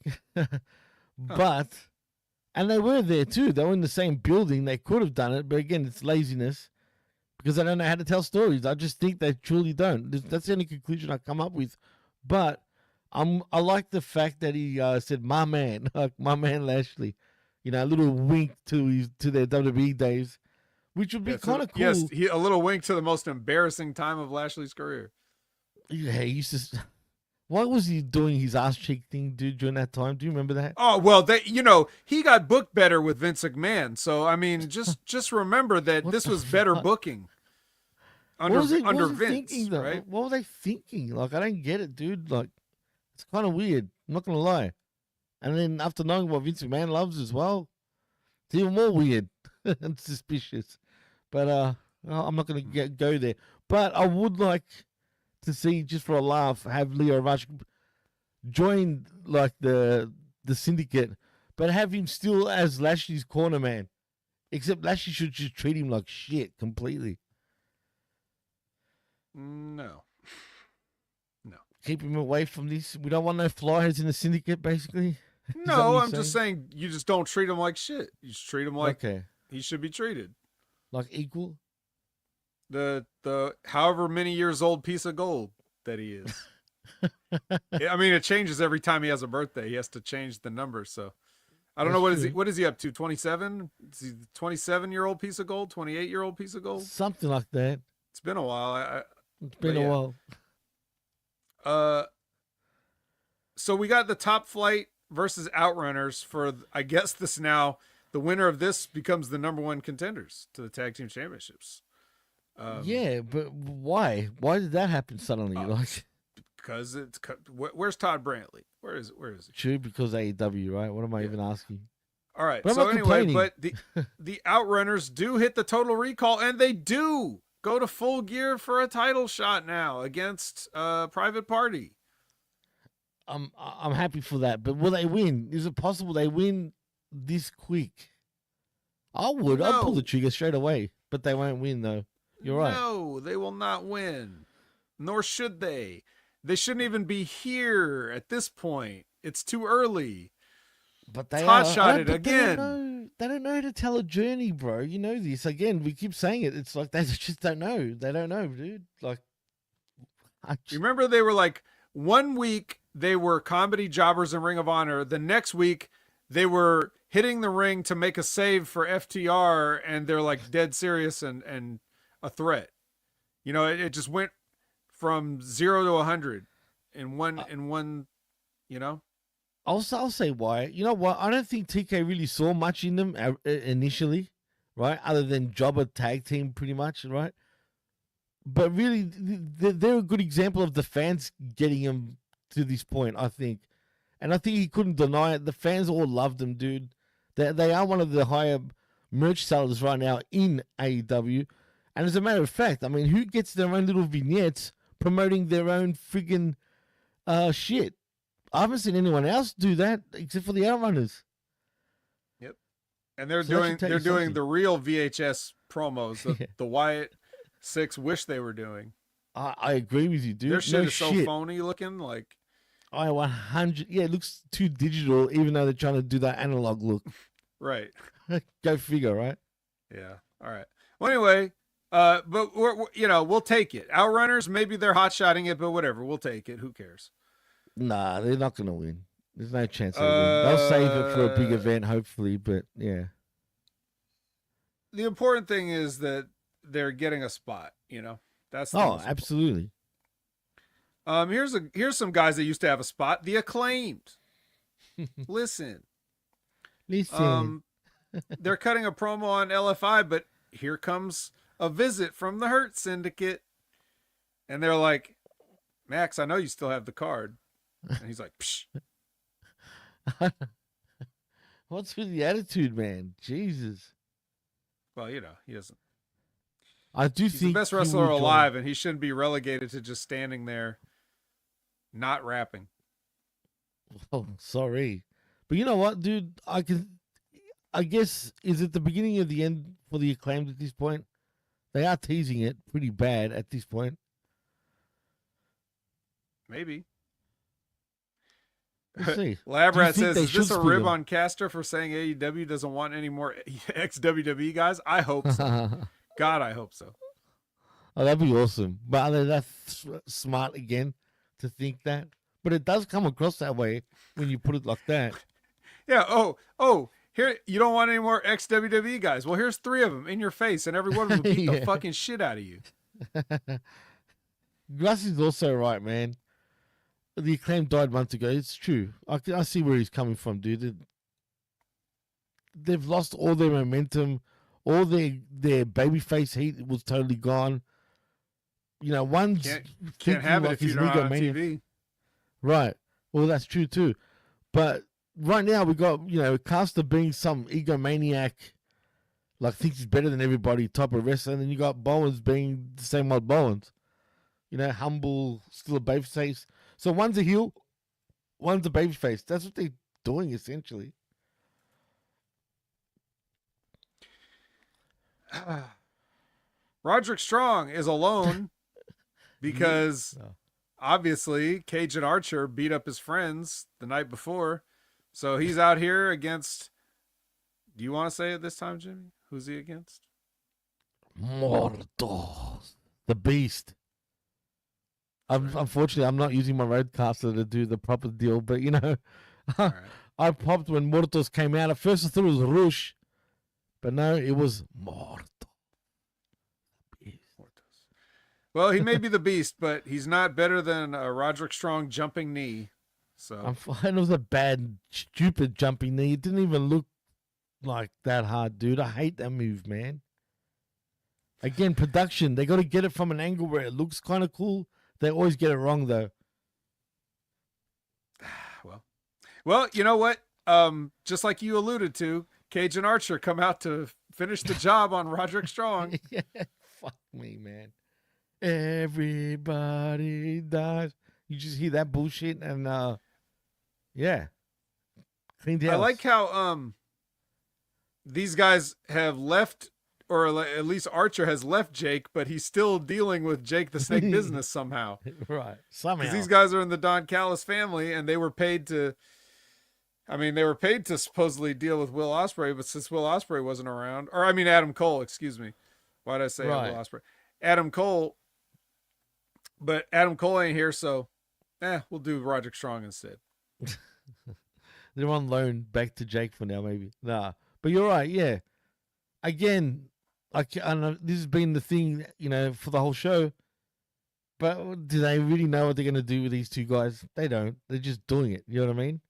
But, and they were there too. They were in the same building. They could have done it, but again, it's laziness because they don't know how to tell stories. I just think they truly don't. That's the only conclusion I come up with. But I like the fact that he said, "My man," like my man Lashley. You know, a little wink to their WWE days, which would be kind of cool. Yes, a little wink to the most embarrassing time of Lashley's career. Yeah, he used to. What was he doing his ass cheek thing, dude, during that time? Do you remember that? Oh, well, he got booked better with Vince McMahon. So, I mean, just remember that this was better booking under Vince, thinking, right? What were they thinking? Like, I don't get it, dude. Like, it's kind of weird. I'm not going to lie. And then after knowing what Vince McMahon loves as well, it's even more weird and suspicious. But I'm not going to go there. But I would like to see, just for a laugh, have Leo Rush join like the syndicate, but have him still as Lashley's corner man. Except Lashley should just treat him like shit completely. No. Keep him away from this. We don't want no flyers in the syndicate, basically. No, I'm just saying you just don't treat him like shit. You just treat him like he should be treated. Like equal? The however many years old piece of gold that he is. I mean, it changes every time he has a birthday. He has to change the number. So I don't know what is he up to? 27? Is he 27-year-old piece of gold? 28-year-old piece of gold? Something like that. It's been a while. It's been a while. So we got the Top Flight versus Outrunners for, I guess, this now the winner of this becomes the number one contenders to the tag team championships. Yeah, but why? Why did that happen suddenly? Because where's Todd Brantley? Where is he? True, because AEW, right? What am I even asking? All right. But So anyway, but the Outrunners do hit the Total Recall, and they do go to Full Gear for a title shot now against Private Party. I'm happy for that, but will they win? Is it possible they win this quick? I would. No. I'd pull the trigger straight away, but they won't win though. You're right. No, they will not win. Nor should they. They shouldn't even be here at this point. It's too early. But they hot-shot it again. They don't know how to tell a journey, bro. You know this. Again, we keep saying it. It's like they just don't know. They don't know, dude. Like, you remember they were like, 1 week they were comedy jobbers in Ring of Honor. The next week they were hitting the ring to make a save for FTR, and they're like dead serious and a threat. You know, it just went from 0 to 100 in one, you know. I'll say why. You know what? I don't think TK really saw much in them initially, right? Other than jobber tag team, pretty much, right? But really, they're a good example of the fans getting him to this point, I think. And I think he couldn't deny it. The fans all loved them, dude. They are one of the higher merch sellers right now in AEW. And as a matter of fact, I mean, who gets their own little vignettes promoting their own friggin' shit? I haven't seen anyone else do that except for the Outrunners. Yep. And they're doing the real VHS promos, the Wyatt 6 wish they were doing. I agree with you, dude. Their shit is so phony looking. Like, I 100. Yeah, it looks too digital, even though they're trying to do that analog look. Right. Go figure, right? Yeah. All right. Well, anyway, but we'll take it. Outrunners, maybe they're hot-shotting it, but whatever. We'll take it. Who cares? Nah, they're not going to win. There's no chance they win. They'll save it for a big event, hopefully, but yeah. The important thing is that they're getting a spot, you know? That's absolutely. Here's some guys that used to have a spot. The Acclaimed. Listen. They're cutting a promo on LFI, but here comes a visit from the Hurt Syndicate. And they're like, Max, I know you still have the card. And he's like, psh. What's with the attitude, man? Jesus. Well, you know, he doesn't. He's the best wrestler alive, and he shouldn't be relegated to just standing there, not rapping. Oh, sorry. But you know what, dude? I guess, is it the beginning of the end for the Acclaimed at this point? They are teasing it pretty bad at this point. Maybe. We'll see. Labrat says, is this a rib on Caster for saying AEW doesn't want any more ex-WWE guys? I hope so. God, I hope so. Oh, that'd be awesome. But that's smart again to think that. But it does come across that way when you put it like that. Yeah. Oh, here, you don't want any more ex-WWE guys. Well, here's 3 of them in your face, and every one of them will beat the fucking shit out of you. Gus is also right, man. The Acclaim died months ago. It's true. I see where he's coming from, dude. They've lost all their momentum. All their babyface heat was totally gone. You know, one's can't have it if you're not on TV. Right. Well, that's true too. But right now we got, you know, Caster being some egomaniac, like thinks he's better than everybody type of wrestler, and then you got Bowens being the same old Bowens. You know, humble, still a babyface. So one's a heel, one's a babyface. That's what they're doing essentially. Roderick Strong is alone because obviously Cage and Archer beat up his friends the night before. So he's out here against, do you want to say it this time, Jimmy? Who's he against? Mortos. The Beast. Unfortunately, I'm not using my roadcaster to do the proper deal, but you know, right. I popped when Mortos came out. At first I thought it was Rush, but no, it was Mortos. Well, he may be the Beast, but he's not better than a Roderick Strong jumping knee. So it was a bad, stupid jumping knee. It didn't even look like that hard, dude. I hate that move, man. Again, production. They got to get it from an angle where it looks kind of cool. They always get it wrong, though. Well, you know what? Just like you alluded to, Cage and Archer come out to finish the job on Roderick Strong. Yeah, fuck me, man. Everybody dies. You just hear that bullshit and yeah. Cleaned house. I like how these guys have left, or at least Archer has left Jake, but he's still dealing with Jake the Snake business somehow. Right. Somehow. Because these guys are in the Don Callis family, and they were paid to. I mean, they were paid to supposedly deal with Will Ospreay, but since Will Ospreay wasn't around, or I mean Adam Cole, excuse me. Why did I say Will Ospreay? Adam Cole. But Adam Cole ain't here, so we'll do Roderick Strong instead. They're on loan back to Jake for now, maybe. Nah. But you're right, yeah. Again, I don't know, this has been the thing, for the whole show. But do they really know what they're going to do with these two guys? They don't. They're just doing it. You know what I mean?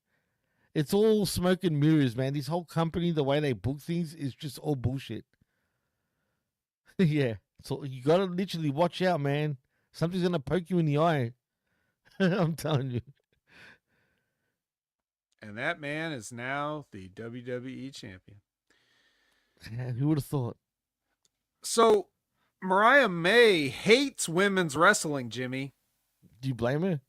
It's all smoke and mirrors, man. This whole company, the way they book things is just all bullshit. Yeah. So you got to literally watch out, man. Something's going to poke you in the eye. I'm telling you. And that man is now the WWE champion. Yeah, who would have thought? So, Mariah May hates women's wrestling, Jimmy. Do you blame her?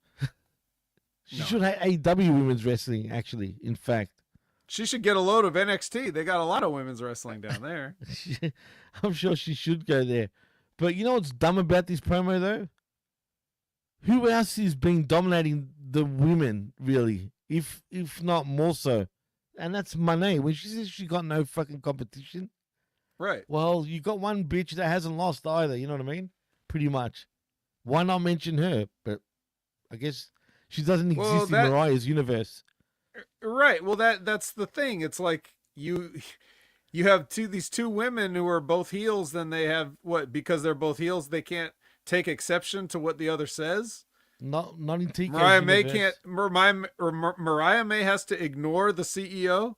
She No. should hate AEW women's wrestling, actually, in fact. She should get a load of NXT. They got a lot of women's wrestling down there. I'm sure she should go there. But you know what's dumb about this promo, though? Who else is been dominating the women, really? If not more so. And that's Monet. When she says she got no fucking competition. Right. Well, you got one bitch that hasn't lost either. You know what I mean? Pretty much. Why not mention her? But I guess she doesn't exist in Mariah's universe. Right. Well, that's the thing. It's like you have these two women who are both heels. Then they have because they're both heels, they can't take exception to what the other says. Not in TK's Mariah May universe. Mariah May has to ignore the CEO.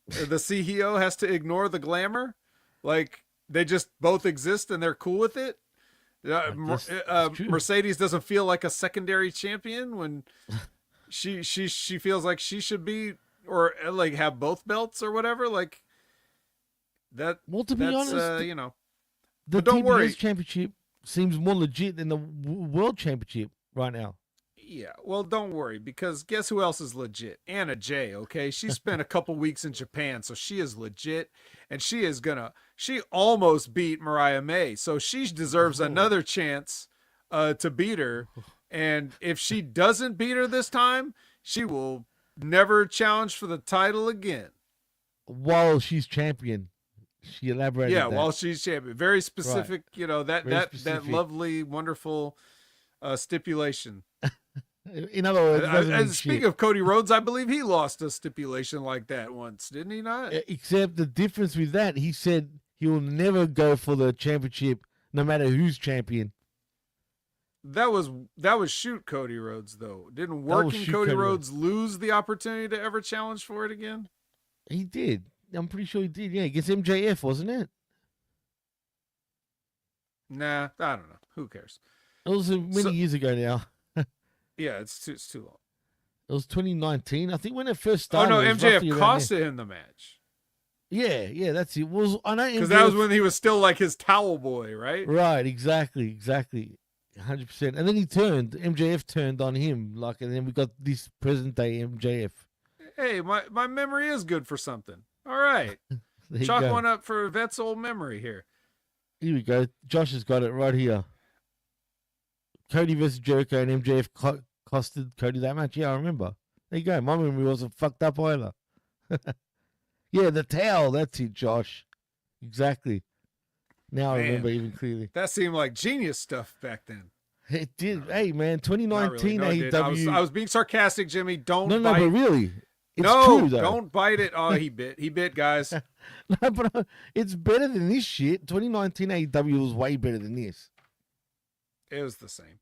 The CEO has to ignore the glamour. Like they just both exist and they're cool with it. Mercedes doesn't feel like a secondary champion when she feels like she should be, or like have both belts or whatever. Like that. Well, to be honest, the but don't worry. Championship seems more legit than the World Championship right now. Yeah, well, don't worry, because guess who else is legit? Anna Jay, okay? She spent a couple weeks in Japan, so she is legit, and she almost beat Mariah May, so she deserves another chance to beat her, and if she doesn't beat her this time, she will never challenge for the title again. While she's champion. She elaborated that. While she's champion. Very specific, right. That lovely, wonderful stipulation. In other words, speaking of Cody Rhodes, I believe he lost a stipulation like that once, didn't he not? Except the difference with that, he said he will never go for the championship, no matter who's champion. That was shoot Cody Rhodes, though. Didn't working Cody Rhodes lose the opportunity to ever challenge for it again? He did. I'm pretty sure he did. Yeah, against MJF, wasn't it? Nah, I don't know. Who cares? It was many years ago now. Yeah, it's too long. It was 2019, I think, when it first started. Oh no, MJF costed him the match. Yeah, that's it. I know because that was when he was still like his towel boy, right? Right, exactly, 100%. And then MJF turned on him, and then we got this present day MJF. Hey, my memory is good for something. All right, chalk one up for Vet's old memory here. Here we go. Josh has got it right here. Cody versus Jericho and MJF costed Cody that match. Yeah, I remember. There you go. My memory wasn't fucked up either. Yeah, the towel. That's it, Josh. Exactly. Now I remember even clearly. That seemed like genius stuff back then. It did. Hey, man, 2019 really. AEW. I was being sarcastic, Jimmy. Don't No, bite. but really. It's true, though. Don't bite it. Oh, he bit, guys. No, but it's better than this shit. 2019 AEW was way better than this. It was the same.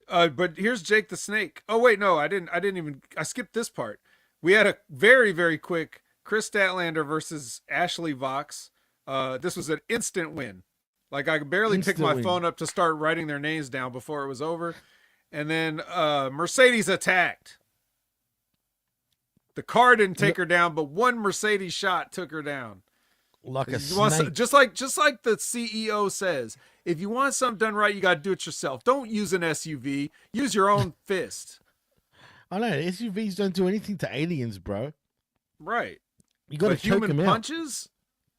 But here's Jake the Snake. Oh wait, no, I skipped this part. We had a very, very quick Chris Statlander versus Ashley Vox. This was an instant win. Like, I barely picked my phone up to start writing their names down before it was over. And then Mercedes attacked. The car didn't take her down, but one Mercedes shot took her down. Like a snake. Just like the CEO says, if you want something done right, you got to do it yourself. Don't use an SUV. Use your own fist. I know SUVs don't do anything to aliens, bro. Right. You got to choke human them punches.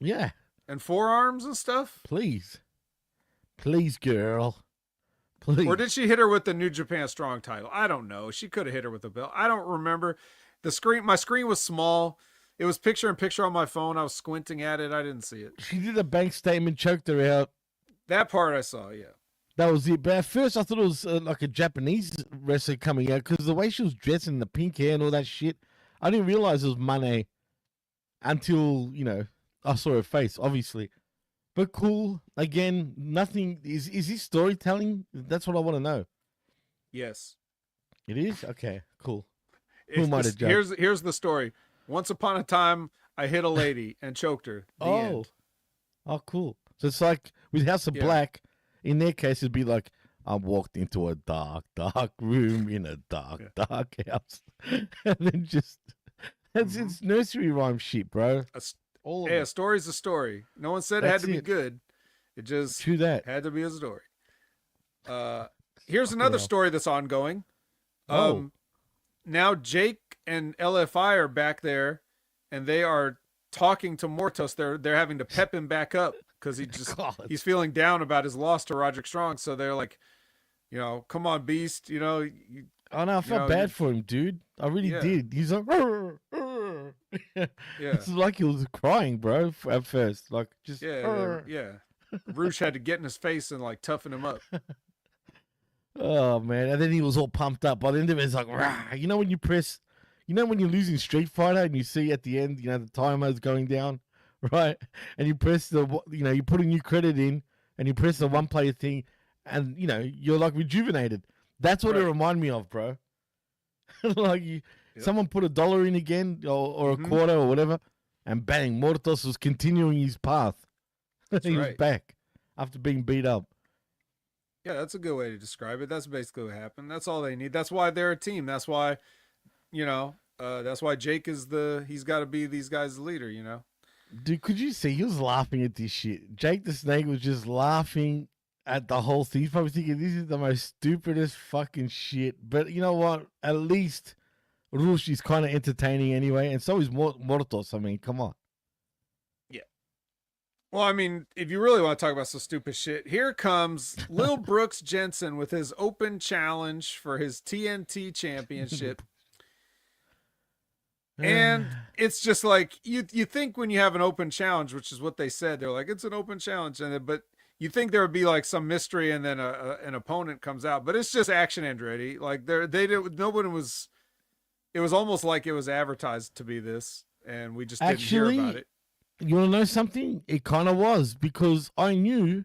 Out. Yeah. And forearms and stuff. Please, girl. Please. Or did she hit her with the New Japan Strong title? I don't know. She could have hit her with the belt. I don't remember. My screen was small. It was picture in picture on my phone. I was squinting at it. I didn't see it. She did a bank statement, choked her out. That part I saw, yeah. That was it. But at first I thought it was like a Japanese wrestler coming out because the way she was dressed in the pink hair and all that shit, I didn't realize it was Mane until, I saw her face, obviously. But cool. Again, nothing. Is this storytelling? That's what I want to know. Yes. It is? Okay, cool. Who might have judged? Here's the story. Once upon a time, I hit a lady and choked her. The end. Oh, cool. So it's like with House of Black, in their case, it'd be like, I walked into a dark, dark room in a dark, dark house. And then just, it's nursery rhyme shit, bro. A story's a story. No one said it had to be good. It just had to be a story. Here's another story that's ongoing. Now Jake and LFI are back there, and they are talking to Mortos. They're having to pep him back up because he's feeling down about his loss to Roderick Strong. So they're like, come on, Beast. I felt bad for him, dude. I really did. He's like, It's like he was crying, bro, at first. Like, just, Roosh had to get in his face and like toughen him up. Oh man! And then he was all pumped up. By the end of it, it's like, rah. When you press, when you're losing Street Fighter and you see at the end, the timer's going down, right? And you press you put a new credit in and you press the one player thing, and you're like rejuvenated. That's what it reminded me of, bro. Like someone put $1 in again, or a quarter or whatever, and bang, Mortos was continuing his path. He was back after being beat up. Yeah, that's a good way to describe it. That's basically what happened. That's all they need. That's why they're a team. That's why, that's why Jake he's got to be these guys' leader, Dude, could you see? He was laughing at this shit. Jake the Snake was just laughing at the whole thing. He's probably thinking, this is the most stupidest fucking shit. But you know what? At least Rush is kind of entertaining anyway. And so is Mortos. I mean, come on. Well, I mean, if you really want to talk about some stupid shit, here comes Lil Brooks Jensen with his open challenge for his TNT championship. And it's just like, you think when you have an open challenge, which is what they said, they're like, it's an open challenge. But you think there would be like some mystery and then an opponent comes out, but it's just Action Andretti. Like it was almost like it was advertised to be this, and we just didn't hear about it. You want to know something? It kind of was, because I knew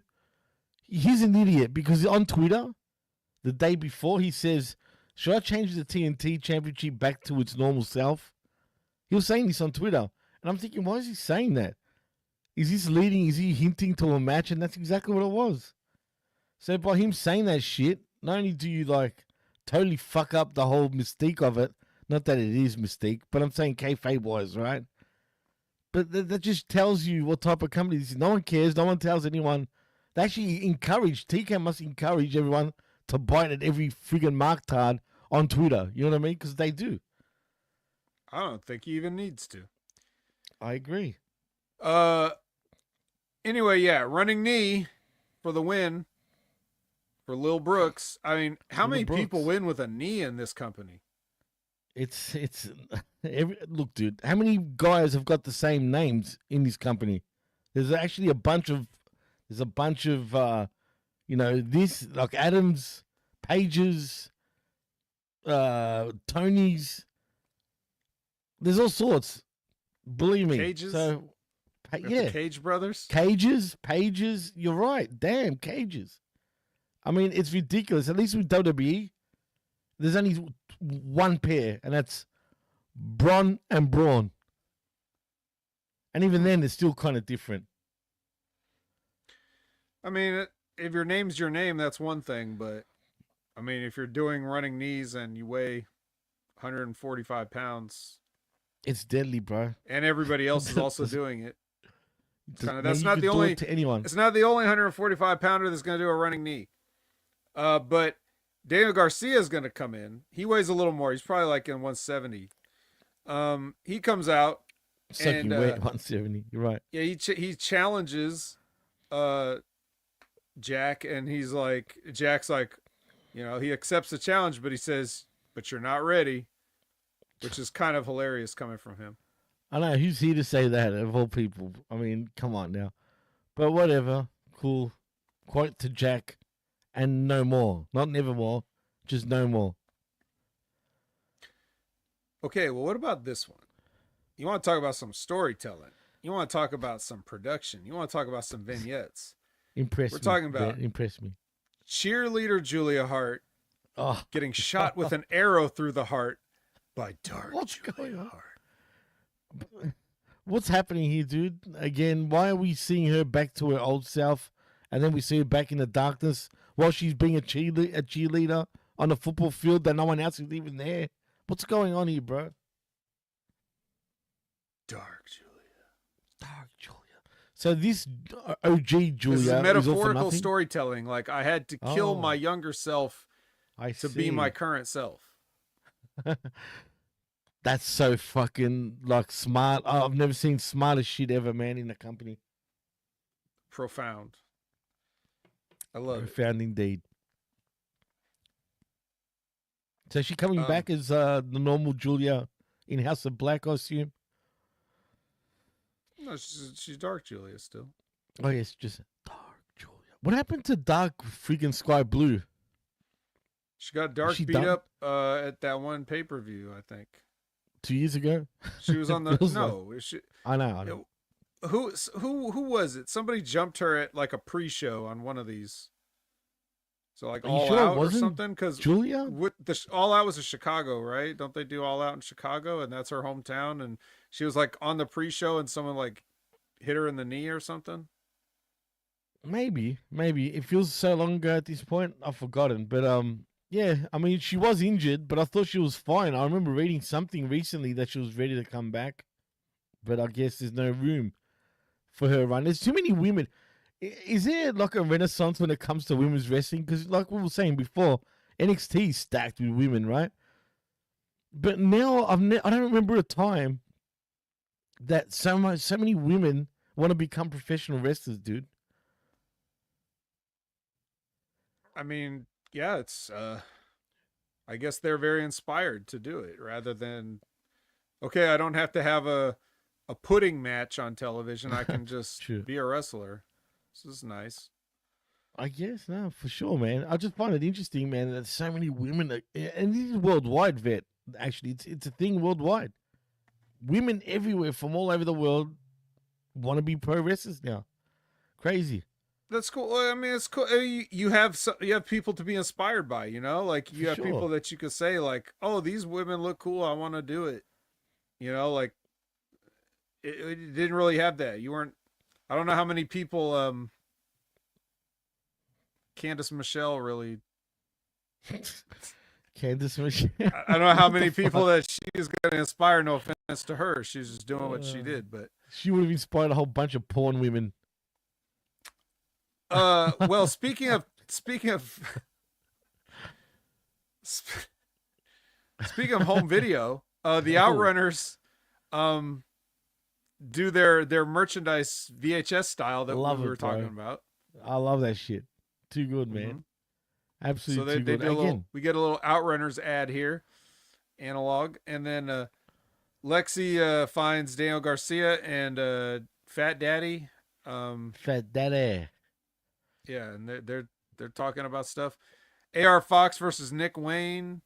he's an idiot, because on Twitter, the day before, he says, should I change the TNT championship back to its normal self? He was saying this on Twitter. And I'm thinking, why is he saying that? Is he hinting to a match? And that's exactly what it was. So by him saying that shit, not only do you like totally fuck up the whole mystique of it, not that it is mystique, but I'm saying kayfabe-wise, right? But that just tells you what type of company this is. No one cares. No one tells anyone. They actually TK must encourage everyone to bite at every friggin' marktard on Twitter. You know what I mean? Because they do. I don't think he even needs to. I agree. Anyway, running knee for the win for Lil Brooks. I mean, how many people win with a knee in this company? It's look, dude. How many guys have got the same names in this company? There's actually a bunch of this like Adams, Pages, Tony's. There's all sorts. Believe me. Cages. So, the Cage brothers. Cages, Pages. You're right. Damn, Cages. I mean, it's ridiculous. At least with WWE, there's only one pair, and that's Braun and Braun. And even then, it's still kind of different. I mean, if your name's your name, that's one thing. But, I mean, if you're doing running knees and you weigh 145 pounds... It's deadly, bro. And everybody else is also doing it. That's not the only... to anyone. It's not the only 145-pounder that's going to do a running knee. But Daniel Garcia is going to come in. He weighs a little more. He's probably like in 170. He comes out. Sucking weight, 170. You're right. Yeah, he challenges Jack, and Jack's like, he accepts the challenge, but he says, "But you're not ready," which is kind of hilarious coming from him. I know, who's he to say that of all people? I mean, come on now. But whatever, cool. Quote to Jack, and no more. Not never more, just no more. Okay, well, what about this one? You want to talk about some storytelling. You want to talk about some production. You want to talk about some vignettes. We're talking about impress me. Cheerleader Julia Hart getting shot with an arrow through the heart by Dark Julia Hart. What's happening here, dude? Again, why are we seeing her back to her old self, and then we see her back in the darkness while she's being a cheerleader on a football field that no one else is even there? What's going on here, bro? Dark Julia. So this OG Julia this is metaphorical is storytelling. Like, I had to kill my younger self to be my current self. That's so fucking smart. I've never seen smartest shit ever, man, in the company. Profound. I love it. Profound indeed. So is she coming back as the normal Julia in House of Black, I assume? No, she's Dark Julia still. Oh, yes, just Dark Julia. What happened to Dark freaking Sky Blue? She got Dark beat up at that one pay-per-view, I think. 2 years ago? She was on the... no. I know. Who was it? Somebody jumped her at like a pre-show on one of these. So like All Out or something? Because Julia? All Out was in Chicago, right? Don't they do All Out in Chicago? And that's her hometown. And she was like on the pre-show and someone like hit her in the knee or something. Maybe. It feels so long ago at this point. I've forgotten. But yeah, I mean, she was injured, but I thought she was fine. I remember reading something recently that she was ready to come back. But I guess there's no room for her run. There's too many women. Is there like a renaissance when it comes to women's wrestling? Because like we were saying before, NXT is stacked with women, right? But now I don't remember a time that so many women want to become professional wrestlers, dude. I mean, yeah, it's I guess they're very inspired to do it rather than, okay, I don't have to have a pudding match on television. I can just be a wrestler. This is nice. I guess, no, for sure, man. I just find it interesting, man, that so many women, and this is worldwide, Vet. Actually, it's a thing worldwide. Women everywhere from all over the world want to be pro wrestlers now. Crazy. That's cool. I mean, it's cool. You have people to be inspired by, like you have people that you could say like, oh, these women look cool. I want to do it. Like it didn't really have that. You weren't, I don't know how many people, Candice Michelle really. Candice Michelle. I don't know how many people that she's going to inspire. No offense to her. She's just doing what she did, but. She would have inspired a whole bunch of porn women. Well, speaking of home video, the Outrunners, do their merchandise VHS style that we were talking about. I love that shit. Too good, man. Mm-hmm. Absolutely. So too good. We get a little Outrunners ad here, analog, and then Lexi finds Daniel Garcia and Fat Daddy. Fat Daddy. Yeah, and they're talking about stuff. AR Fox versus Nick Wayne.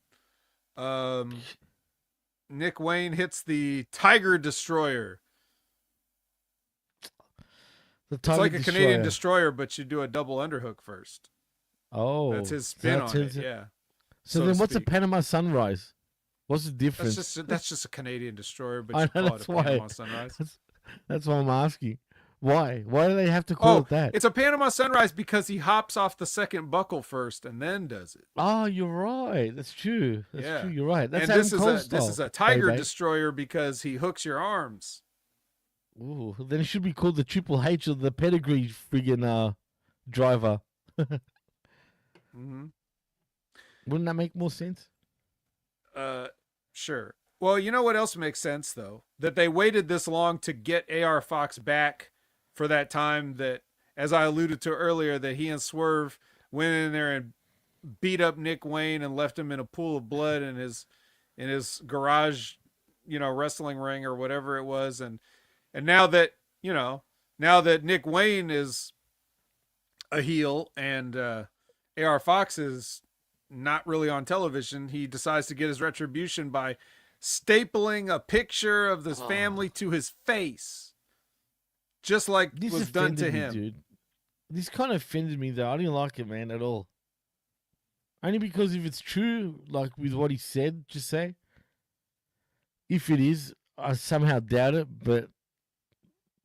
Nick Wayne hits the Tiger Destroyer. It's like a Canadian Destroyer, but you do a double underhook first. Oh, that's his spin on it. Yeah. So then, what's a Panama Sunrise? What's the difference? That's just a Canadian Destroyer, but you call it a Panama Sunrise. That's what I'm asking. Why? Why do they have to call it that? It's a Panama Sunrise because he hops off the second buckle first and then does it. Oh, you're right. That's true. That's true. You're right. That's and Adam Cole's style. This is a Tiger Destroyer because he hooks your arms. Ooh, then it should be called the Triple H of the pedigree friggin' driver. Mm-hmm. Wouldn't that make more sense? Sure. Well, you know what else makes sense, though? That they waited this long to get AR Fox back for that time that, as I alluded to earlier, that he and Swerve went in there and beat up Nick Wayne and left him in a pool of blood in his garage, wrestling ring or whatever it was. And now that, now that Nick Wayne is a heel and AR Fox is not really on television, he decides to get his retribution by stapling a picture of this family to his face, just like this was done to him. Dude. This kind of offended me, though. I didn't like it, man, at all. Only because if it's true, like with what he said, just say. If it is, I somehow doubt it, but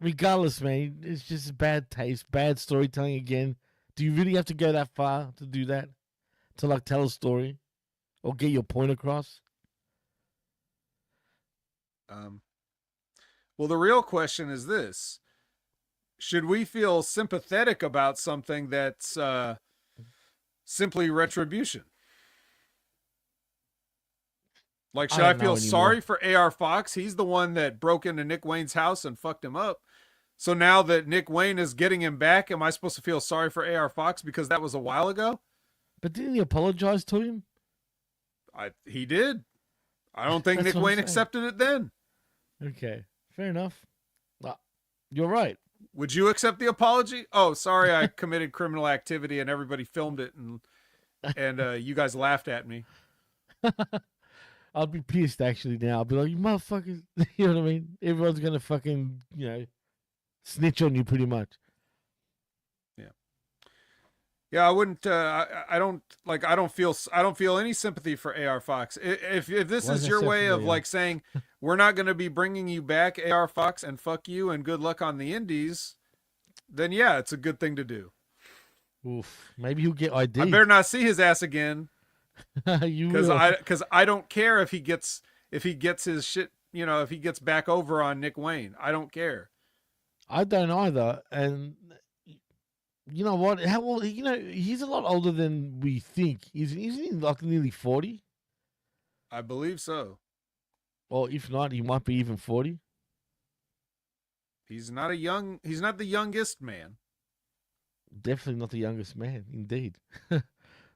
regardless, man, it's just bad taste, bad storytelling again. Do you really have to go that far to do that? To, like, tell a story? Or get your point across? Well, the real question is this. Should we feel sympathetic about something that's simply retribution? Like, should I feel sorry for AR Fox? He's the one that broke into Nick Wayne's house and fucked him up. So now that Nick Wayne is getting him back, am I supposed to feel sorry for AR Fox because that was a while ago? But didn't he apologize to him? He did. I don't think Nick Wayne accepted it then. Okay, fair enough. You're right. Would you accept the apology? Oh, sorry, I committed criminal activity and everybody filmed it and you guys laughed at me. I'll be pissed actually now. I'll be like, you motherfuckers. You know what I mean? Everyone's going to fucking, snitch on you pretty much. Yeah, I wouldn't. I don't feel any sympathy for AR Fox. If this is your way of like saying we're not going to be bringing you back, AR Fox, and fuck you and good luck on the indies, then yeah, it's a good thing to do. Oof, maybe he'll get ID. I better not see his ass again. Because I don't care if he gets his shit. If he gets back over on Nick Wayne, I don't care. I don't either, and. You know what? How old? He's a lot older than we think. Isn't he like nearly 40? I believe so. Or if not, he might be even 40. He's not the youngest man. Definitely not the youngest man, indeed.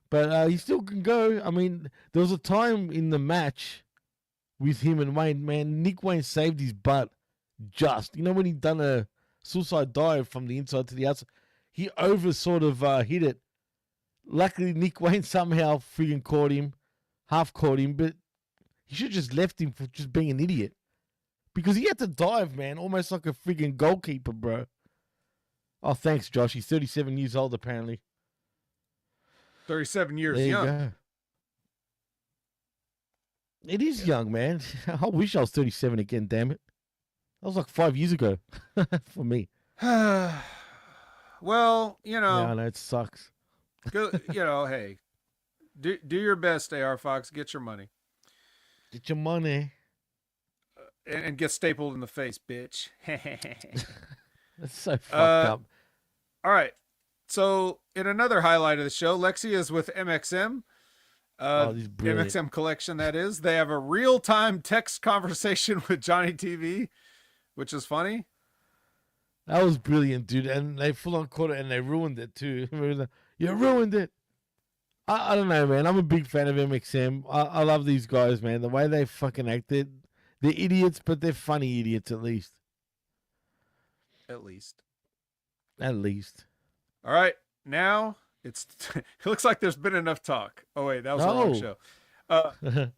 But he still can go. I mean, there was a time in the match with him and Wayne, man, Nick Wayne saved his butt just. When he done a suicide dive from the inside to the outside. He sort of hit it. Luckily, Nick Wayne somehow friggin' half caught him, but he should have just left him for just being an idiot. Because he had to dive, man, almost like a friggin' goalkeeper, bro. Oh, thanks, Josh. He's 37 years old, apparently. 37 years there young. You go. It is young, man. I wish I was 37 again, damn it. That was like 5 years ago for me. Well, Yeah, I know, it sucks. Go, hey, do your best, AR Fox. Get your money. Get your money. And get stapled in the face, bitch. That's so fucked up. All right. So, in another highlight of the show, Lexi is with MXM. MXM Collection, that is. They have a real-time text conversation with Johnny TV, which is funny. That was brilliant, dude. And they full on caught it and they ruined it too. You ruined it. I don't know, man. I'm a big fan of MXM. I love these guys, man. The way they fucking acted. They're idiots, but they're funny idiots at least. At least. All right. Now it looks like there's been enough talk. Oh, wait. That was the wrong show.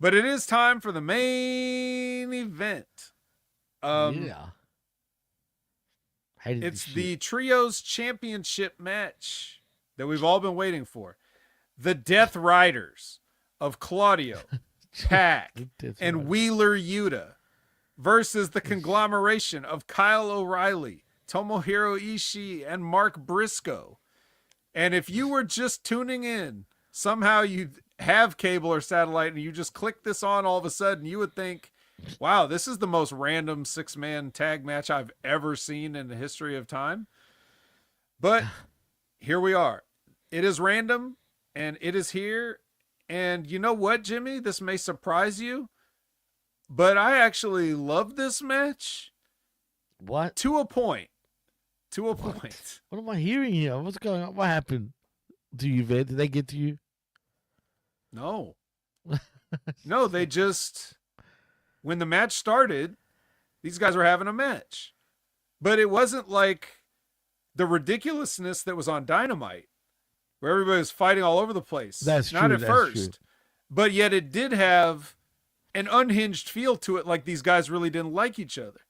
But it is time for the main event. Yeah. It's the Trios Championship match that we've all been waiting for. The Death Riders of Claudio, Pac, and Wheeler Yuta versus the conglomeration of Kyle O'Reilly, Tomohiro Ishii, and Mark Briscoe. And if you were just tuning in, somehow you have cable or satellite and you just click this on all of a sudden, you would think, wow, this is the most random 6-man tag match I've ever seen in the history of time. But here we are. It is random and it is here. And you know what, Jimmy? This may surprise you, but I actually love this match. What? To a point. What am I hearing here? What's going on? What happened to you, Vid? Did they get to you? No. No, they just... When the match started, these guys were having a match. But it wasn't like the ridiculousness that was on Dynamite, where everybody was fighting all over the place. That's true. Not at first. But yet it did have an unhinged feel to it, like these guys really didn't like each other.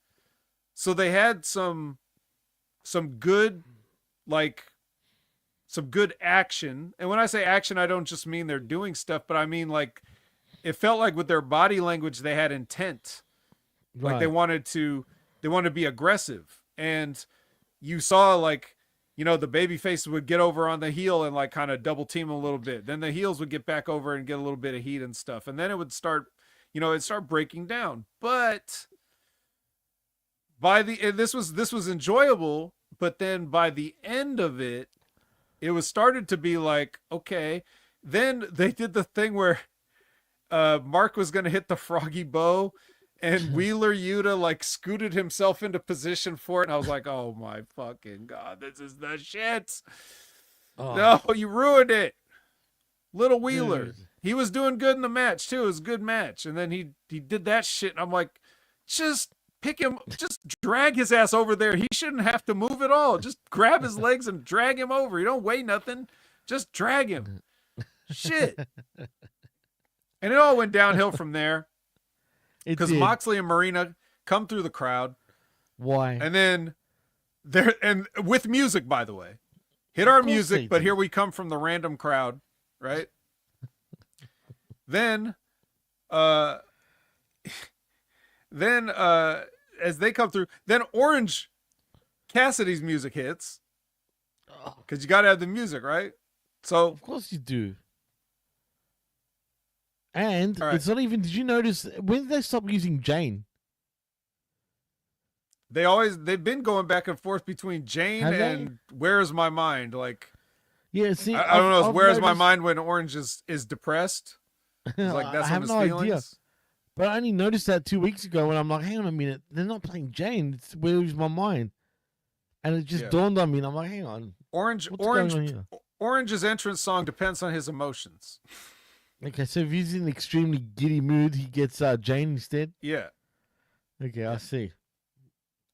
So they had some good, some good action. And when I say action, I don't just mean they're doing stuff, but I mean like it felt like with their body language, they had intent. Right. Like they wanted to be aggressive. And you saw like, you know, the baby faces would get over on the heel and like kind of double team a little bit. Then the heels would get back over and get a little bit of heat and stuff. And then it would start, you know, it'd start breaking down. But this was enjoyable, but then by the end of it, it was started to be like, okay. Then they did the thing where Mark was going to hit the froggy bow and Wheeler Yuta like scooted himself into position for it. And I was like, oh my fucking God, this is the shit. Oh. No, you ruined it. Little Wheeler. Dude. He was doing good in the match too. It was a good match. And then he did that shit. And I'm like, just pick him, just drag his ass over there. He shouldn't have to move at all. Just grab his legs and drag him over. You don't weigh nothing. Just drag him. Shit. And it all went downhill from there. Because Moxley and Marina come through the crowd. Why? And then and with music, by the way. Hit our music, but here we come from the random crowd, right? Then as they come through, then Orange Cassidy's music hits. Because you gotta have the music, right? So of course you do. And right. It's not even, did you notice, when did they stop using Jane? They've been going back and forth between Jane and Where's My Mind? Like, yeah, see, I don't know, Where's My Mind when Orange is depressed? It's like, that's I have no idea. But I only noticed that 2 weeks ago when I'm like, hang on a minute, they're not playing Jane, it's Where's My Mind? And it just dawned on me, and I'm like, hang on. Orange's entrance song depends on his emotions. Okay, so if he's in an extremely giddy mood, he gets Jane instead? Yeah. Okay, I see.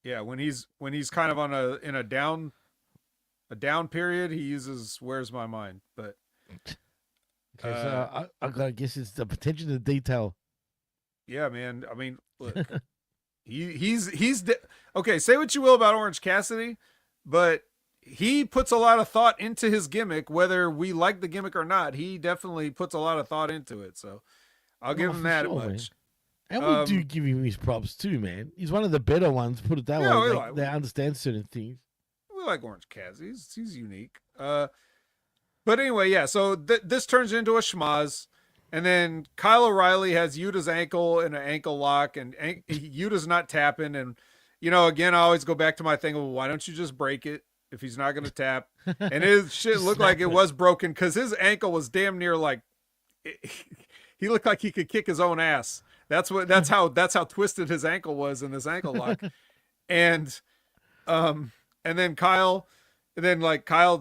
Yeah, when he's kind of in a down period, he uses Where's My Mind. But okay, so I gotta guess it's the attention to detail. Yeah, man. I mean, look, okay. Say what you will about Orange Cassidy, but he puts a lot of thought into his gimmick, whether we like the gimmick or not. He definitely puts a lot of thought into it. So I'll give him that much. Man. And we do give him his props too, man. He's one of the better ones, put it that way. They understand certain things. We like Orange Cassidy. He's unique. But anyway, yeah. So this turns into a schmaz. And then Kyle O'Reilly has Yuta's ankle in an ankle lock, and Yuta's not tapping. And, you know, again, I always go back to my thing. Well, why don't you just break it if he's not going to tap? And his shit looked like it was broken because his ankle was damn near like he looked like he could kick his own ass. That's how twisted his ankle was in this ankle lock. And then Kyle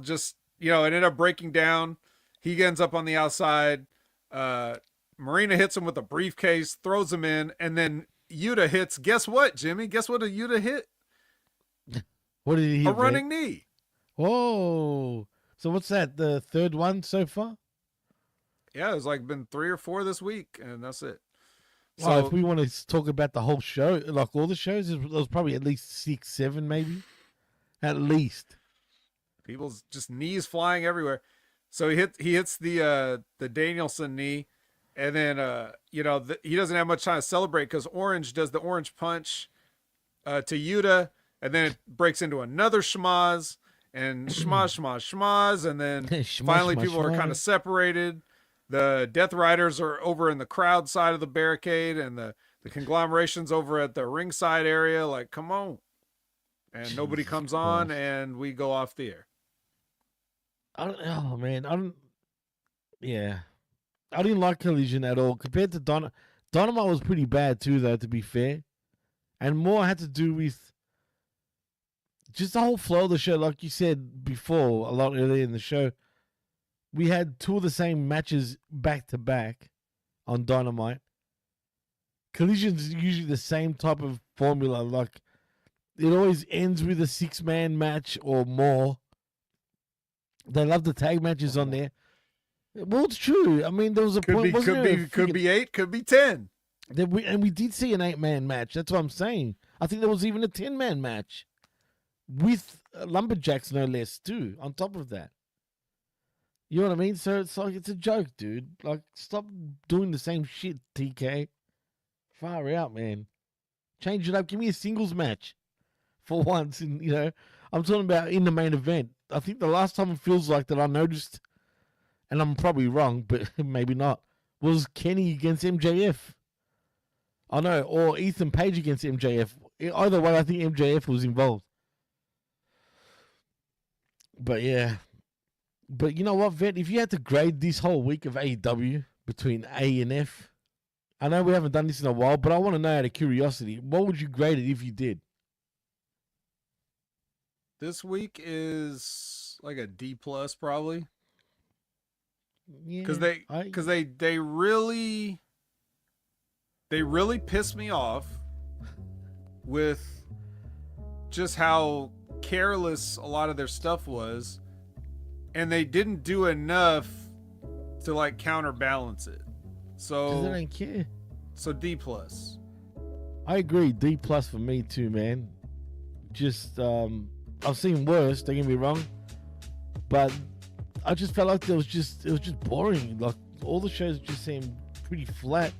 just, you know, it ended up breaking down. He ends up on the outside. Marina hits him with a briefcase, throws him in, and then Yuta hits. Guess what, Jimmy? Guess what a Yuta hit? What did he hit? A running knee. Whoa. So what's that? The third one so far? Yeah, it's like been 3 or 4 this week, and that's it. So if we want to talk about the whole show, like all the shows, there was probably at least 6, 7 maybe. At least. People's just knees flying everywhere. So he hits the Danielson knee, And then, he doesn't have much time to celebrate because Orange does the orange punch to Yuta, and then it breaks into another schmaz, and schmaz, and then finally people are kind of separated. The Death Riders are over in the crowd side of the barricade, and the conglomeration's over at the ringside area. Like, come on. And Jesus nobody comes Christ. On, and we go off the air. Yeah. I didn't like Collision at all. Compared to Dynamite was pretty bad too, though, to be fair. And more had to do with just the whole flow of the show. Like you said before, a lot earlier in the show, we had two of the same matches back to back on Dynamite. Collision's usually the same type of formula. Like, it always ends with a 6-man match or more. They love the tag matches on there. Well, it's true. I mean, there was a point. Could be 8, could be 10. And we did see an 8-man match. That's what I'm saying. I think there was even a 10-man match with lumberjacks, no less, too. On top of that, you know what I mean? So it's like it's a joke, dude. Like, stop doing the same shit, TK. Far out, man. Change it up. Give me a singles match for once. And I'm talking about in the main event. I think the last time it feels like that I noticed, and I'm probably wrong, but maybe not, was Kenny against MJF. I know, or Ethan Page against MJF. Either way, I think MJF was involved. But yeah. But you know what, Vet? If you had to grade this whole week of AEW between A and F, I know we haven't done this in a while, but I want to know out of curiosity, what would you grade it if you did? This week is like a D+ probably. Yeah, because they really pissed me off with just how careless a lot of their stuff was, and they didn't do enough to like counterbalance it. So they don't care. So D+. I agree, D+ for me too, man. Just I've seen worse, don't get me wrong, but I just felt like it was just boring. Like, all the shows just seemed pretty flat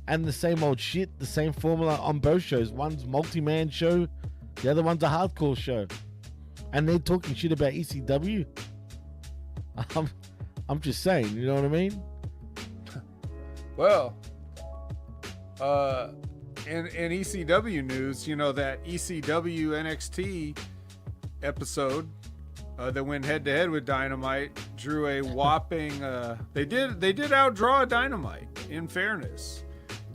and the same old shit, the same formula on both shows. One's multi-man show, the other one's a hardcore show, and they're talking shit about ECW. I'm just saying, you know what I mean? Well, in ECW news, that ECW NXT episode that went head to head with Dynamite drew a whopping. They did outdraw Dynamite, in fairness.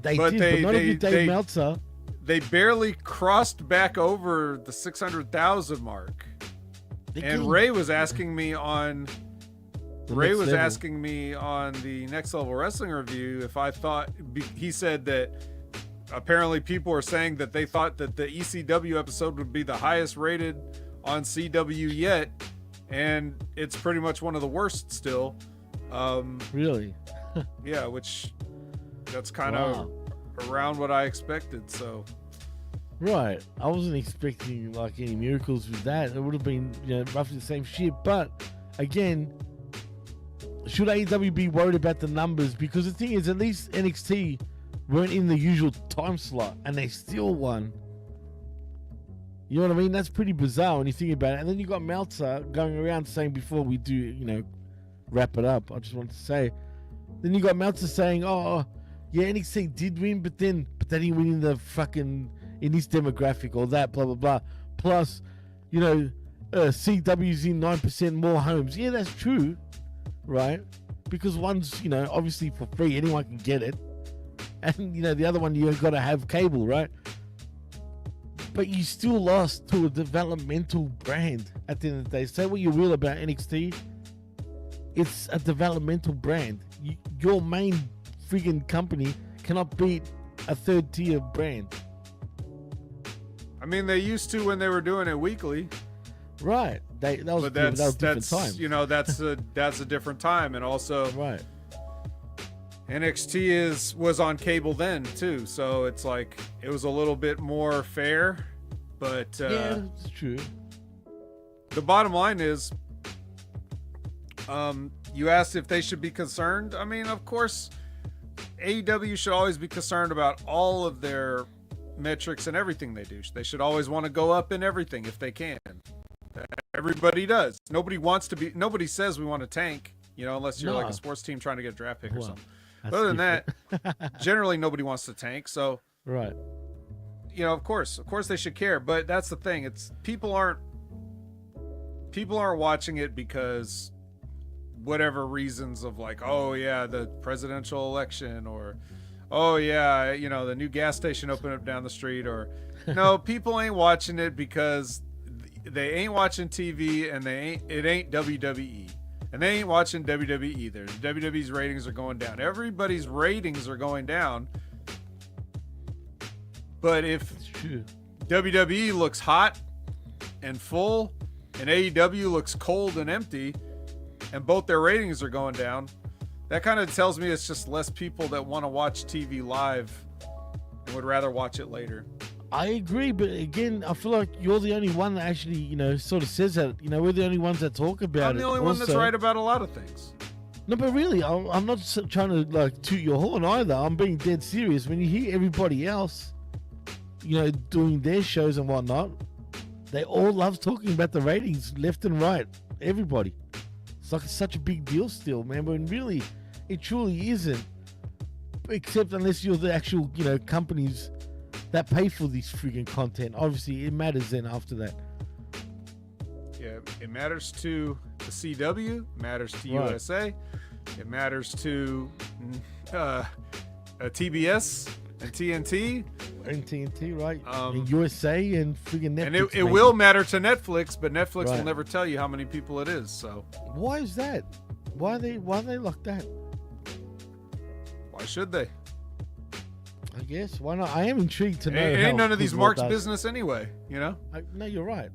But not if you Dave Meltzer. They barely crossed back over the 600,000 mark. And Ray was asking me on the Next Level Wrestling review if I thought, he said that apparently people are saying that they thought that the ECW episode would be the highest rated on CW yet, and it's pretty much one of the worst still. Really? Yeah, which that's kind of around what I expected. So right, I wasn't expecting like any miracles with that. It would have been roughly the same shit. But again, should AEW be worried about the numbers? Because the thing is, at least NXT weren't in the usual time slot and they still won. You know what I mean? That's pretty bizarre when you think about it. And then you got Meltzer going around saying, before we do, wrap it up, I just want to say, then you got Meltzer saying, oh, yeah, NXT did win, but they didn't win in the fucking, in this demographic or that, blah, blah, blah. Plus, CW's in 9% more homes. Yeah, that's true, right? Because one's, obviously for free, anyone can get it. And, the other one, you've got to have cable, right? But you still lost to a developmental brand at the end of the day. Say what you will about NXT. It's a developmental brand. Your main friggin' company cannot beat a third tier brand. I mean, they used to when they were doing it weekly. Right. That was different times. That's a different time. And also, right. NXT was on cable then too, so it's like it was a little bit more fair, but yeah, it's true. The bottom line is, you asked if they should be concerned. I mean, of course AEW should always be concerned about all of their metrics and everything they do. They should always want to go up in everything if they can. Everybody does. Nobody says we want to tank, unless you're like a sports team trying to get a draft pick or something. Other than that, generally nobody wants to tank. So, right. Of course they should care, but that's the thing. It's people aren't watching it because whatever reasons of like, oh yeah, the presidential election, or oh yeah, the new gas station opened up down the street, or no, people ain't watching it because they ain't watching TV and it ain't WWE. And they ain't watching WWE either. WWE's ratings are going down. Everybody's ratings are going down. But if WWE looks hot and full and AEW looks cold and empty and both their ratings are going down, that kind of tells me it's just less people that want to watch TV live and would rather watch it later. I agree, but again, I feel like you're the only one that actually, sort of says that. We're the only ones that talk about it. I'm the only one that's right about a lot of things. No, but really, I'm not trying to like toot your horn either. I'm being dead serious. When you hear everybody else, doing their shows and whatnot, they all love talking about the ratings left and right. Everybody. It's like it's such a big deal still, man. But really, it truly isn't. Except unless you're the actual, companies that pay for this freaking content. Obviously, it matters then after that. Yeah, it matters to the CW, matters to USA, it matters to TBS and TNT. And TNT, right? And USA and freaking Netflix. And it will matter to Netflix, but Netflix will never tell you how many people it is. So why is that? Why are they like that? Why should they? I guess. Why not? I am intrigued to know. It ain't none of these marks' business anyway, No, you're right.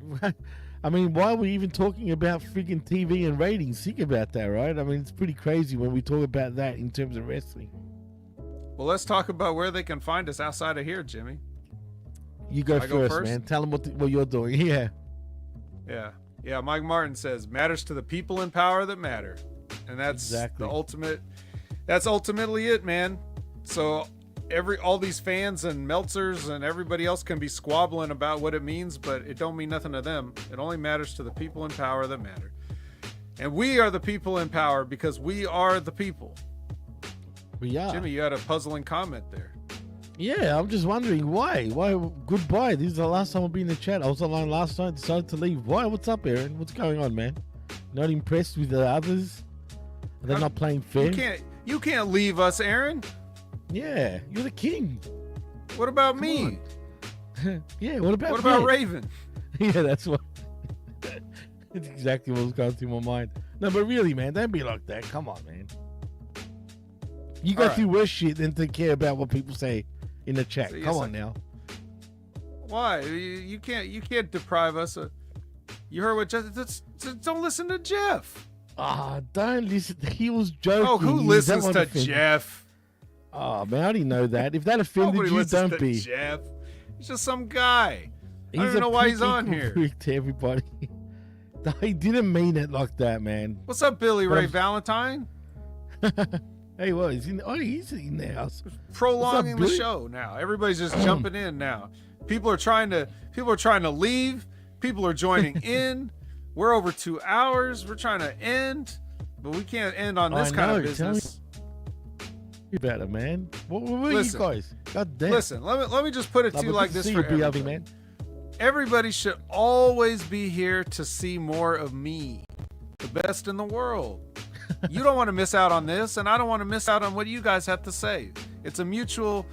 I mean, why are we even talking about freaking TV and ratings? Think about that, right? I mean, it's pretty crazy when we talk about that in terms of wrestling. Well, let's talk about where they can find us outside of here, Jimmy. You go first, man. Tell them what you're doing. Yeah. Mike Martin says, matters to the people in power that matter. And that's exactly the ultimate. That's ultimately it, man. So all these fans and Meltzers and everybody else can be squabbling about what it means, but it don't mean nothing to them. It only matters to the people in power that matter. And we are the people in power because we are the people. We are. Jimmy, you had a puzzling comment there. Yeah, I'm just wondering why. Why? Goodbye. This is the last time I'll be in the chat. I was online last night, decided to leave. Why? What's up, Aaron? What's going on, man? Not impressed with the others? They're not playing fair? You can't leave us, Aaron. Yeah, you're the king. What about me? Yeah, what about Raven? Yeah, that's what. That's exactly what was going through my mind. No, but really, man, don't be like that. Come on, man. You go through worse shit than to care about what people say in the chat. So come on now. Why? You can't deprive us of. You heard what Jeff? Don't listen to Jeff. Don't listen. He was joking. Oh, who listens to Jeff? Oh, man, I didn't know that. If that offended you, don't be. Jeff. He's just some guy. I don't even know why he's on here. To everybody. He didn't mean it like that, man. What's up, Billy Ray Valentine? Hey, well, he's in the house. Prolonging the show now. Everybody's just jumping in now. People are trying to leave. People are joining in. We're over 2 hours. We're trying to end, but we can't end on this kind of business. You better, man. What were you guys? God damn. Listen, let me just put it to you like this for everybody. Man. Everybody should always be here to see more of me, the best in the world. You don't want to miss out on this, and I don't want to miss out on what you guys have to say. It's a mutually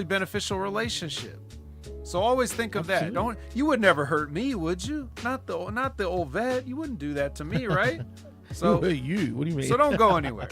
beneficial relationship. So always think of that. You would never hurt me, would you? Not the old vet. You wouldn't do that to me, right? So you. What do you mean? So don't go anywhere.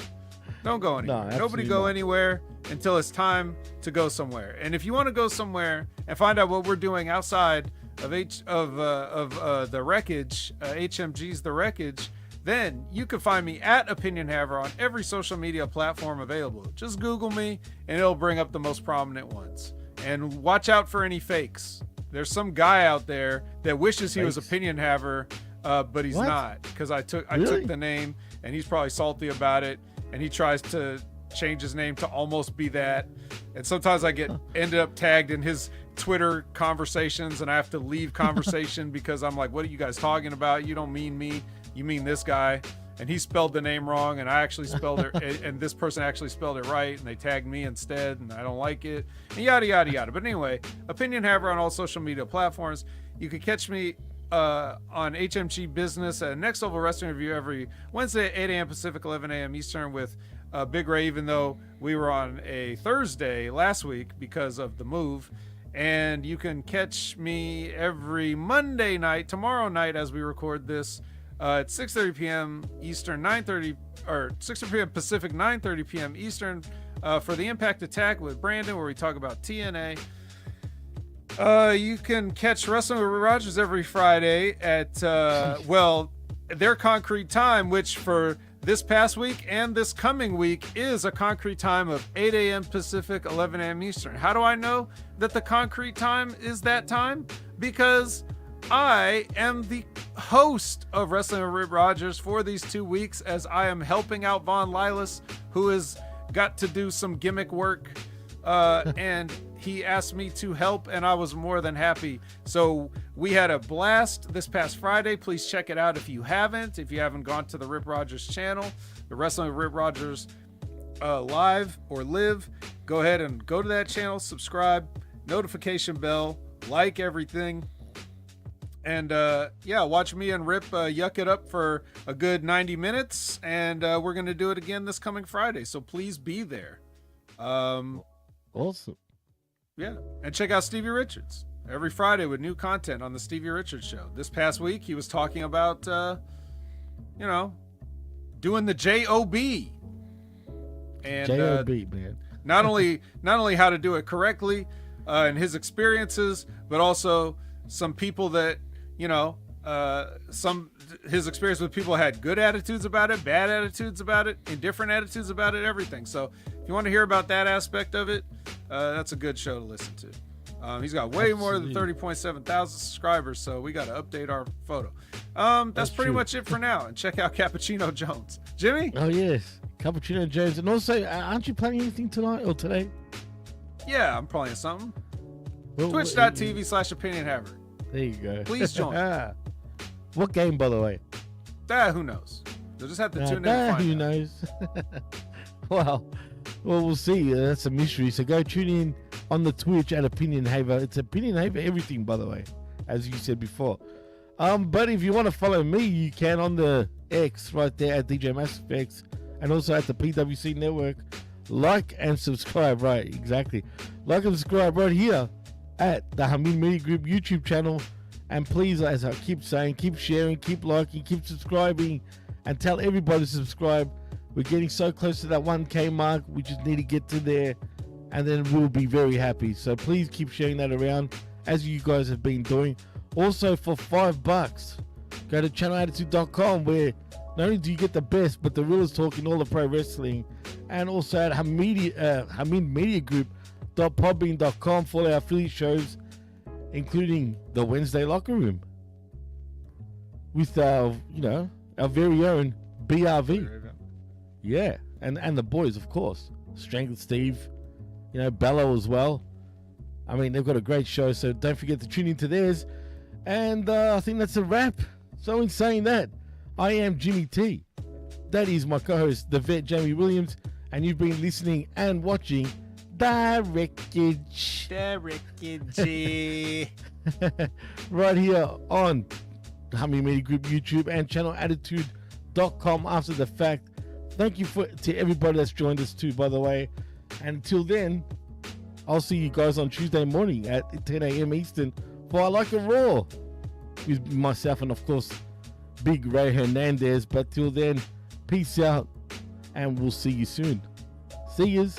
Don't go anywhere. No, nobody go anywhere until it's time to go somewhere. And if you want to go somewhere and find out what we're doing outside of the Wreckage, HMG's The Wreckage, then you can find me at Opinion Haver on every social media platform available. Just Google me and it'll bring up the most prominent ones. And watch out for any fakes. There's some guy out there that wishes he was Opinion Haver, but he's not, because I took the name, and he's probably salty about it, and he tries to change his name to almost be that. And sometimes I ended up tagged in his Twitter conversations, and I have to leave conversation because I'm like, what are you guys talking about? You don't mean me. You mean this guy. And he spelled the name wrong, and I actually spelled it, and this person actually spelled it right, and they tagged me instead, and I don't like it, and yada, yada, yada. But anyway, Opinion Haver on all social media platforms. You can catch me on HMG Business at Next Level Wrestling Review every Wednesday at 8 a.m. Pacific, 11 a.m. Eastern with Big Ray, even though we were on a Thursday last week because of the move. And you can catch me every Monday night, tomorrow night as we record this, at 6:30 p.m. Eastern, 6:30 p.m. Pacific, 9:30 p.m. Eastern, for the Impact Attack with Brandon, where we talk about TNA. You can catch Wrestling with Rogers every Friday at their concrete time, which for this past week and this coming week is a concrete time of 8 a.m. Pacific, 11 a.m. Eastern. How do I know that the concrete time is that time? Because I am the host of Wrestling with Rip Rogers for these 2 weeks, as I am helping out Von Lilas, who has got to do some gimmick work, and he asked me to help, and I was more than happy. So we had a blast this past Friday. Please check it out if you haven't gone to the Rip Rogers channel, the Wrestling with Rip Rogers live or live. Go ahead and go to that channel, subscribe, notification bell, like everything. And watch me and Rip yuck it up for a good 90 minutes. And we're going to do it again this coming Friday. So please be there. Awesome. Yeah. And check out Stevie Richards every Friday with new content on the Stevie Richards Show. This past week, he was talking about, doing the J-O-B. And J-O-B, man. not only how to do it correctly and his experiences, but also some people that, his experience with people had good attitudes about it, bad attitudes about it, indifferent attitudes about it, everything. So if you want to hear about that aspect of it, that's a good show to listen to. He's got way more than 30.7 thousand subscribers, so we got to update our photo. That's pretty much it for now. And check out Cappuccino Jones. Jimmy? Oh, yes. Cappuccino Jones. And also, aren't you playing anything tonight or today? Yeah, I'm playing something. Twitch.tv/Opinion Haver. There you go. Please join. What game, by the way? Who knows? You'll just have to tune in and find who out. knows? Well, we'll see. That's a mystery. So go tune in on the Twitch at Opinion Haver. It's Opinion Haver everything, by the way, as you said before. But if you want to follow me, you can on the X right there at DJ Massive X, and also at the PWC Network. Like and subscribe, right? Exactly. Like and subscribe right here at the Hamid Media Group YouTube channel. And please, as I keep saying, keep sharing, keep liking, keep subscribing, and tell everybody to subscribe. We're getting so close to that 1K mark. We just need to get to there, and then we'll be very happy. So please keep sharing that around, as you guys have been doing. Also, for $5, go to channelattitude.com, where not only do you get the best, but the realest talk in all of pro wrestling, and also at hamidmediagroup.podbean.com for our affiliate shows, including the Wednesday Locker Room with our very own BRV. Yeah, and the boys, of course. Strangled Steve, Bello as well. I mean, they've got a great show, so don't forget to tune into theirs. And I think that's a wrap. So in saying that, I am Jimmy T. That is my co-host, the vet Jamie Williams, and you've been listening and watching The Wreckage. The Wreckage. Right here on the Hummy Media Group YouTube and channelattitude.com after the fact. Thank you to everybody that's joined us too, by the way. And until then, I'll see you guys on Tuesday morning at 10 a.m. Eastern for I Like It Raw with myself and, of course, Big Ray Hernandez. But till then, peace out, and we'll see you soon. See yous.